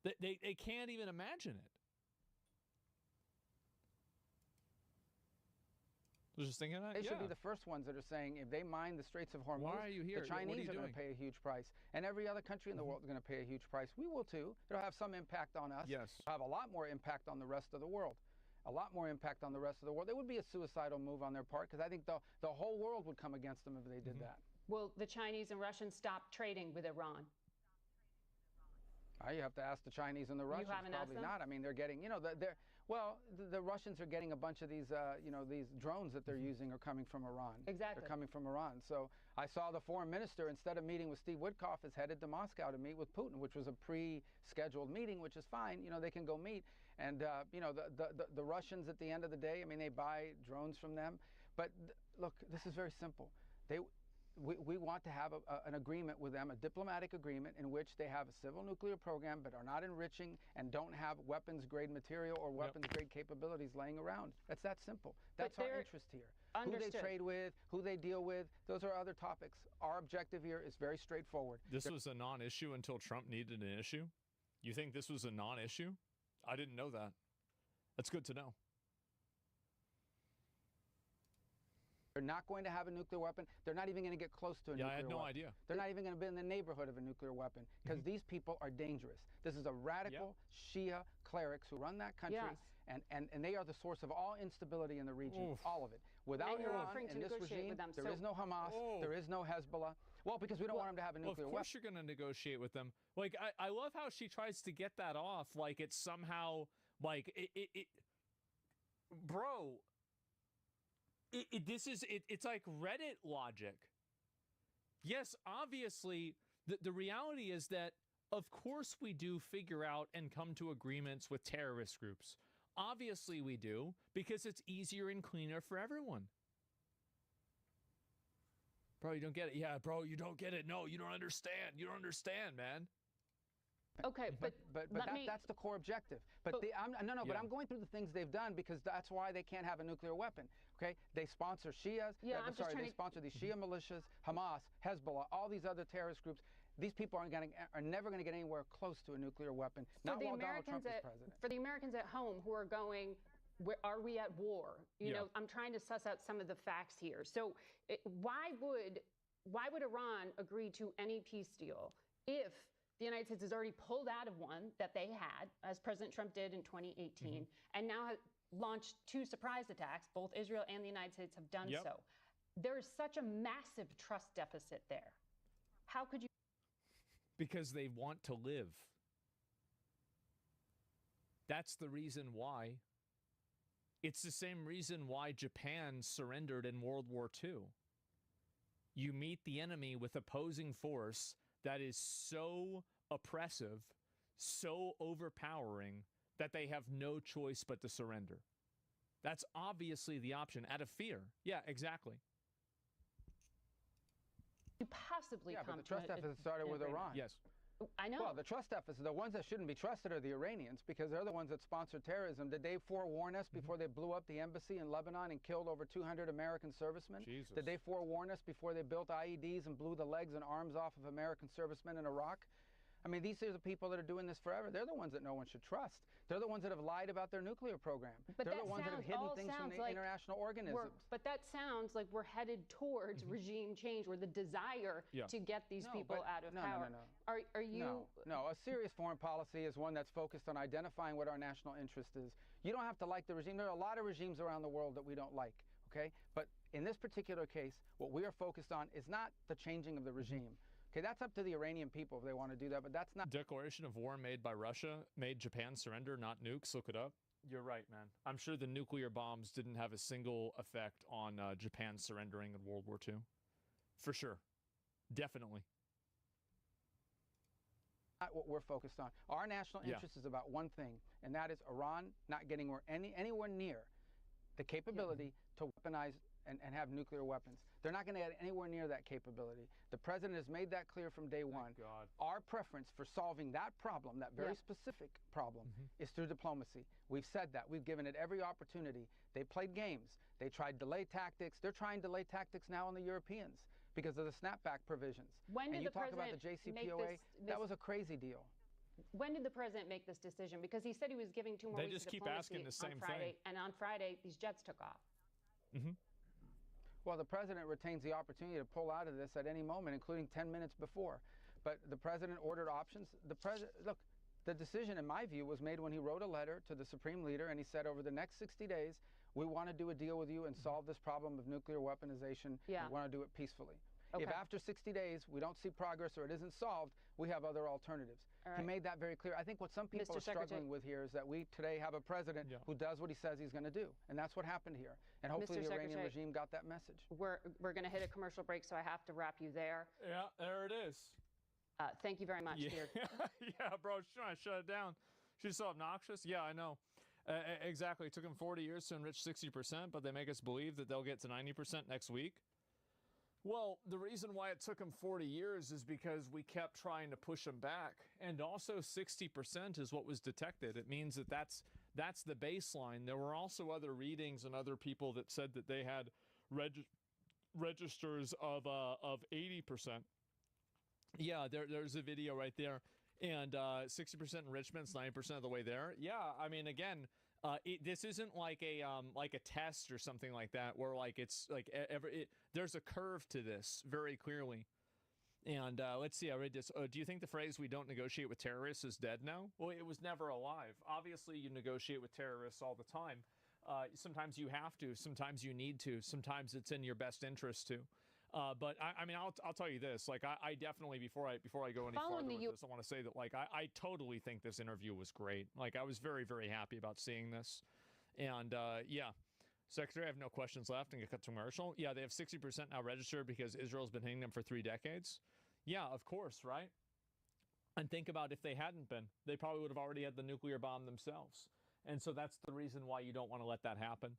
They can't even imagine it. I was just thinking that. They should be the first ones that are saying if they mine the Straits of Hormuz, why are you here? The Chinese are going to pay a huge price, and every other country in the world is going to pay a huge price. We will too. It'll have some impact on us. Yes. It'll have a lot more impact on the rest of the world. A lot more impact on the rest of the world. It would be a suicidal move on their part, because I think the whole world would come against them if they did that. Will the Chinese and Russians stop trading with Iran? You have to ask the Chinese and the Russians. You haven't Probably asked them? not. I mean, they're getting, the Russians are getting a bunch of these, these drones that they're using are coming from Iran. Exactly. They're coming from Iran. So I saw the foreign minister, instead of meeting with Steve Witkoff, is headed to Moscow to meet with Putin, which was a pre-scheduled meeting, which is fine. They can go meet. And, the Russians, at the end of the day, I mean, they buy drones from them. But look, this is very simple. We want to have an agreement with them, a diplomatic agreement in which they have a civil nuclear program but are not enriching and don't have weapons-grade material or weapons-grade capabilities laying around. That's that simple. That's our interest here. Understood. Who they trade with, who they deal with, those are other topics. Our objective here is very straightforward. This was a non-issue until Trump needed an issue? You think this was a non-issue? I didn't know that. That's good to know. They're not going to have a nuclear weapon. They're not even going to get close to a nuclear weapon. Yeah, I had no idea. They're not even going to be in the neighborhood of a nuclear weapon, because these people are dangerous. This is a radical Shia clerics who run that country, and they are the source of all instability in the region, all of it. Without Iran and this regime, there is no Hamas, there is no Hezbollah. Well, because we don't want them to have a nuclear weapon. Of course weapon. you're going to negotiate with them. Like, I love how she tries to get that off, like it's somehow, like, bro... It's like Reddit logic. Yes, obviously, the reality is that, of course, we do figure out and come to agreements with terrorist groups. Obviously, we do, because it's easier and cleaner for everyone. Bro, you don't get it. Yeah, bro, you don't get it. No, you don't understand. You don't understand, man. Okay, but that's the core objective. But I'm going through the things they've done, because that's why they can't have a nuclear weapon. Okay, they sponsor Shias. They sponsor these Shia militias, Hamas, Hezbollah, all these other terrorist groups. These people are never going to get anywhere close to a nuclear weapon. Not while Donald Trump is president. For the Americans at home who are going, are we at war? You know, I'm trying to suss out some of the facts here. So why would Iran agree to any peace deal if the United States has already pulled out of one that they had, as President Trump did in 2018, and now has launched 2 surprise attacks. Both Israel and the United States have done so. There is such a massive trust deficit there. How could you? Because they want to live. That's the reason why. It's the same reason why Japan surrendered in World War II. You meet the enemy with opposing force that is so oppressive, so overpowering, that they have no choice but to surrender. That's obviously the option, out of fear. Yeah, exactly. You possibly come but the trust deficit started with Iran. Yes. I know. Well, the trust deficit, the ones that shouldn't be trusted are the Iranians, because they're the ones that sponsor terrorism. Did they forewarn us before they blew up the embassy in Lebanon and killed over 200 American servicemen? Jesus. Did they forewarn us before they built IEDs and blew the legs and arms off of American servicemen in Iraq? I mean, these are the people that are doing this forever. They're the ones that no one should trust. They're the ones that have lied about their nuclear program. But they're the ones that have hidden things from the international organisms. But that sounds like we're headed towards regime change, or the desire to get these people out of power. No. Are you? No, a serious foreign policy is one that's focused on identifying what our national interest is. You don't have to like the regime. There are a lot of regimes around the world that we don't like, okay? But in this particular case, what we are focused on is not the changing of the regime. Okay, that's up to the Iranian people if they want to do that, but that's not... Declaration of war made by Russia made Japan surrender, not nukes. Look it up. You're right, man. I'm sure the nuclear bombs didn't have a single effect on Japan surrendering in World War II. For sure. Definitely. Not what we're focused on. Our national interest is about one thing, and that is Iran not getting anywhere near the capability to weaponize and have nuclear weapons. They're not going to get anywhere near that capability. The president has made that clear from day one. Our preference for solving that problem, that very specific problem, is through diplomacy. We've said that. We've given it every opportunity. They played games. They tried delay tactics. They're trying delay tactics now on the Europeans because of the snapback provisions. When did and you the talk president about the JCPOA, that was a crazy deal. When did the president make this decision? Because he said he was giving 2 more They weeks just of keep diplomacy asking the same on Friday, thing. and on Friday, these jets took off. Well, the president retains the opportunity to pull out of this at any moment, including 10 minutes before. But the president ordered options. Look, the decision, in my view, was made when he wrote a letter to the supreme leader, and he said, over the next 60 days, we want to do a deal with you and solve this problem of nuclear weaponization. We want to do it peacefully. If after 60 days we don't see progress or it isn't solved, we have other alternatives. He made that very clear. I think what some people are struggling with here is that we today have a president who does what he says he's going to do. And that's what happened here. And hopefully the Iranian regime got that message. We're going to hit a commercial break, so I have to wrap you there. Yeah, there it is. Thank you very much, dear. Yeah, bro, she's trying to shut it down. She's so obnoxious. Yeah, I know. Exactly. It took them 40 years to enrich 60%, but they make us believe that they'll get to 90% next week. Well, the reason why it took them 40 years is because we kept trying to push them back. And also 60% is what was detected. It means that that's the baseline. There were also other readings and other people that said that they had registers of 80%. Yeah, there's a video right there. And 60% enrichment's 90% of the way there. Yeah, I mean, again, this isn't like a test or something like that, where like it's like there's a curve to this very clearly. And let's see, I read this. Do you think the phrase "we don't negotiate with terrorists" is dead now? Well, it was never alive. Obviously, you negotiate with terrorists all the time. Sometimes you have to. Sometimes you need to. Sometimes it's in your best interest to. But I mean, I'll tell you this. Like, I definitely before I go any farther with this, I want to say that like I totally think this interview was great. Like, I was very, very happy about seeing this, and yeah. Secretary, I have no questions left and get cut to commercial. Yeah, they have 60% now registered because Israel's been hitting them for 3 decades. Yeah, of course, right? And think about if they hadn't been, they probably would have already had the nuclear bomb themselves. And so that's the reason why you don't want to let that happen.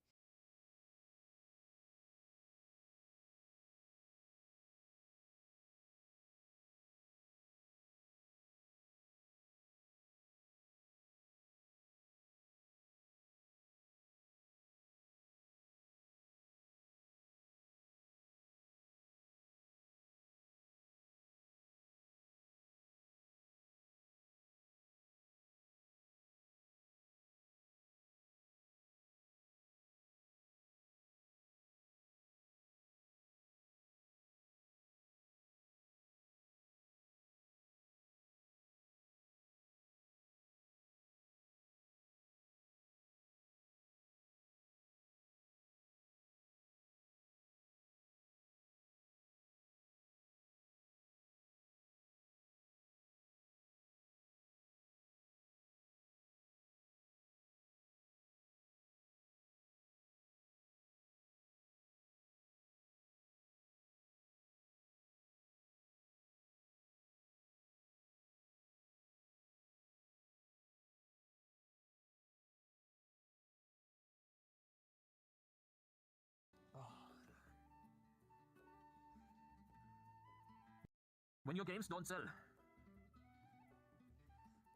When your games don't sell,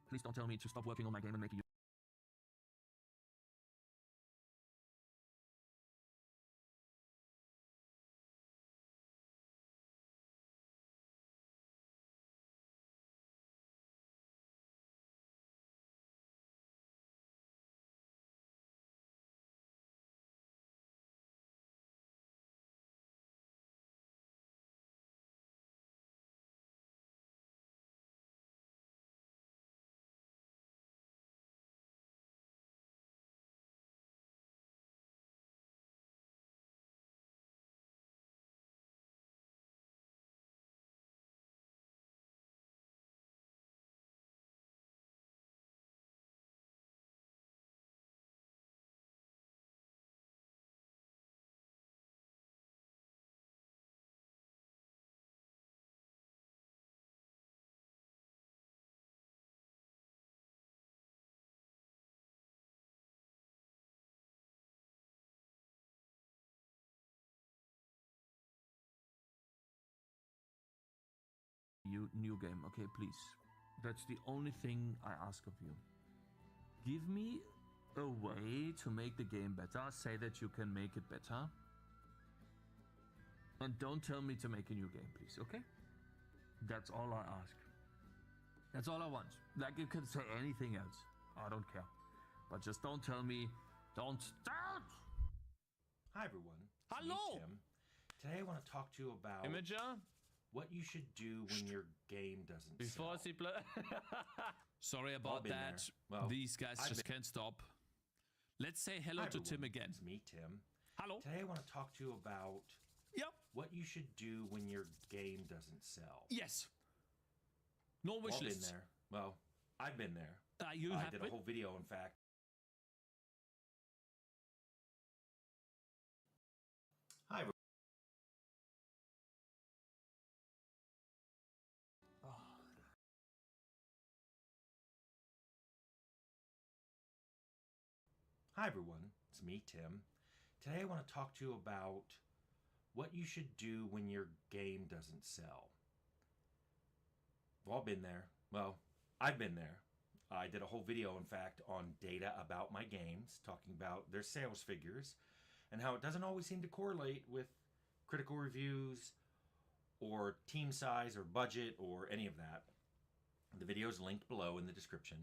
please don't tell me to stop working on my game and make you. You new game, okay, please. That's the only thing I ask of you. Give me a way to make the game better. Say that you can make it better. And don't tell me to make a new game, please, okay? That's all I ask. That's all I want. Like, you can say anything else. I don't care. But just don't tell me, don't start! Hi, everyone. It's Hello! me, Tim. Today I want to talk to you about Imager? what you should do when your game doesn't Before sell. Sorry about been that. there. Well, These guys I've just been- can't stop. Let's say hello Hi, to Tim everyone. again. It's me, Tim. Hello. Today I want to talk to you about Yep. what you should do when your game doesn't sell. Yes. No wish I've been lists. there. Well, I've been there. You I have did been? a whole video, in fact. Hi, everyone. Hi, everyone. It's me, Tim. Today I want to talk to you about what you should do when your game doesn't sell. We've all been there. Well, I've been there. I did a whole video, in fact, on data about my games, talking about their sales figures and how it doesn't always seem to correlate with critical reviews or team size or budget or any of that. The video is linked below in the description.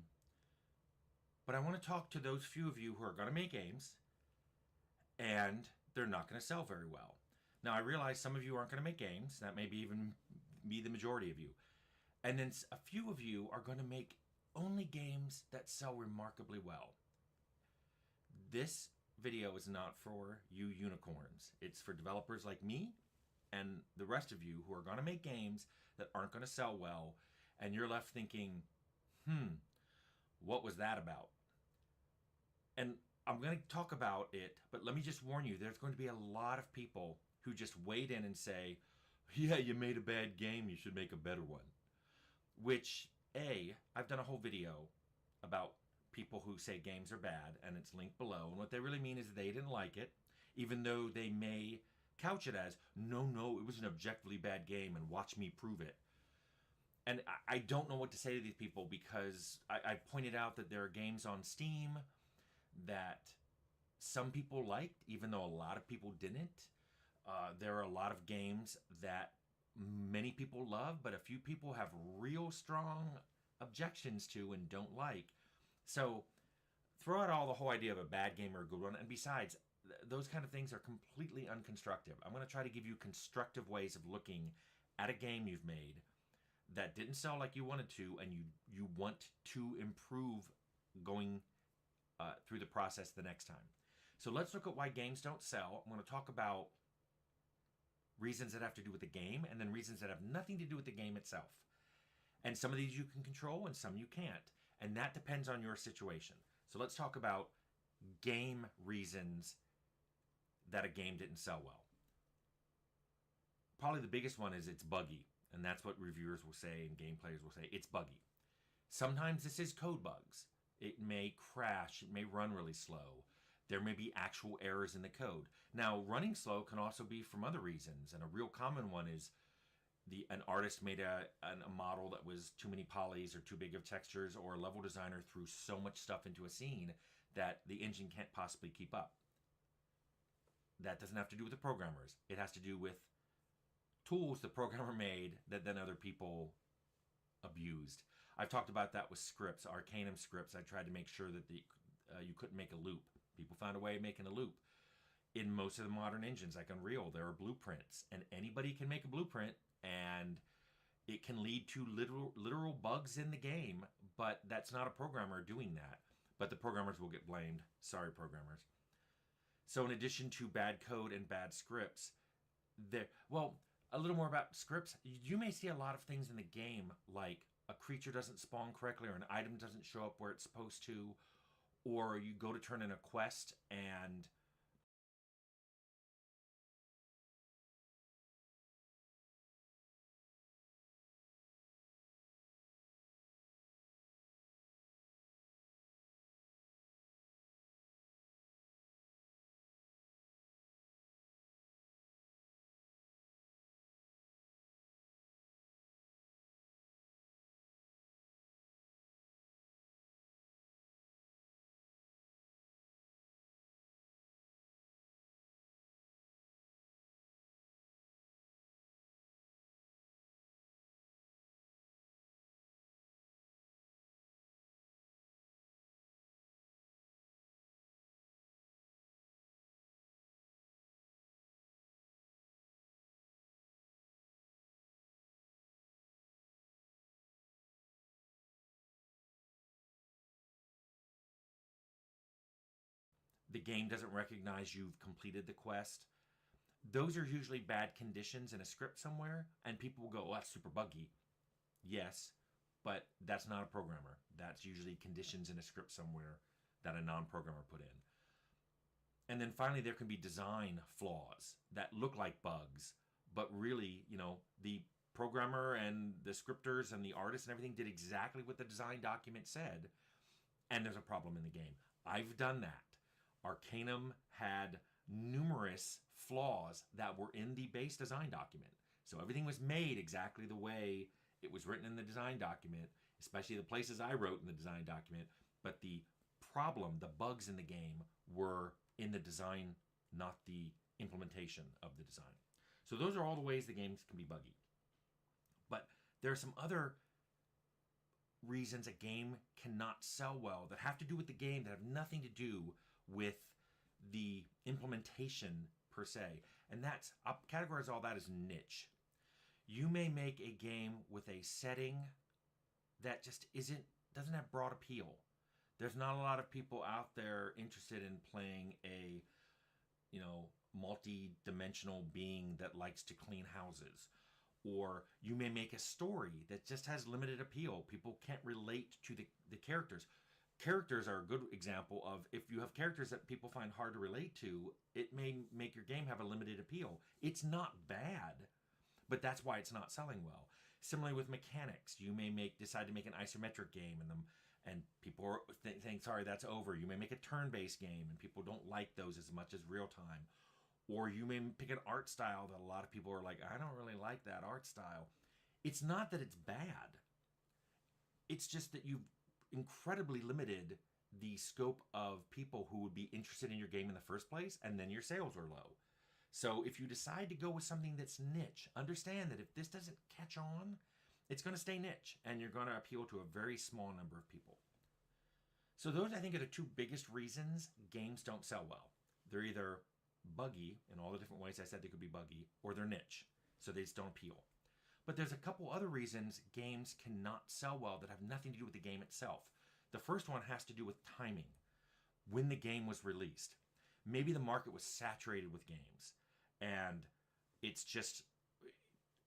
But I want to talk to those few of you who are going to make games and they're not going to sell very well. Now, I realize some of you aren't going to make games. That may be even be the majority of you. And then a few of you are going to make only games that sell remarkably well. This video is not for you unicorns. It's for developers like me and the rest of you who are going to make games that aren't going to sell well. And you're left thinking, what was that about? And I'm going to talk about it, but let me just warn you, there's going to be a lot of people who just wade in and say, yeah, you made a bad game, you should make a better one. Which, I've done a whole video about people who say games are bad, and it's linked below. And what they really mean is they didn't like it, even though they may couch it as, no, it was an objectively bad game, and watch me prove it. And I don't know what to say to these people, because I pointed out that there are games on Steam that some people liked, even though a lot of people didn't. There are a lot of games that many people love, but a few people have real strong objections to and don't like. So throw out all the whole idea of a bad game or a good one. And besides, those kind of things are completely unconstructive. I'm going to try to give you constructive ways of looking at a game you've made that didn't sell like you wanted to, and you want to improve going through the process the next time. So let's look at why games don't sell. I'm going to talk about reasons that have to do with the game, and then reasons that have nothing to do with the game itself. And some of these you can control and some you can't. And that depends on your situation. So let's talk about game reasons that a game didn't sell well. Probably the biggest one is it's buggy. And that's what reviewers will say and game players will say. It's buggy. Sometimes this is code bugs. It may crash. It may run really slow. There may be actual errors in the code. Now, running slow can also be from other reasons. And a real common one is an artist made a model that was too many polys or too big of textures, or a level designer threw so much stuff into a scene that the engine can't possibly keep up. That doesn't have to do with the programmers. It has to do with tools the programmer made that then other people abused. I've talked about that with scripts, Arcanum scripts. I tried to make sure that you couldn't make a loop. People found a way of making a loop. In most of the modern engines, like Unreal, there are blueprints, and anybody can make a blueprint, and it can lead to literal bugs in the game, but that's not a programmer doing that. But the programmers will get blamed. Sorry, programmers. So in addition to bad code and bad scripts, a little more about scripts. You may see a lot of things in the game, like a creature doesn't spawn correctly, or an item doesn't show up where it's supposed to, or you go to turn in a quest and the game doesn't recognize you've completed the quest. Those are usually bad conditions in a script somewhere, and people will go, oh, that's super buggy. Yes, but that's not a programmer. That's usually conditions in a script somewhere that a non-programmer put in. And then finally, there can be design flaws that look like bugs, but really, the programmer and the scripters and the artists and everything did exactly what the design document said, and there's a problem in the game. I've done that. Arcanum had numerous flaws that were in the base design document. So everything was made exactly the way it was written in the design document, especially the places I wrote in the design document. But the problem, the bugs in the game, were in the design, not the implementation of the design. So those are all the ways the games can be buggy. But there are some other reasons a game cannot sell well that have to do with the game, that have nothing to do with the implementation per se. And I'll categorize all that as niche. You may make a game with a setting that just doesn't have broad appeal. There's not a lot of people out there interested in playing a, multi-dimensional being that likes to clean houses. Or you may make a story that just has limited appeal. People can't relate to the characters. Characters are a good example of, if you have characters that people find hard to relate to, it may make your game have a limited appeal. It's not bad, but that's why it's not selling well. Similarly with mechanics, you may decide to make an isometric game, and people think, sorry, that's over. You may make a turn-based game, and people don't like those as much as real-time. Or you may pick an art style that a lot of people are like, I don't really like that art style. It's not that it's bad. It's just that you've incredibly limited the scope of people who would be interested in your game in the first place, and then your sales are low. So if you decide to go with something that's niche, understand that if this doesn't catch on, it's going to stay niche, and you're going to appeal to a very small number of people. So those, I think, are the two biggest reasons games don't sell well. They're either buggy, in all the different ways I said they could be buggy, or they're niche, so they just don't appeal. But there's a couple other reasons games cannot sell well that have nothing to do with the game itself. The first one has to do with timing. When the game was released. Maybe the market was saturated with games, and it's just,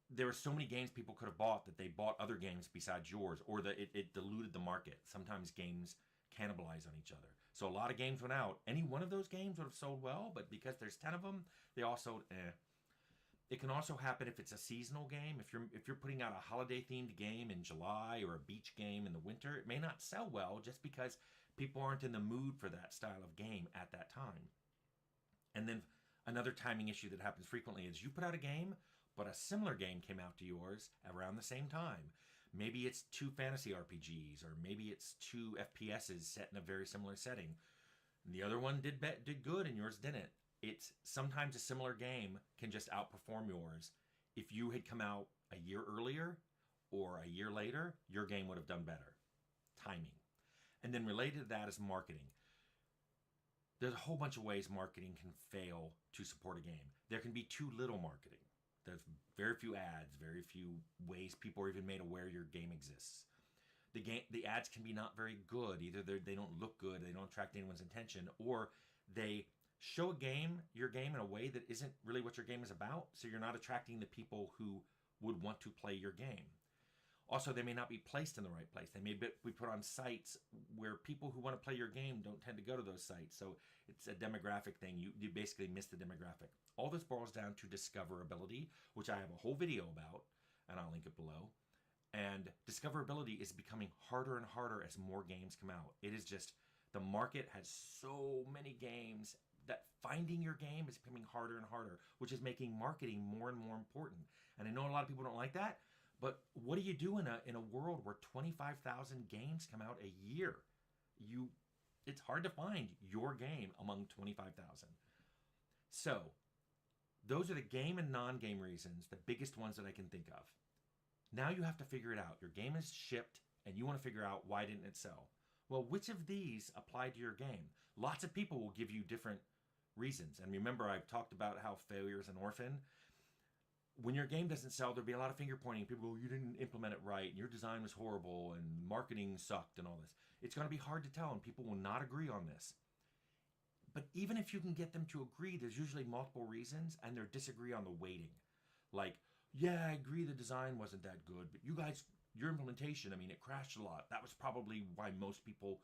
there were so many games people could have bought that they bought other games besides yours, or that it diluted the market. Sometimes games cannibalize on each other. So a lot of games went out. Any one of those games would have sold well, but because there's 10 of them, they all sold It can also happen if it's a seasonal game. If you're putting out a holiday-themed game in July, or a beach game in the winter, it may not sell well just because people aren't in the mood for that style of game at that time. And then another timing issue that happens frequently is you put out a game, but a similar game came out to yours around the same time. Maybe it's 2 fantasy RPGs, or maybe it's 2 FPSs set in a very similar setting. And the other one did good and yours didn't. It's sometimes a similar game can just outperform yours. If you had come out a year earlier or a year later, your game would have done better. Timing. And then related to that is marketing. There's a whole bunch of ways marketing can fail to support a game. There can be too little marketing. There's very few ads, very few ways people are even made aware your game exists. The ads can be not very good. Either they don't look good, they don't attract anyone's attention, or they show your game in a way that isn't really what your game is about, so you're not attracting the people who would want to play your game. Also, they may not be placed in the right place. They may be put on sites where people who want to play your game don't tend to go to those sites. So it's a demographic thing. You basically miss the demographic. All this boils down to discoverability, which I have a whole video about, and I'll link it below. And discoverability is becoming harder and harder as more games come out. It is just, the market has so many games that finding your game is becoming harder and harder, which is making marketing more and more important. And I know a lot of people don't like that, but what do you do in a world where 25,000 games come out a year? It's hard to find your game among 25,000. So those are the game and non-game reasons, the biggest ones that I can think of. Now you have to figure it out. Your game is shipped and you want to figure out, why didn't it sell? Well, which of these apply to your game? Lots of people will give you different reasons. And remember, I've talked about how failure is an orphan. When your game doesn't sell, there'll be a lot of finger pointing. People go, you didn't implement it right, and your design was horrible, and marketing sucked, and all this. It's going to be hard to tell, and people will not agree on this. But even if you can get them to agree, there's usually multiple reasons, and they'll disagree on the weighting. Like, yeah, I agree the design wasn't that good, but you guys, your implementation, I mean, it crashed a lot. That was probably why most people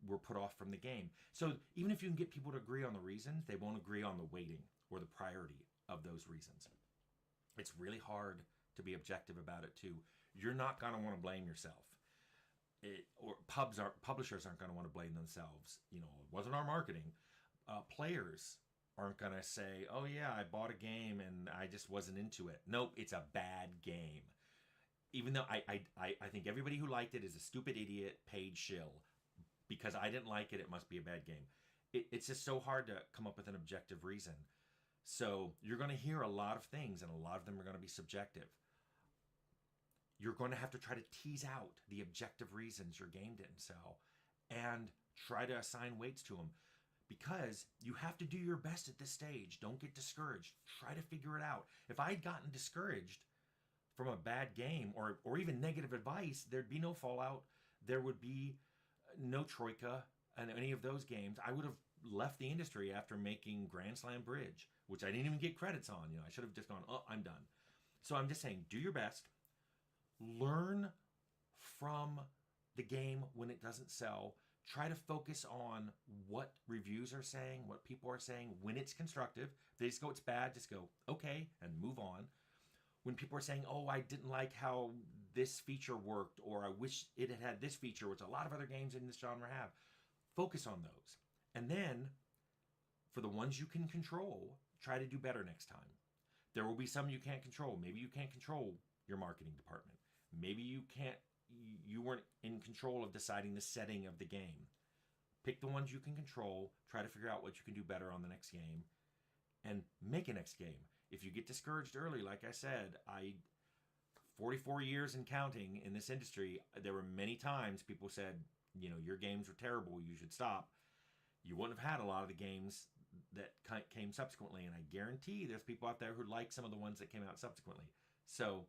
were put off from the game. So even if you can get people to agree on the reasons, they won't agree on the weighting or the priority of those reasons. It's really hard to be objective about it too. You're not going to want to blame yourself. Publishers aren't going to want to blame themselves. You know, it wasn't our marketing. Players aren't going to say, oh yeah, I bought a game and I just wasn't into it. Nope, it's a bad game. Even though I think everybody who liked it is a stupid idiot paid shill. Because I didn't like it, it must be a bad game. It's just so hard to come up with an objective reason. So you're going to hear a lot of things, and a lot of them are going to be subjective. You're going to have to try to tease out the objective reasons your game didn't sell and try to assign weights to them, because you have to do your best at this stage. Don't get discouraged. Try to figure it out. If I had gotten discouraged from a bad game or even negative advice, there'd be no Fallout. There would be no Troika and any of those games. I would have left the industry after making Grand Slam Bridge, which I didn't even get credits on. You know, I should have just gone, oh, I'm done. So I'm just saying, do your best. Learn from the game when it doesn't sell. Try to focus on what reviews are saying, what people are saying, when it's constructive. If they just go, it's bad, just go, okay, and move on. When people are saying, oh, I didn't like how this feature worked, or I wish it had had this feature, which a lot of other games in this genre have, focus on those. And then, for the ones you can control, try to do better next time. There will be some you can't control. Maybe you can't control your marketing department. Maybe you weren't in control of deciding the setting of the game. Pick the ones you can control, try to figure out what you can do better on the next game, and make a next game. If you get discouraged early, like I said, 44 years and counting in this industry, there were many times people said, you know, your games were terrible, you should stop. You wouldn't have had a lot of the games that came subsequently, and I guarantee there's people out there who like some of the ones that came out subsequently. So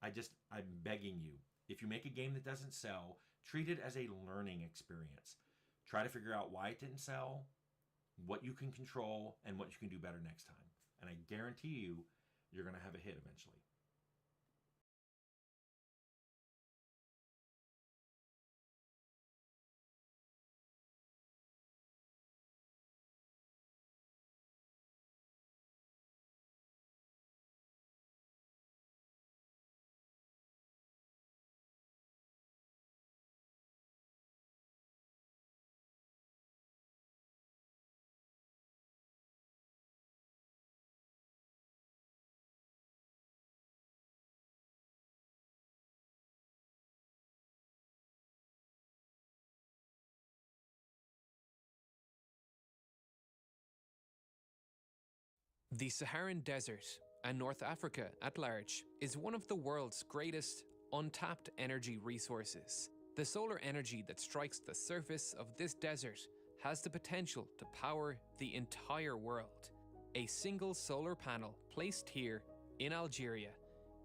I'm begging you, if you make a game that doesn't sell, treat it as a learning experience. Try to figure out why it didn't sell, what you can control, and what you can do better next time. And I guarantee you're going to have a hit eventually. The Saharan Desert and North Africa at large is one of the world's greatest untapped energy resources. The solar energy that strikes the surface of this desert has the potential to power the entire world. A single solar panel placed here in Algeria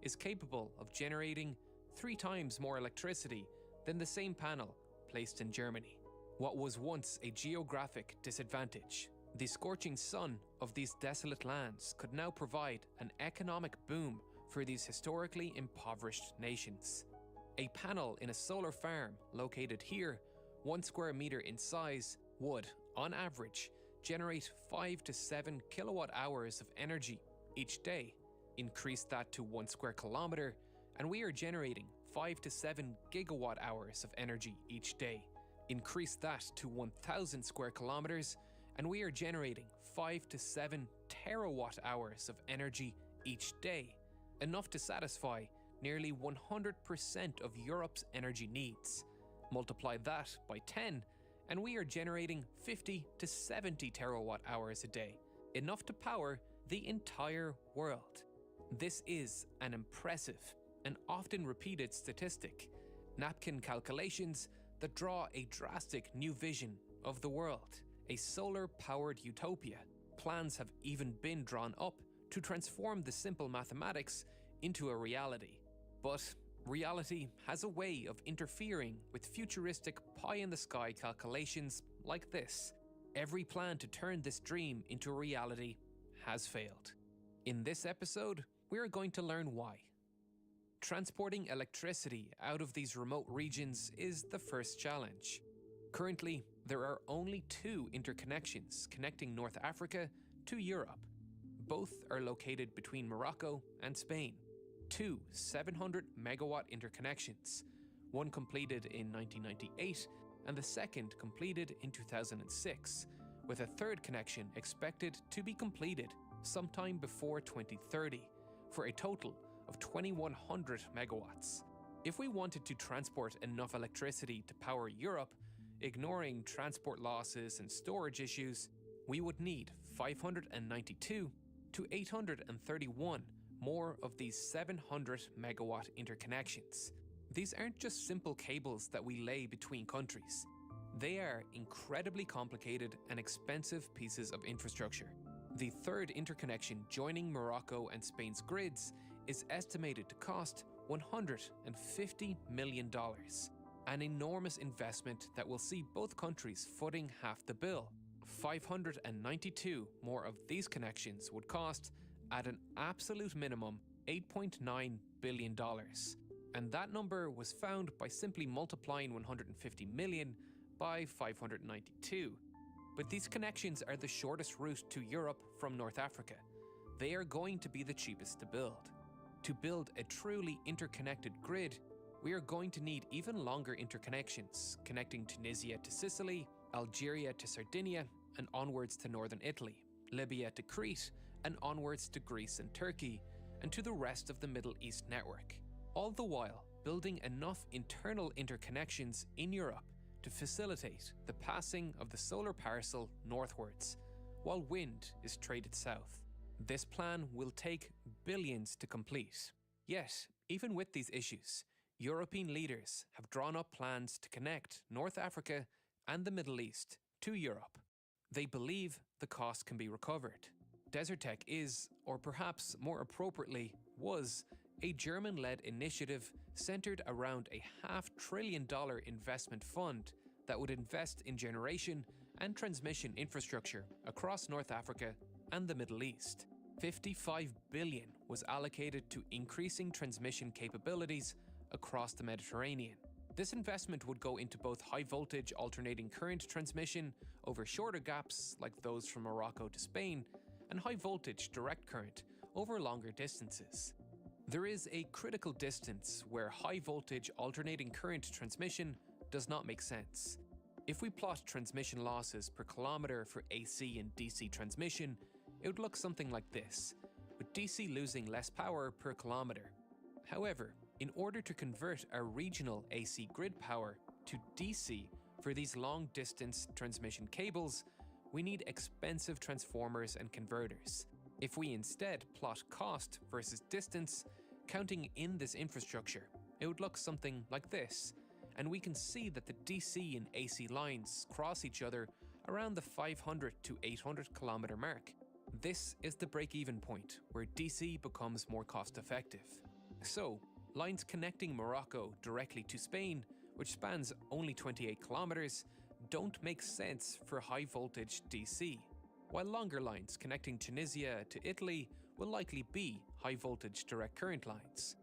is capable of generating 3 times more electricity than the same panel placed in Germany. What was once a geographic disadvantage, the scorching sun of these desolate lands could now provide an economic boom for these historically impoverished nations. A panel in a solar farm located here, 1 square meter in size, would, on average, generate 5 to 7 kilowatt hours of energy each day. Increase that to 1 square kilometer, and we are generating 5 to 7 gigawatt hours of energy each day. Increase that to 1,000 square kilometers, and we are generating 5 to 7 terawatt hours of energy each day, enough to satisfy nearly 100% of Europe's energy needs. Multiply that by 10, and we are generating 50 to 70 terawatt hours a day, enough to power the entire world. This is an impressive and often repeated statistic, napkin calculations that draw a drastic new vision of the world, a solar-powered utopia. Plans have even been drawn up to transform the simple mathematics into a reality. But reality has a way of interfering with futuristic pie-in-the-sky calculations like this. Every plan to turn this dream into a reality has failed. In this episode, we are going to learn why. Transporting electricity out of these remote regions is the first challenge. Currently, there are only 2 interconnections connecting North Africa to Europe. Both are located between Morocco and Spain. 2 700 megawatt interconnections, one completed in 1998 and the second completed in 2006, with a third connection expected to be completed sometime before 2030, for a total of 2,100 megawatts. If we wanted to transport enough electricity to power Europe, ignoring transport losses and storage issues, we would need 592 to 831 more of these 700 megawatt interconnections. These aren't just simple cables that we lay between countries. They are incredibly complicated and expensive pieces of infrastructure. The third interconnection joining Morocco and Spain's grids is estimated to cost $150 million, an enormous investment that will see both countries footing half the bill. 592 more of these connections would cost, at an absolute minimum, $8.9 billion. And that number was found by simply multiplying 150 million by 592. But these connections are the shortest route to Europe from North Africa. They are going to be the cheapest to build. To build a truly interconnected grid, we are going to need even longer interconnections, connecting Tunisia to Sicily, Algeria to Sardinia, and onwards to northern Italy, Libya to Crete, and onwards to Greece and Turkey, and to the rest of the Middle East network. All the while, building enough internal interconnections in Europe to facilitate the passing of the solar parcel northwards, while wind is traded south. This plan will take billions to complete. Yet, even with these issues, European leaders have drawn up plans to connect North Africa and the Middle East to Europe. They believe the cost can be recovered. Desertec is, or perhaps more appropriately, was, a German-led initiative centered around a $500 billion investment fund that would invest in generation and transmission infrastructure across North Africa and the Middle East. $55 billion was allocated to increasing transmission capabilities across the Mediterranean. This investment would go into both high-voltage alternating current transmission over shorter gaps like those from Morocco to Spain, and high-voltage direct current over longer distances. There is a critical distance where high-voltage alternating current transmission does not make sense. If we plot transmission losses per kilometer for AC and DC transmission, it would look something like this, with DC losing less power per kilometer. However, in order to convert our regional AC grid power to DC for these long-distance transmission cables, we need expensive transformers and converters. If we instead plot cost versus distance, counting in this infrastructure, it would look something like this, and we can see that the DC and AC lines cross each other around the 500 to 800 kilometer mark. This is the break-even point where DC becomes more cost-effective. So, lines connecting Morocco directly to Spain, which spans only 28 kilometers, don't make sense for high-voltage DC, while longer lines connecting Tunisia to Italy will likely be high-voltage direct current lines.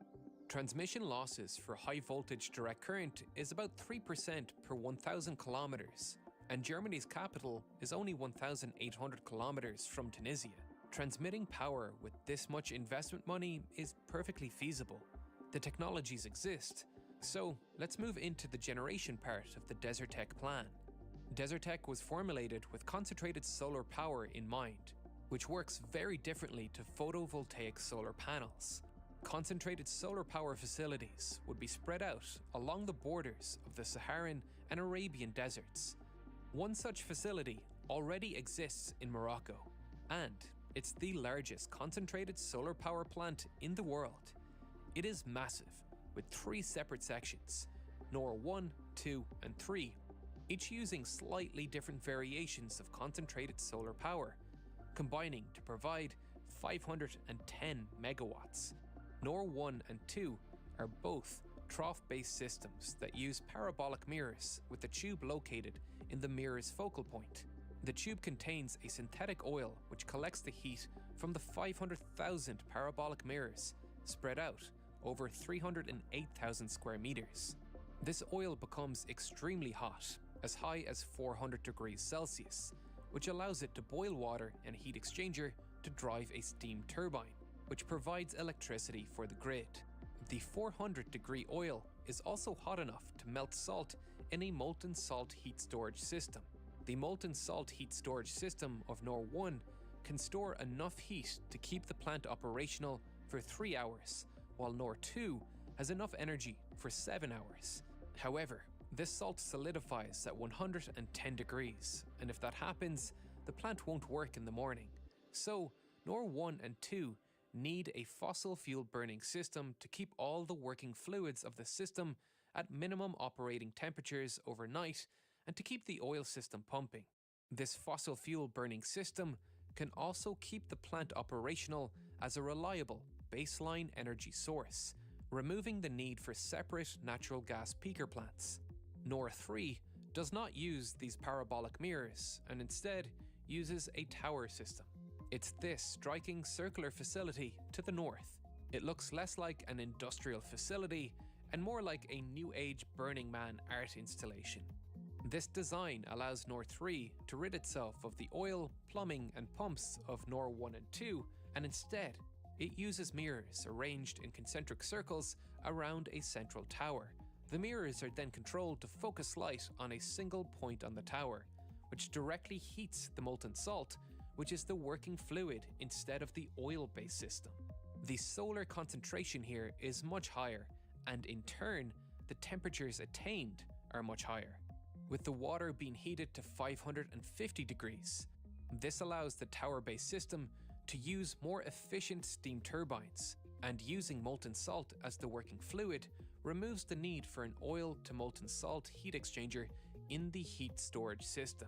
Transmission losses for high-voltage direct current is about 3% per 1,000 kilometers, and Germany's capital is only 1,800 kilometers from Tunisia. Transmitting power with this much investment money is perfectly feasible. The technologies exist, so let's move into the generation part of the Desertec plan. Desertec was formulated with concentrated solar power in mind, which works very differently to photovoltaic solar panels. Concentrated solar power facilities would be spread out along the borders of the Saharan and Arabian deserts. One such facility already exists in Morocco, and it's the largest concentrated solar power plant in the world. It is massive, with 3 separate sections, NOR 1, 2, and 3, each using slightly different variations of concentrated solar power, combining to provide 510 megawatts. NOR 1 and 2 are both trough-based systems that use parabolic mirrors with the tube located in the mirror's focal point. The tube contains a synthetic oil which collects the heat from the 500,000 parabolic mirrors spread out over 308,000 square meters. This oil becomes extremely hot, as high as 400 degrees Celsius, which allows it to boil water and heat exchanger to drive a steam turbine, which provides electricity for the grid. The 400-degree oil is also hot enough to melt salt in a molten salt heat storage system. The molten salt heat storage system of NOR 1 can store enough heat to keep the plant operational for 3 hours, while NOR 2 has enough energy for 7 hours. However, this salt solidifies at 110 degrees, and if that happens, the plant won't work in the morning. So, NOR 1 and 2 need a fossil fuel burning system to keep all the working fluids of the system at minimum operating temperatures overnight and to keep the oil system pumping. This fossil fuel burning system can also keep the plant operational as a reliable baseline energy source, removing the need for separate natural gas peaker plants. NOR 3 does not use these parabolic mirrors and instead uses a tower system. It's this striking circular facility to the north. It looks less like an industrial facility and more like a New Age Burning Man art installation. This design allows NOR 3 to rid itself of the oil, plumbing, and pumps of NOR 1 and 2, and instead, it uses mirrors arranged in concentric circles around a central tower. The mirrors are then controlled to focus light on a single point on the tower, which directly heats the molten salt, which is the working fluid instead of the oil-based system. The solar concentration here is much higher, and in turn, the temperatures attained are much higher, with the water being heated to 550 degrees. This allows the tower-based system to use more efficient steam turbines, and using molten salt as the working fluid removes the need for an oil to molten salt heat exchanger in the heat storage system.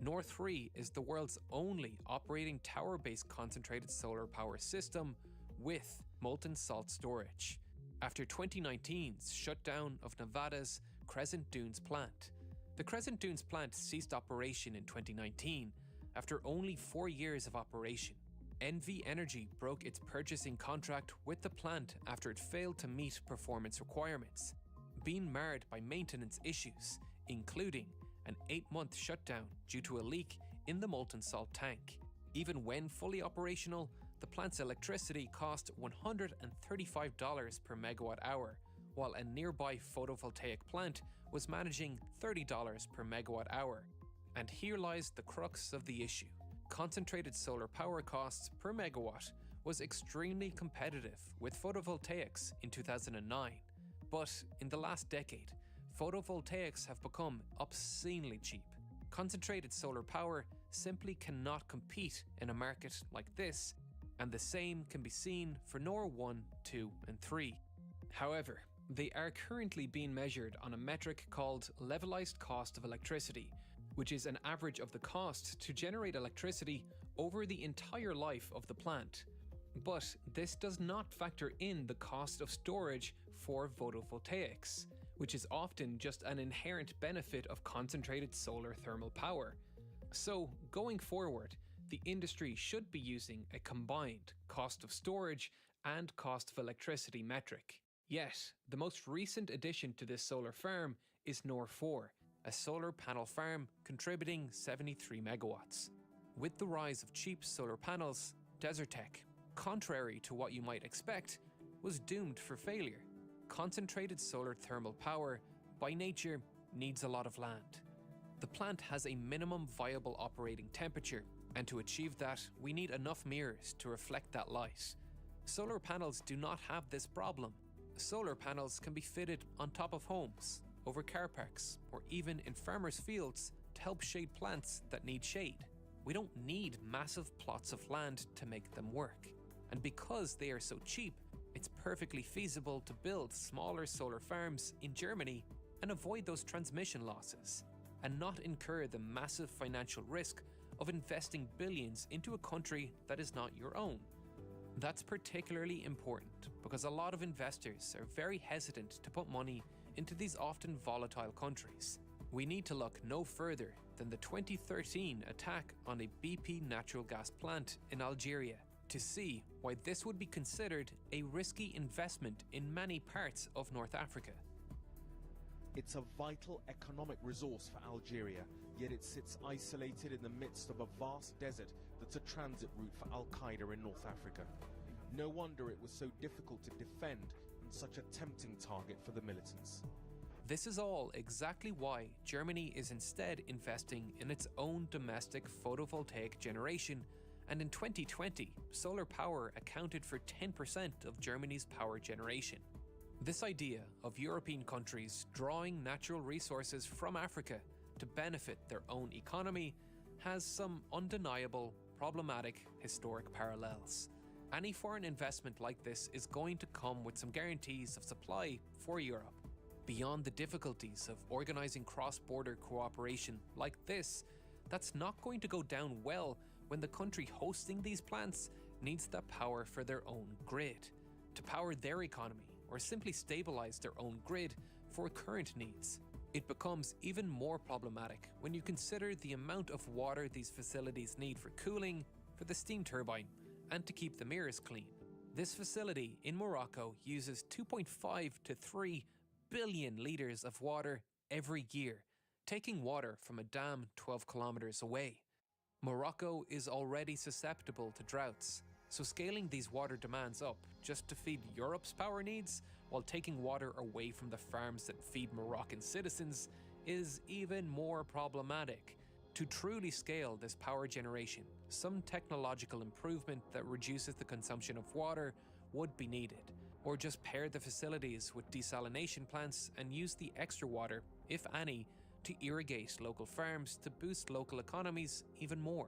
NOR 3 is the world's only operating tower-based concentrated solar power system with molten salt storage. After 2019's shutdown of Nevada's Crescent Dunes plant. The Crescent Dunes plant ceased operation in 2019 after only 4 years of operation. NV Energy broke its purchasing contract with the plant after it failed to meet performance requirements, being marred by maintenance issues, including an 8-month shutdown due to a leak in the molten salt tank. Even when fully operational, the plant's electricity cost $135 per megawatt hour, while a nearby photovoltaic plant was managing $30 per megawatt hour. And here lies the crux of the issue. Concentrated solar power costs per megawatt was extremely competitive with photovoltaics in 2009, but in the last decade, photovoltaics have become obscenely cheap. Concentrated solar power simply cannot compete in a market like this, and the same can be seen for NOR 1, 2 and 3. However, they are currently being measured on a metric called levelized cost of electricity, which is an average of the cost to generate electricity over the entire life of the plant. But this does not factor in the cost of storage for photovoltaics, which is often just an inherent benefit of concentrated solar thermal power. So, going forward, the industry should be using a combined cost of storage and cost of electricity metric. Yet, the most recent addition to this solar farm is NOR 4, a solar panel farm contributing 73 megawatts. With the rise of cheap solar panels, Desertec, contrary to what you might expect, was doomed for failure. Concentrated solar thermal power, by nature, needs a lot of land. The plant has a minimum viable operating temperature, and to achieve that, we need enough mirrors to reflect that light. Solar panels do not have this problem. Solar panels can be fitted on top of homes, over car parks, or even in farmers' fields to help shade plants that need shade. We don't need massive plots of land to make them work. And because they are so cheap, it's perfectly feasible to build smaller solar farms in Germany and avoid those transmission losses, and not incur the massive financial risk of investing billions into a country that is not your own. That's particularly important because a lot of investors are very hesitant to put money into these often volatile countries. We need to look no further than the 2013 attack on a BP natural gas plant in Algeria to see why this would be considered a risky investment in many parts of North Africa. It's a vital economic resource for Algeria, yet it sits isolated in the midst of a vast desert that's a transit route for Al-Qaeda in North Africa. No wonder it was so difficult to defend and such a tempting target for the militants. This is all exactly why Germany is instead investing in its own domestic photovoltaic generation, and in 2020, solar power accounted for 10% of Germany's power generation. This idea of European countries drawing natural resources from Africa to benefit their own economy has some undeniable, problematic historic parallels. Any foreign investment like this is going to come with some guarantees of supply for Europe. Beyond the difficulties of organizing cross-border cooperation like this, that's not going to go down well when the country hosting these plants needs that power for their own grid, to power their economy, or simply stabilize their own grid for current needs. It becomes even more problematic when you consider the amount of water these facilities need for cooling, for the steam turbine, and to keep the mirrors clean. This facility in Morocco uses 2.5 to 3 billion litres of water every year, taking water from a dam 12 kilometres away. Morocco is already susceptible to droughts, so scaling these water demands up just to feed Europe's power needs while taking water away from the farms that feed Moroccan citizens is even more problematic. To truly scale this power generation, some technological improvement that reduces the consumption of water would be needed, or just pair the facilities with desalination plants and use the extra water, if any, to irrigate local farms to boost local economies even more.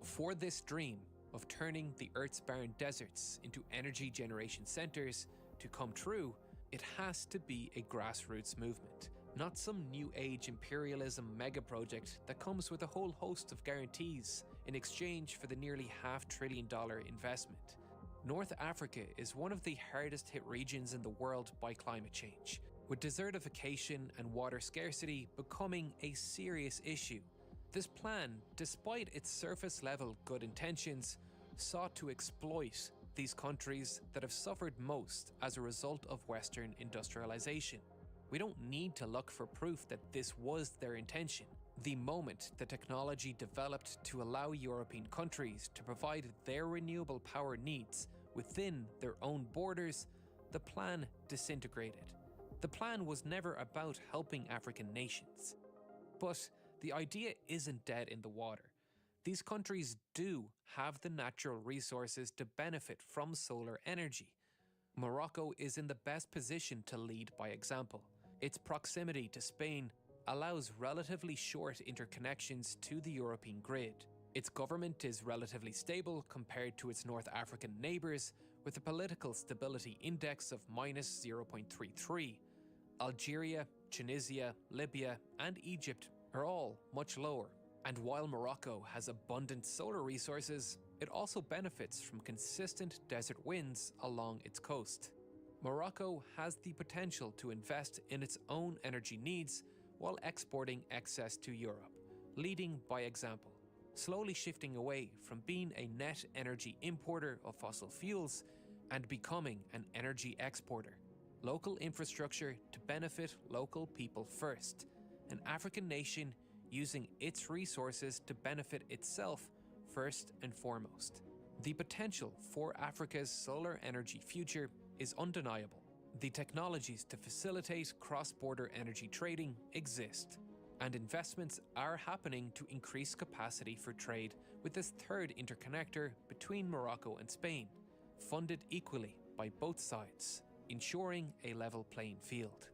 For this dream of turning the Earth's barren deserts into energy generation centers to come true, it has to be a grassroots movement, not some new age imperialism mega project that comes with a whole host of guarantees in exchange for the nearly $500 billion investment. North Africa is one of the hardest hit regions in the world by climate change, with desertification and water scarcity becoming a serious issue. This plan, despite its surface level good intentions, sought to exploit these countries that have suffered most as a result of Western industrialization. We don't need to look for proof that this was their intention. The moment the technology developed to allow European countries to provide their renewable power needs within their own borders, the plan disintegrated. The plan was never about helping African nations. But the idea isn't dead in the water. These countries do have the natural resources to benefit from solar energy. Morocco is in the best position to lead by example. Its proximity to Spain allows relatively short interconnections to the European grid. Its government is relatively stable compared to its North African neighbours, with a political stability index of -0.33. Algeria, Tunisia, Libya, and Egypt are all much lower. And while Morocco has abundant solar resources, it also benefits from consistent desert winds along its coast. Morocco has the potential to invest in its own energy needs while exporting excess to Europe, leading by example, slowly shifting away from being a net energy importer of fossil fuels and becoming an energy exporter. Local infrastructure to benefit local people first, an African nation using its resources to benefit itself first and foremost. The potential for Africa's solar energy future is undeniable. The technologies to facilitate cross-border energy trading exist, and investments are happening to increase capacity for trade with this third interconnector between Morocco and Spain, funded equally by both sides, ensuring a level playing field.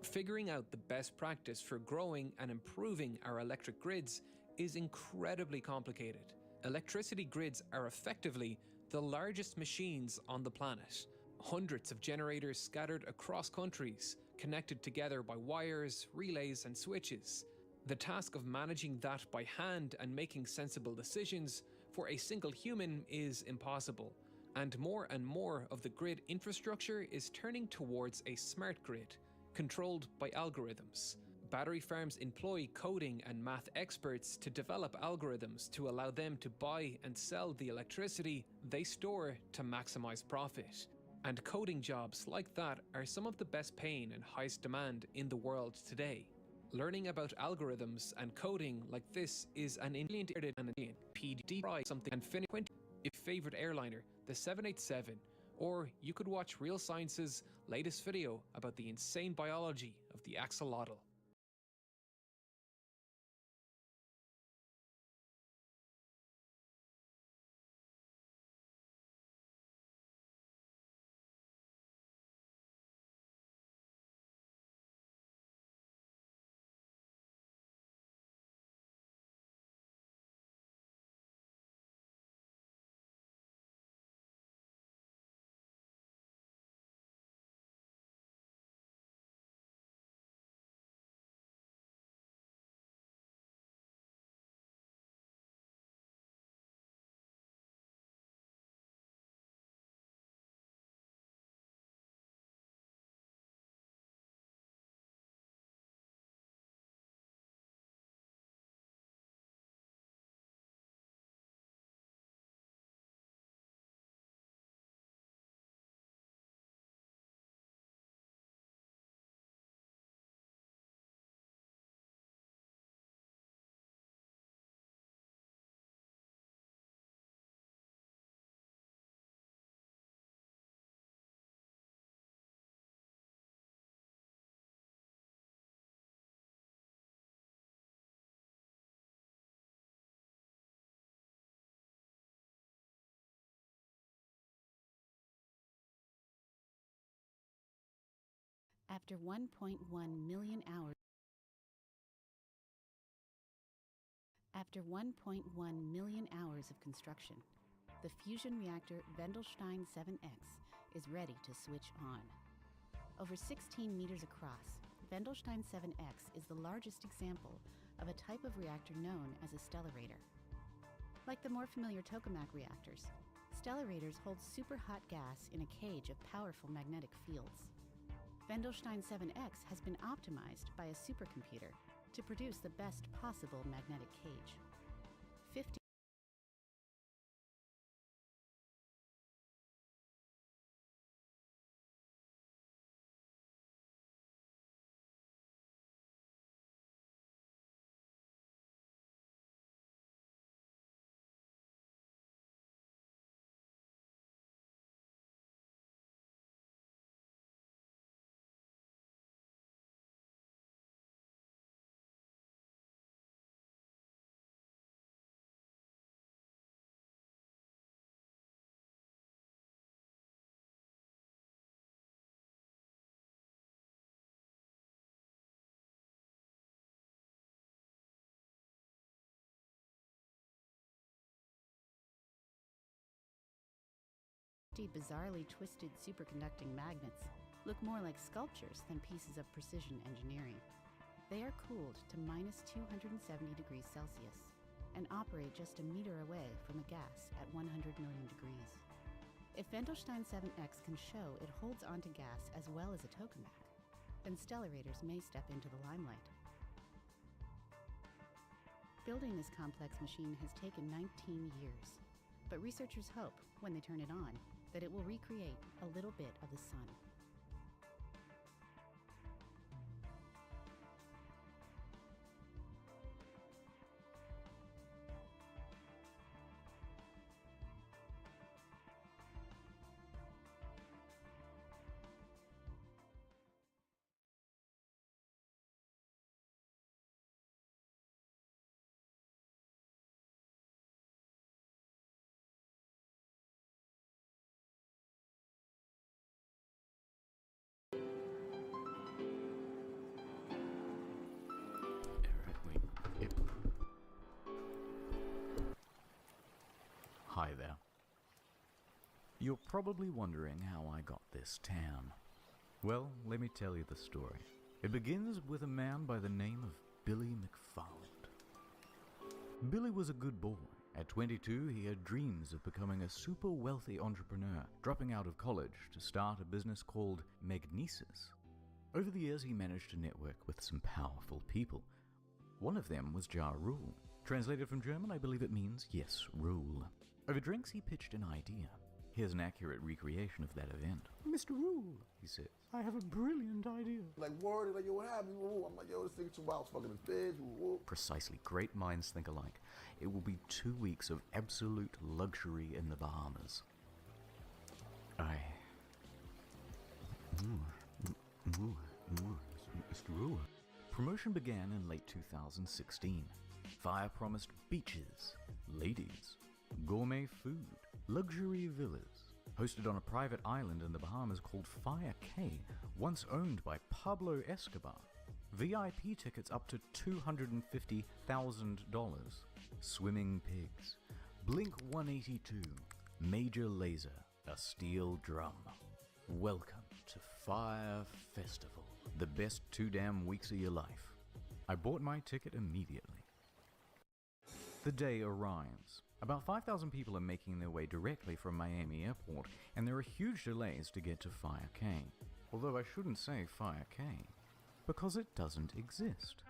Figuring out the best practice for growing and improving our electric grids is incredibly complicated. Electricity grids are effectively the largest machines on the planet. Hundreds of generators scattered across countries, connected together by wires, relays, and switches. The task of managing that by hand and making sensible decisions for a single human is impossible. And more of the grid infrastructure is turning towards a smart grid, controlled by algorithms. Battery farms employ coding and math experts to develop algorithms to allow them to buy and sell the electricity they store to maximize profit. And coding jobs like that are some of the best paying and highest demand in the world today. Learning about algorithms and coding like this is an PhD something and finish 20 if favorite airliner, the 787, or you could watch Real Science's latest video about the insane biology of the axolotl. After 1.1 million hours of construction, the fusion reactor Wendelstein 7X is ready to switch on. Over 16 meters across, Wendelstein 7X is the largest example of a type of reactor known as a stellarator. Like the more familiar tokamak reactors, stellarators hold superhot gas in a cage of powerful magnetic fields. Wendelstein 7X has been optimized by a supercomputer to produce the best possible magnetic cage. 50 bizarrely twisted superconducting magnets look more like sculptures than pieces of precision engineering. They are cooled to minus 270 degrees Celsius and operate just a meter away from a gas at 100 million degrees. If Wendelstein 7X can show it holds onto gas as well as a tokamak, then stellarators may step into the limelight. Building this complex machine has taken 19 years, but researchers hope, when they turn it on, that it will recreate a little bit of the sun. Hi there. You're probably wondering how I got this tan. Well, let me tell you the story. It begins with a man by the name of Billy McFarland. Billy was a good boy. At 22, he had dreams of becoming a super wealthy entrepreneur, dropping out of college to start a business called Magnesis. Over the years, he managed to network with some powerful people. One of them was Ja Rule. Translated from German, I believe it means, yes, rule. Over drinks, he pitched an idea. Here's an accurate recreation of that event. Mr. Rule, He says, I have a brilliant idea. Like, word, like, yo, what happened? I'm like, yo, this thing too wild, fucking this bitch. Precisely. Great minds think alike. It will be 2 weeks of absolute luxury in the Bahamas. Mr. Rule. Promotion began in late 2016. Fire promised beaches, ladies, gourmet food, luxury villas, hosted on a private island in the Bahamas called Fire Cay, once owned by Pablo Escobar. VIP tickets up to $250,000. Swimming pigs, Blink 182, Major Lazer, a steel drum. Welcome to Fire Festival, the best 2 damn weeks of your life. I bought my ticket immediately. The day arrives. About 5,000 people are making their way directly from Miami Airport, and there are huge delays to get to Fire Cay. Although I shouldn't say Fire Cay, because it doesn't exist.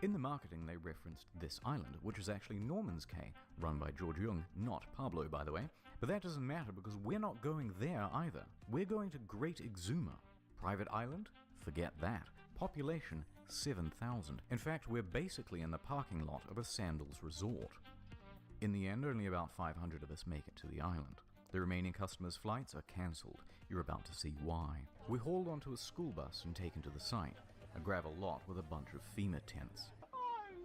In the marketing, they referenced this island, which is actually Norman's Cay, run by George Jung, not Pablo, by the way. But that doesn't matter because we're not going there either. We're going to Great Exuma. Private island? Forget that. Population, 7,000. In fact, we're basically in the parking lot of a sandals resort. In the end, only about 500 of us make it to the island. The remaining customers' flights are cancelled. You're about to see why. We're hauled onto a school bus and taken to the site, a gravel lot with a bunch of FEMA tents. Oh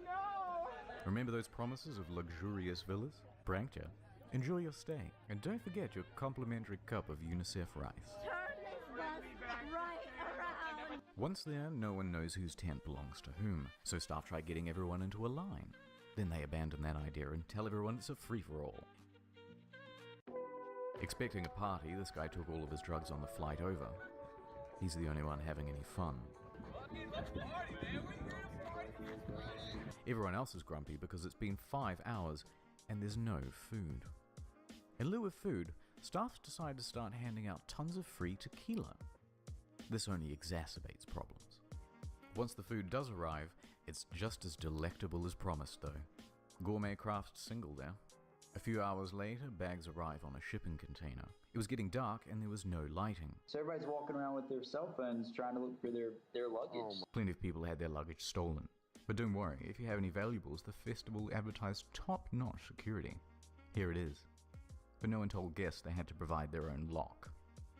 no! Remember those promises of luxurious villas? Pranked ya? Enjoy your stay, and don't forget your complimentary cup of UNICEF rice. Turn this bus right around. Once there, no one knows whose tent belongs to whom, so staff try getting everyone into a line. Then they abandon that idea and tell everyone it's a free-for-all. Expecting a party, this guy took all of his drugs on the flight over. He's the only one having any fun. Everyone else is grumpy because it's been 5 hours and there's no food. In lieu of food, staff decide to start handing out tons of free tequila. This only exacerbates problems. Once the food does arrive, it's just as delectable as promised though. Gourmet craft single there. A few hours later, bags arrive on a shipping container. It was getting dark and there was no lighting. So everybody's walking around with their cell phones trying to look for their luggage. Plenty of people had their luggage stolen. But don't worry, if you have any valuables, the festival advertised top-notch security. Here it is. But no one told guests they had to provide their own lock.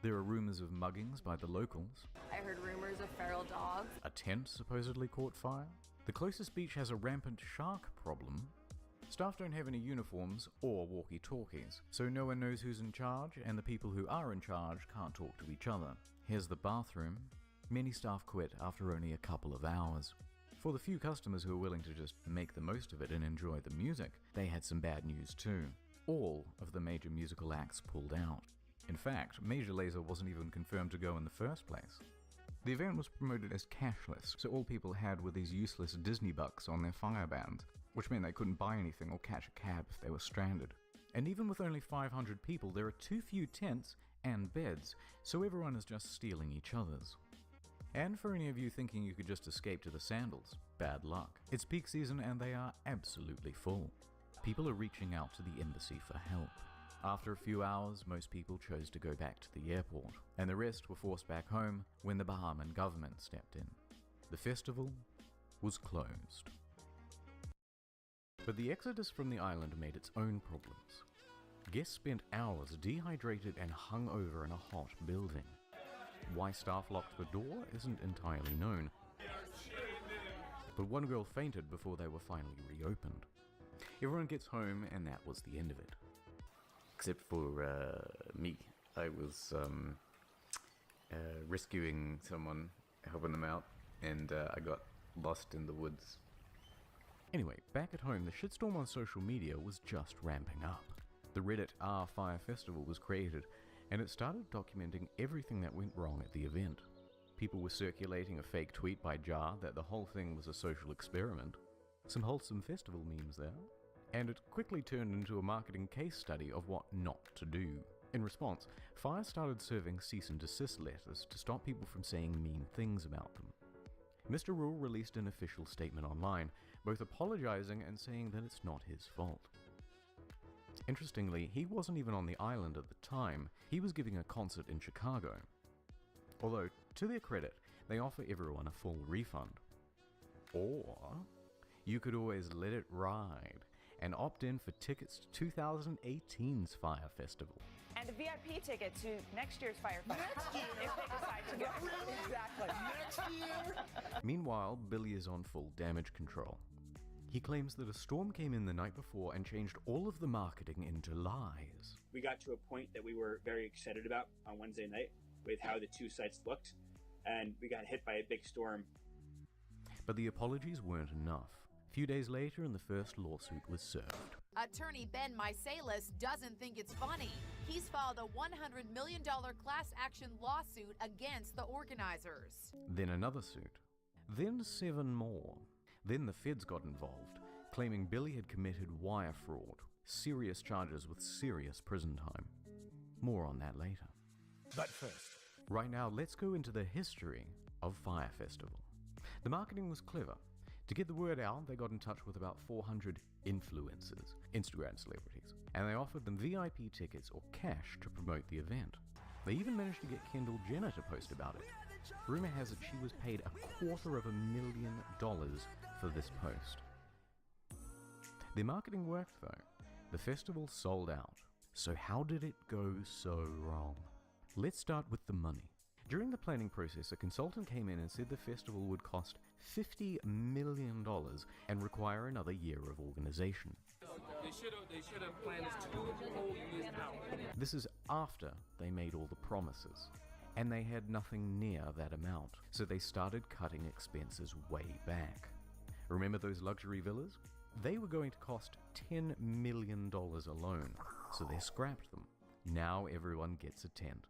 There are rumors of muggings by the locals. I heard rumors of feral dogs. A tent supposedly caught fire. The closest beach has a rampant shark problem. Staff don't have any uniforms or walkie-talkies, so no one knows who's in charge, and the people who are in charge can't talk to each other. Here's the bathroom. Many staff quit after only a couple of hours. For the few customers who were willing to just make the most of it and enjoy the music, they had some bad news too. All of the major musical acts pulled out. In fact, Major Lazer wasn't even confirmed to go in the first place. The event was promoted as cashless, so all people had were these useless Disney bucks on their Fireband, which meant they couldn't buy anything or catch a cab if they were stranded. And even with only 500 people, there are too few tents and beds, so everyone is just stealing each other's. And for any of you thinking you could just escape to the sandals, bad luck. It's peak season and they are absolutely full. People are reaching out to the embassy for help. After a few hours, most people chose to go back to the airport, and the rest were forced back home when the Bahamian government stepped in. The festival was closed. But the exodus from the island made its own problems. Guests spent hours dehydrated and hung over in a hot building. Why staff locked the door isn't entirely known, but one girl fainted before they were finally reopened. Everyone gets home and that was the end of it. Except for me. I was rescuing someone, helping them out, and I got lost in the woods. Anyway, back at home, the shitstorm on social media was just ramping up. The Reddit r/Fire Festival was created, and it started documenting everything that went wrong at the event. People were circulating a fake tweet by Jar that the whole thing was a social experiment. Some wholesome festival memes there. And it quickly turned into a marketing case study of what not to do. In response, Fire started serving cease and desist letters to stop people from saying mean things about them. Mr. Rule released an official statement online, both apologizing and saying that it's not his fault. Interestingly, he wasn't even on the island at the time. He was giving a concert in Chicago. Although, to their credit, they offer everyone a full refund. Or you could always let it ride and opt in for tickets to 2018's Fire Festival. And a VIP ticket to next year's Firefight. If they decide to go. Exactly. Next year. Meanwhile, Billy is on full damage control. He claims that a storm came in the night before and changed all of the marketing into lies. We got to a point that we were very excited about on Wednesday night with how the two sites looked, and we got hit by a big storm. But the apologies weren't enough. A few days later, and the first lawsuit was served. Attorney Ben Misalis doesn't think it's funny. He's filed a $100 million class action lawsuit against the organizers. Then another suit. Then 7 more. Then the feds got involved, claiming Billy had committed wire fraud, serious charges with serious prison time. More on that later. But first, right now, let's go into the history of Fire Festival. The marketing was clever. To get the word out, they got in touch with about 400 influencers, Instagram celebrities, and they offered them VIP tickets or cash to promote the event. They even managed to get Kendall Jenner to post about it. Rumor has it she was paid $250,000 for this post. Their marketing worked though. The festival sold out. So how did it go so wrong? Let's start with the money. During the planning process, a consultant came in and said the festival would cost $50 million and require another year of organization. They should have planned this 2 whole years out. This is after they made all the promises, and they had nothing near that amount, so they started cutting expenses way back. Remember those luxury villas? They were going to cost $10 million alone, so they scrapped them. Now everyone gets a tent.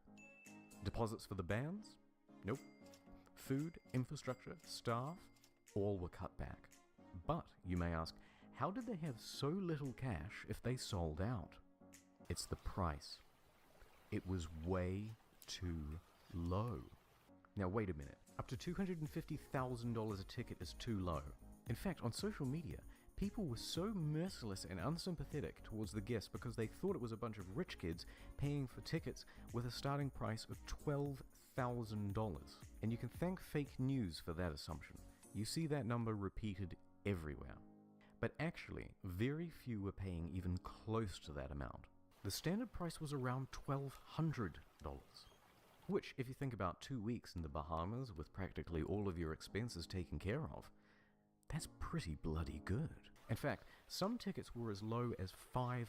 Deposits for the bands? Nope. Food, infrastructure, staff, all were cut back. But, you may ask, how did they have so little cash if they sold out? It's the price. It was way too low. Now wait a minute, up to $250,000 a ticket is too low. In fact, on social media, people were so merciless and unsympathetic towards the guests because they thought it was a bunch of rich kids paying for tickets with a starting price of $12,000. And you can thank fake news for that assumption. You see that number repeated everywhere. But actually, very few were paying even close to that amount. The standard price was around $1,200. Which, if you think about 2 weeks in the Bahamas with practically all of your expenses taken care of, that's pretty bloody good. In fact, some tickets were as low as $500.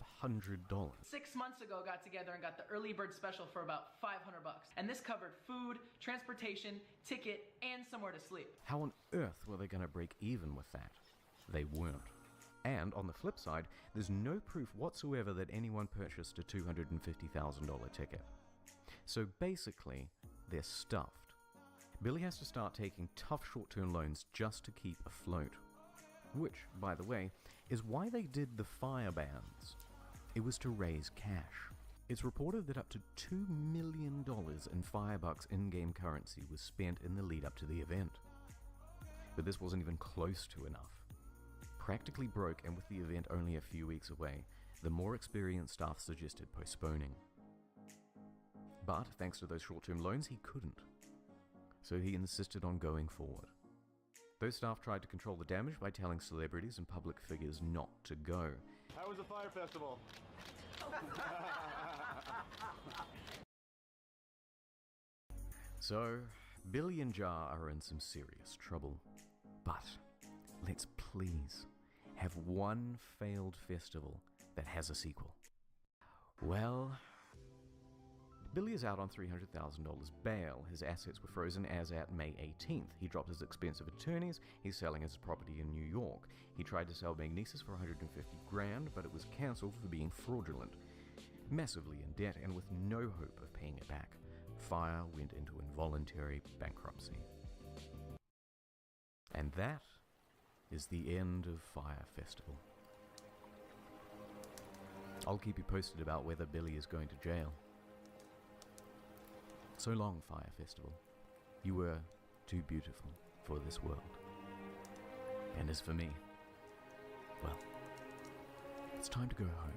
6 months ago, got together and got the early bird special for about $500. And this covered food, transportation, ticket, and somewhere to sleep. How on earth were they going to break even with that? They weren't. And on the flip side, there's no proof whatsoever that anyone purchased a $250,000 ticket. So basically, they're stuffed. Billy has to start taking tough short-term loans just to keep afloat. Which, by the way, is why they did the fire bans. It was to raise cash. It's reported that up to $2 million in Firebucks in-game currency was spent in the lead up to the event. But this wasn't even close to enough. Practically broke, and with the event only a few weeks away, the more experienced staff suggested postponing. But thanks to those short-term loans, he couldn't. So he insisted on going forward. Those staff tried to control the damage by telling celebrities and public figures not to go. How was the fire festival? So, Billy and Jar are in some serious trouble. But let's please have one failed festival that has a sequel. Well, Billy is out on $300,000 bail. His assets were frozen as at May 18th. He dropped his expensive attorneys. He's selling his property in New York. He tried to sell Magnesis for $150 grand, but it was cancelled for being fraudulent. Massively in debt and with no hope of paying it back, Fire went into involuntary bankruptcy. And that is the end of Fire Festival. I'll keep you posted about whether Billy is going to jail. So long, Fire Festival. You were too beautiful for this world. And as for me, well, it's time to go home.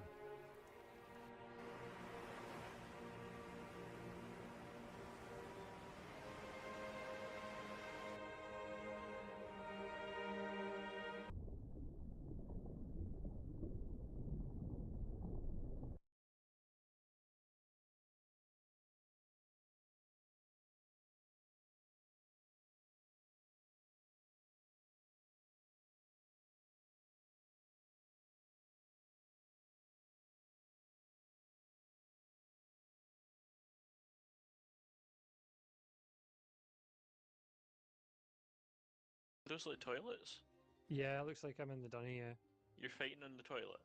Those like toilets? Yeah, it looks like I'm in the dunny, yeah. You're fighting in the toilet.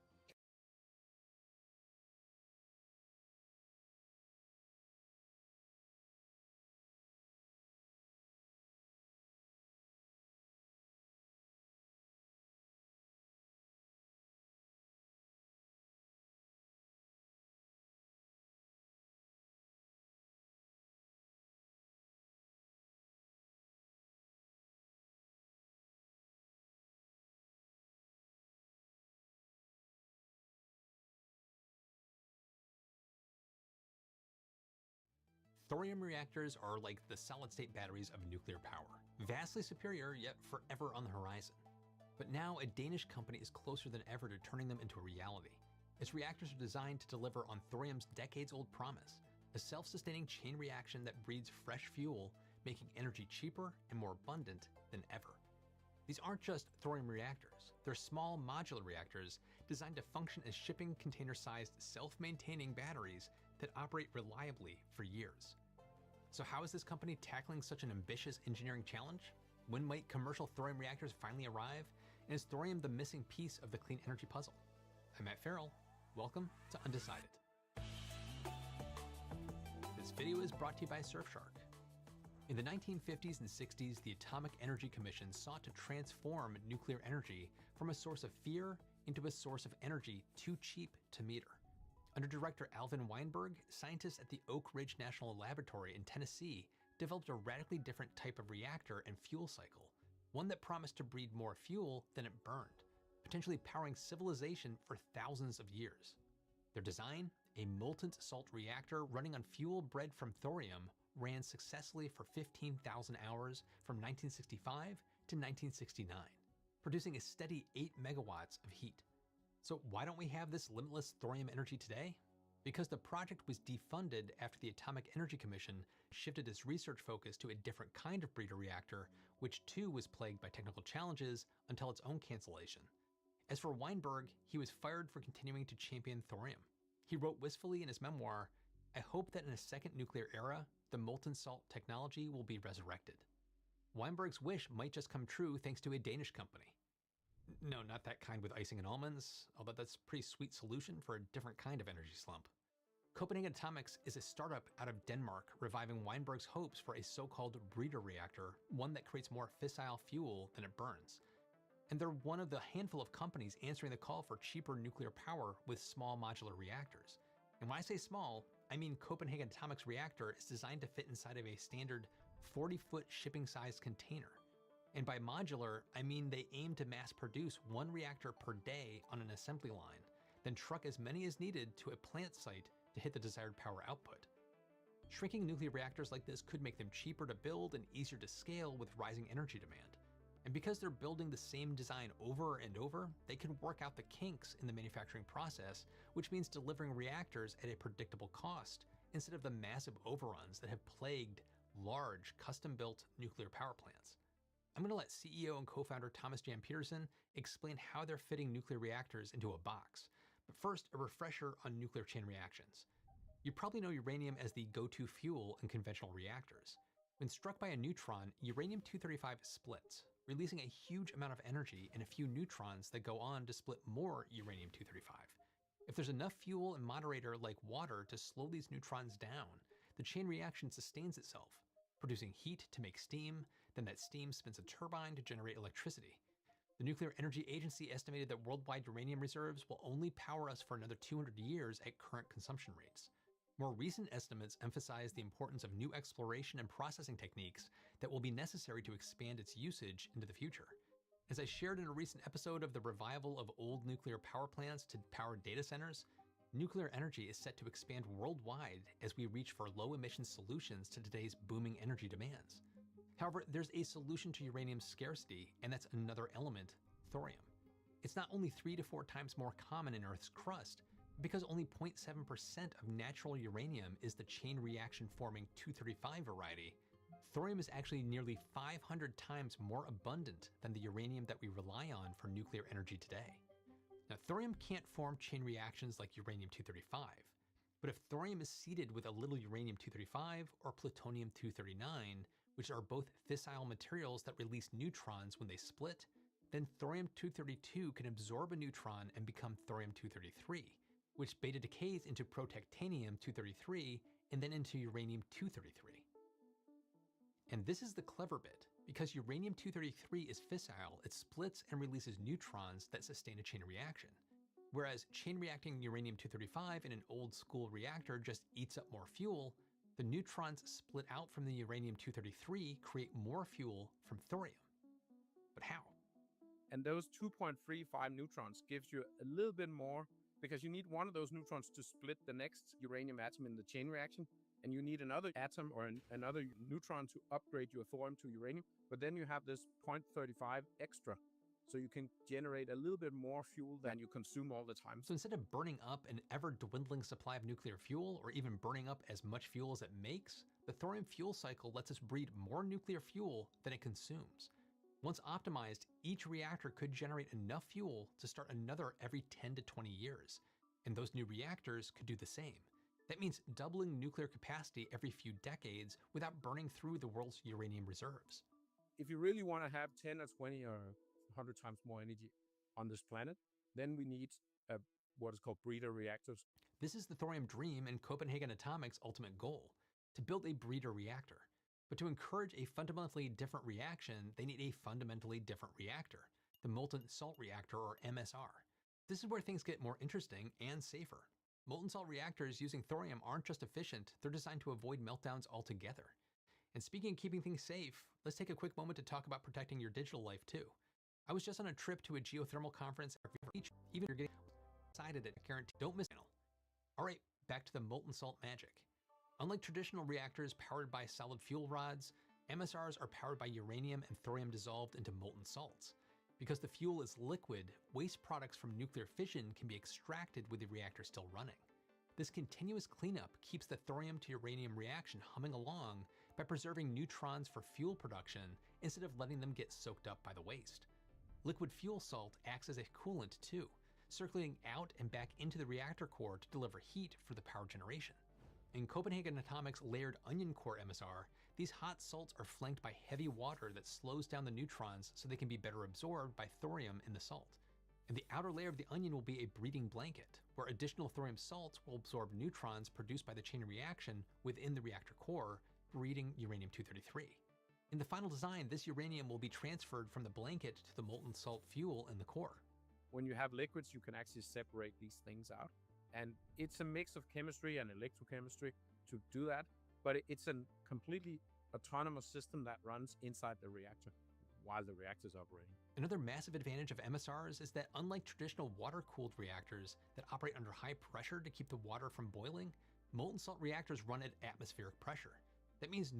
Thorium reactors are like the solid-state batteries of nuclear power, vastly superior yet forever on the horizon. But now a Danish company is closer than ever to turning them into a reality. Its reactors are designed to deliver on thorium's decades-old promise, a self-sustaining chain reaction that breeds fresh fuel, making energy cheaper and more abundant than ever. These aren't just thorium reactors, they're small modular reactors designed to function as shipping container-sized self-maintaining batteries that operate reliably for years. So how is this company tackling such an ambitious engineering challenge? When might commercial thorium reactors finally arrive? And is thorium the missing piece of the clean energy puzzle? I'm Matt Farrell. Welcome to Undecided. This video is brought to you by Surfshark. In the 1950s and 60s, the Atomic Energy Commission sought to transform nuclear energy from a source of fear into a source of energy too cheap to meter. Under Director Alvin Weinberg, scientists at the Oak Ridge National Laboratory in Tennessee developed a radically different type of reactor and fuel cycle, one that promised to breed more fuel than it burned, potentially powering civilization for thousands of years. Their design, a molten salt reactor running on fuel bred from thorium, ran successfully for 15,000 hours from 1965 to 1969, producing a steady 8 megawatts of heat. So why don't we have this limitless thorium energy today? Because the project was defunded after the Atomic Energy Commission shifted its research focus to a different kind of breeder reactor, which too was plagued by technical challenges until its own cancellation. As for Weinberg, he was fired for continuing to champion thorium. He wrote wistfully in his memoir, "I hope that in a second nuclear era, the molten salt technology will be resurrected." Weinberg's wish might just come true thanks to a Danish company. No, not that kind with icing and almonds, although that's a pretty sweet solution for a different kind of energy slump. Copenhagen Atomics is a startup out of Denmark reviving Weinberg's hopes for a so-called breeder reactor, one that creates more fissile fuel than it burns. And they're one of the handful of companies answering the call for cheaper nuclear power with small modular reactors. And when I say small, I mean Copenhagen Atomics reactor is designed to fit inside of a standard 40-foot shipping-sized container. And by modular, I mean they aim to mass produce one reactor per day on an assembly line, then truck as many as needed to a plant site to hit the desired power output. Shrinking nuclear reactors like this could make them cheaper to build and easier to scale with rising energy demand. And because they're building the same design over and over, they can work out the kinks in the manufacturing process, which means delivering reactors at a predictable cost, instead of the massive overruns that have plagued large, custom-built nuclear power plants. I'm going to let CEO and co-founder Thomas Jan Petersen explain how they're fitting nuclear reactors into a box. But first, a refresher on nuclear chain reactions. You probably know uranium as the go-to fuel in conventional reactors. When struck by a neutron, uranium-235 splits, releasing a huge amount of energy and a few neutrons that go on to split more uranium-235. If there's enough fuel and moderator like water to slow these neutrons down, the chain reaction sustains itself, producing heat to make steam, then that steam spins a turbine to generate electricity. The Nuclear Energy Agency estimated that worldwide uranium reserves will only power us for another 200 years at current consumption rates. More recent estimates emphasize the importance of new exploration and processing techniques that will be necessary to expand its usage into the future. As I shared in a recent episode of the revival of old nuclear power plants to power data centers, nuclear energy is set to expand worldwide as we reach for low-emission solutions to today's booming energy demands. However, there's a solution to uranium scarcity, and that's another element, thorium. It's not only 3 to 4 times more common in Earth's crust, because only 0.7% of natural uranium is the chain reaction forming 235 variety. Thorium is actually nearly 500 times more abundant than the uranium that we rely on for nuclear energy today. Now, thorium can't form chain reactions like uranium-235, but if thorium is seeded with a little uranium-235 or plutonium-239, which are both fissile materials that release neutrons when they split, then thorium-232 can absorb a neutron and become thorium-233, which beta decays into protactinium-233 and then into uranium-233. And this is the clever bit. Because uranium-233 is fissile, it splits and releases neutrons that sustain a chain reaction. Whereas chain reacting uranium-235 in an old school reactor just eats up more fuel, the neutrons split out from the uranium-233 create more fuel from thorium. But how? And those 2.35 neutrons gives you a little bit more, because you need one of those neutrons to split the next uranium atom in the chain reaction, and you need another atom or another neutron to upgrade your thorium to uranium, but then you have this 0.35 extra, so you can generate a little bit more fuel than you consume all the time. So instead of burning up an ever-dwindling supply of nuclear fuel, or even burning up as much fuel as it makes, the thorium fuel cycle lets us breed more nuclear fuel than it consumes. Once optimized, each reactor could generate enough fuel to start another every 10 to 20 years, and those new reactors could do the same. That means doubling nuclear capacity every few decades without burning through the world's uranium reserves. If you really want to have 10 or 20 or 100 times more energy on this planet, then we need what is called breeder reactors. This is the thorium dream and Copenhagen Atomics' ultimate goal, to build a breeder reactor. But to encourage a fundamentally different reaction, they need a fundamentally different reactor, the molten salt reactor, or MSR. This is where things get more interesting and safer. Molten salt reactors using thorium aren't just efficient, they're designed to avoid meltdowns altogether. And speaking of keeping things safe, let's take a quick moment to talk about protecting your digital life too. I was just on a trip to a geothermal conference, even if you're getting excited at guarantee, don't miss it. Alright, back to the molten salt magic. Unlike traditional reactors powered by solid fuel rods, MSRs are powered by uranium and thorium dissolved into molten salts. Because the fuel is liquid, waste products from nuclear fission can be extracted with the reactor still running. This continuous cleanup keeps the thorium to uranium reaction humming along by preserving neutrons for fuel production instead of letting them get soaked up by the waste. Liquid fuel salt acts as a coolant too, circulating out and back into the reactor core to deliver heat for the power generation. In Copenhagen Atomics' layered onion core MSR, these hot salts are flanked by heavy water that slows down the neutrons so they can be better absorbed by thorium in the salt. And the outer layer of the onion will be a breeding blanket, where additional thorium salts will absorb neutrons produced by the chain reaction within the reactor core, breeding uranium-233. In the final design, this uranium will be transferred from the blanket to the molten salt fuel in the core. When you have liquids, you can actually separate these things out. And it's a mix of chemistry and electrochemistry to do that, but it's a completely autonomous system that runs inside the reactor while the reactor is operating. Another massive advantage of MSRs is that unlike traditional water-cooled reactors that operate under high pressure to keep the water from boiling, molten salt reactors run at atmospheric pressure. That means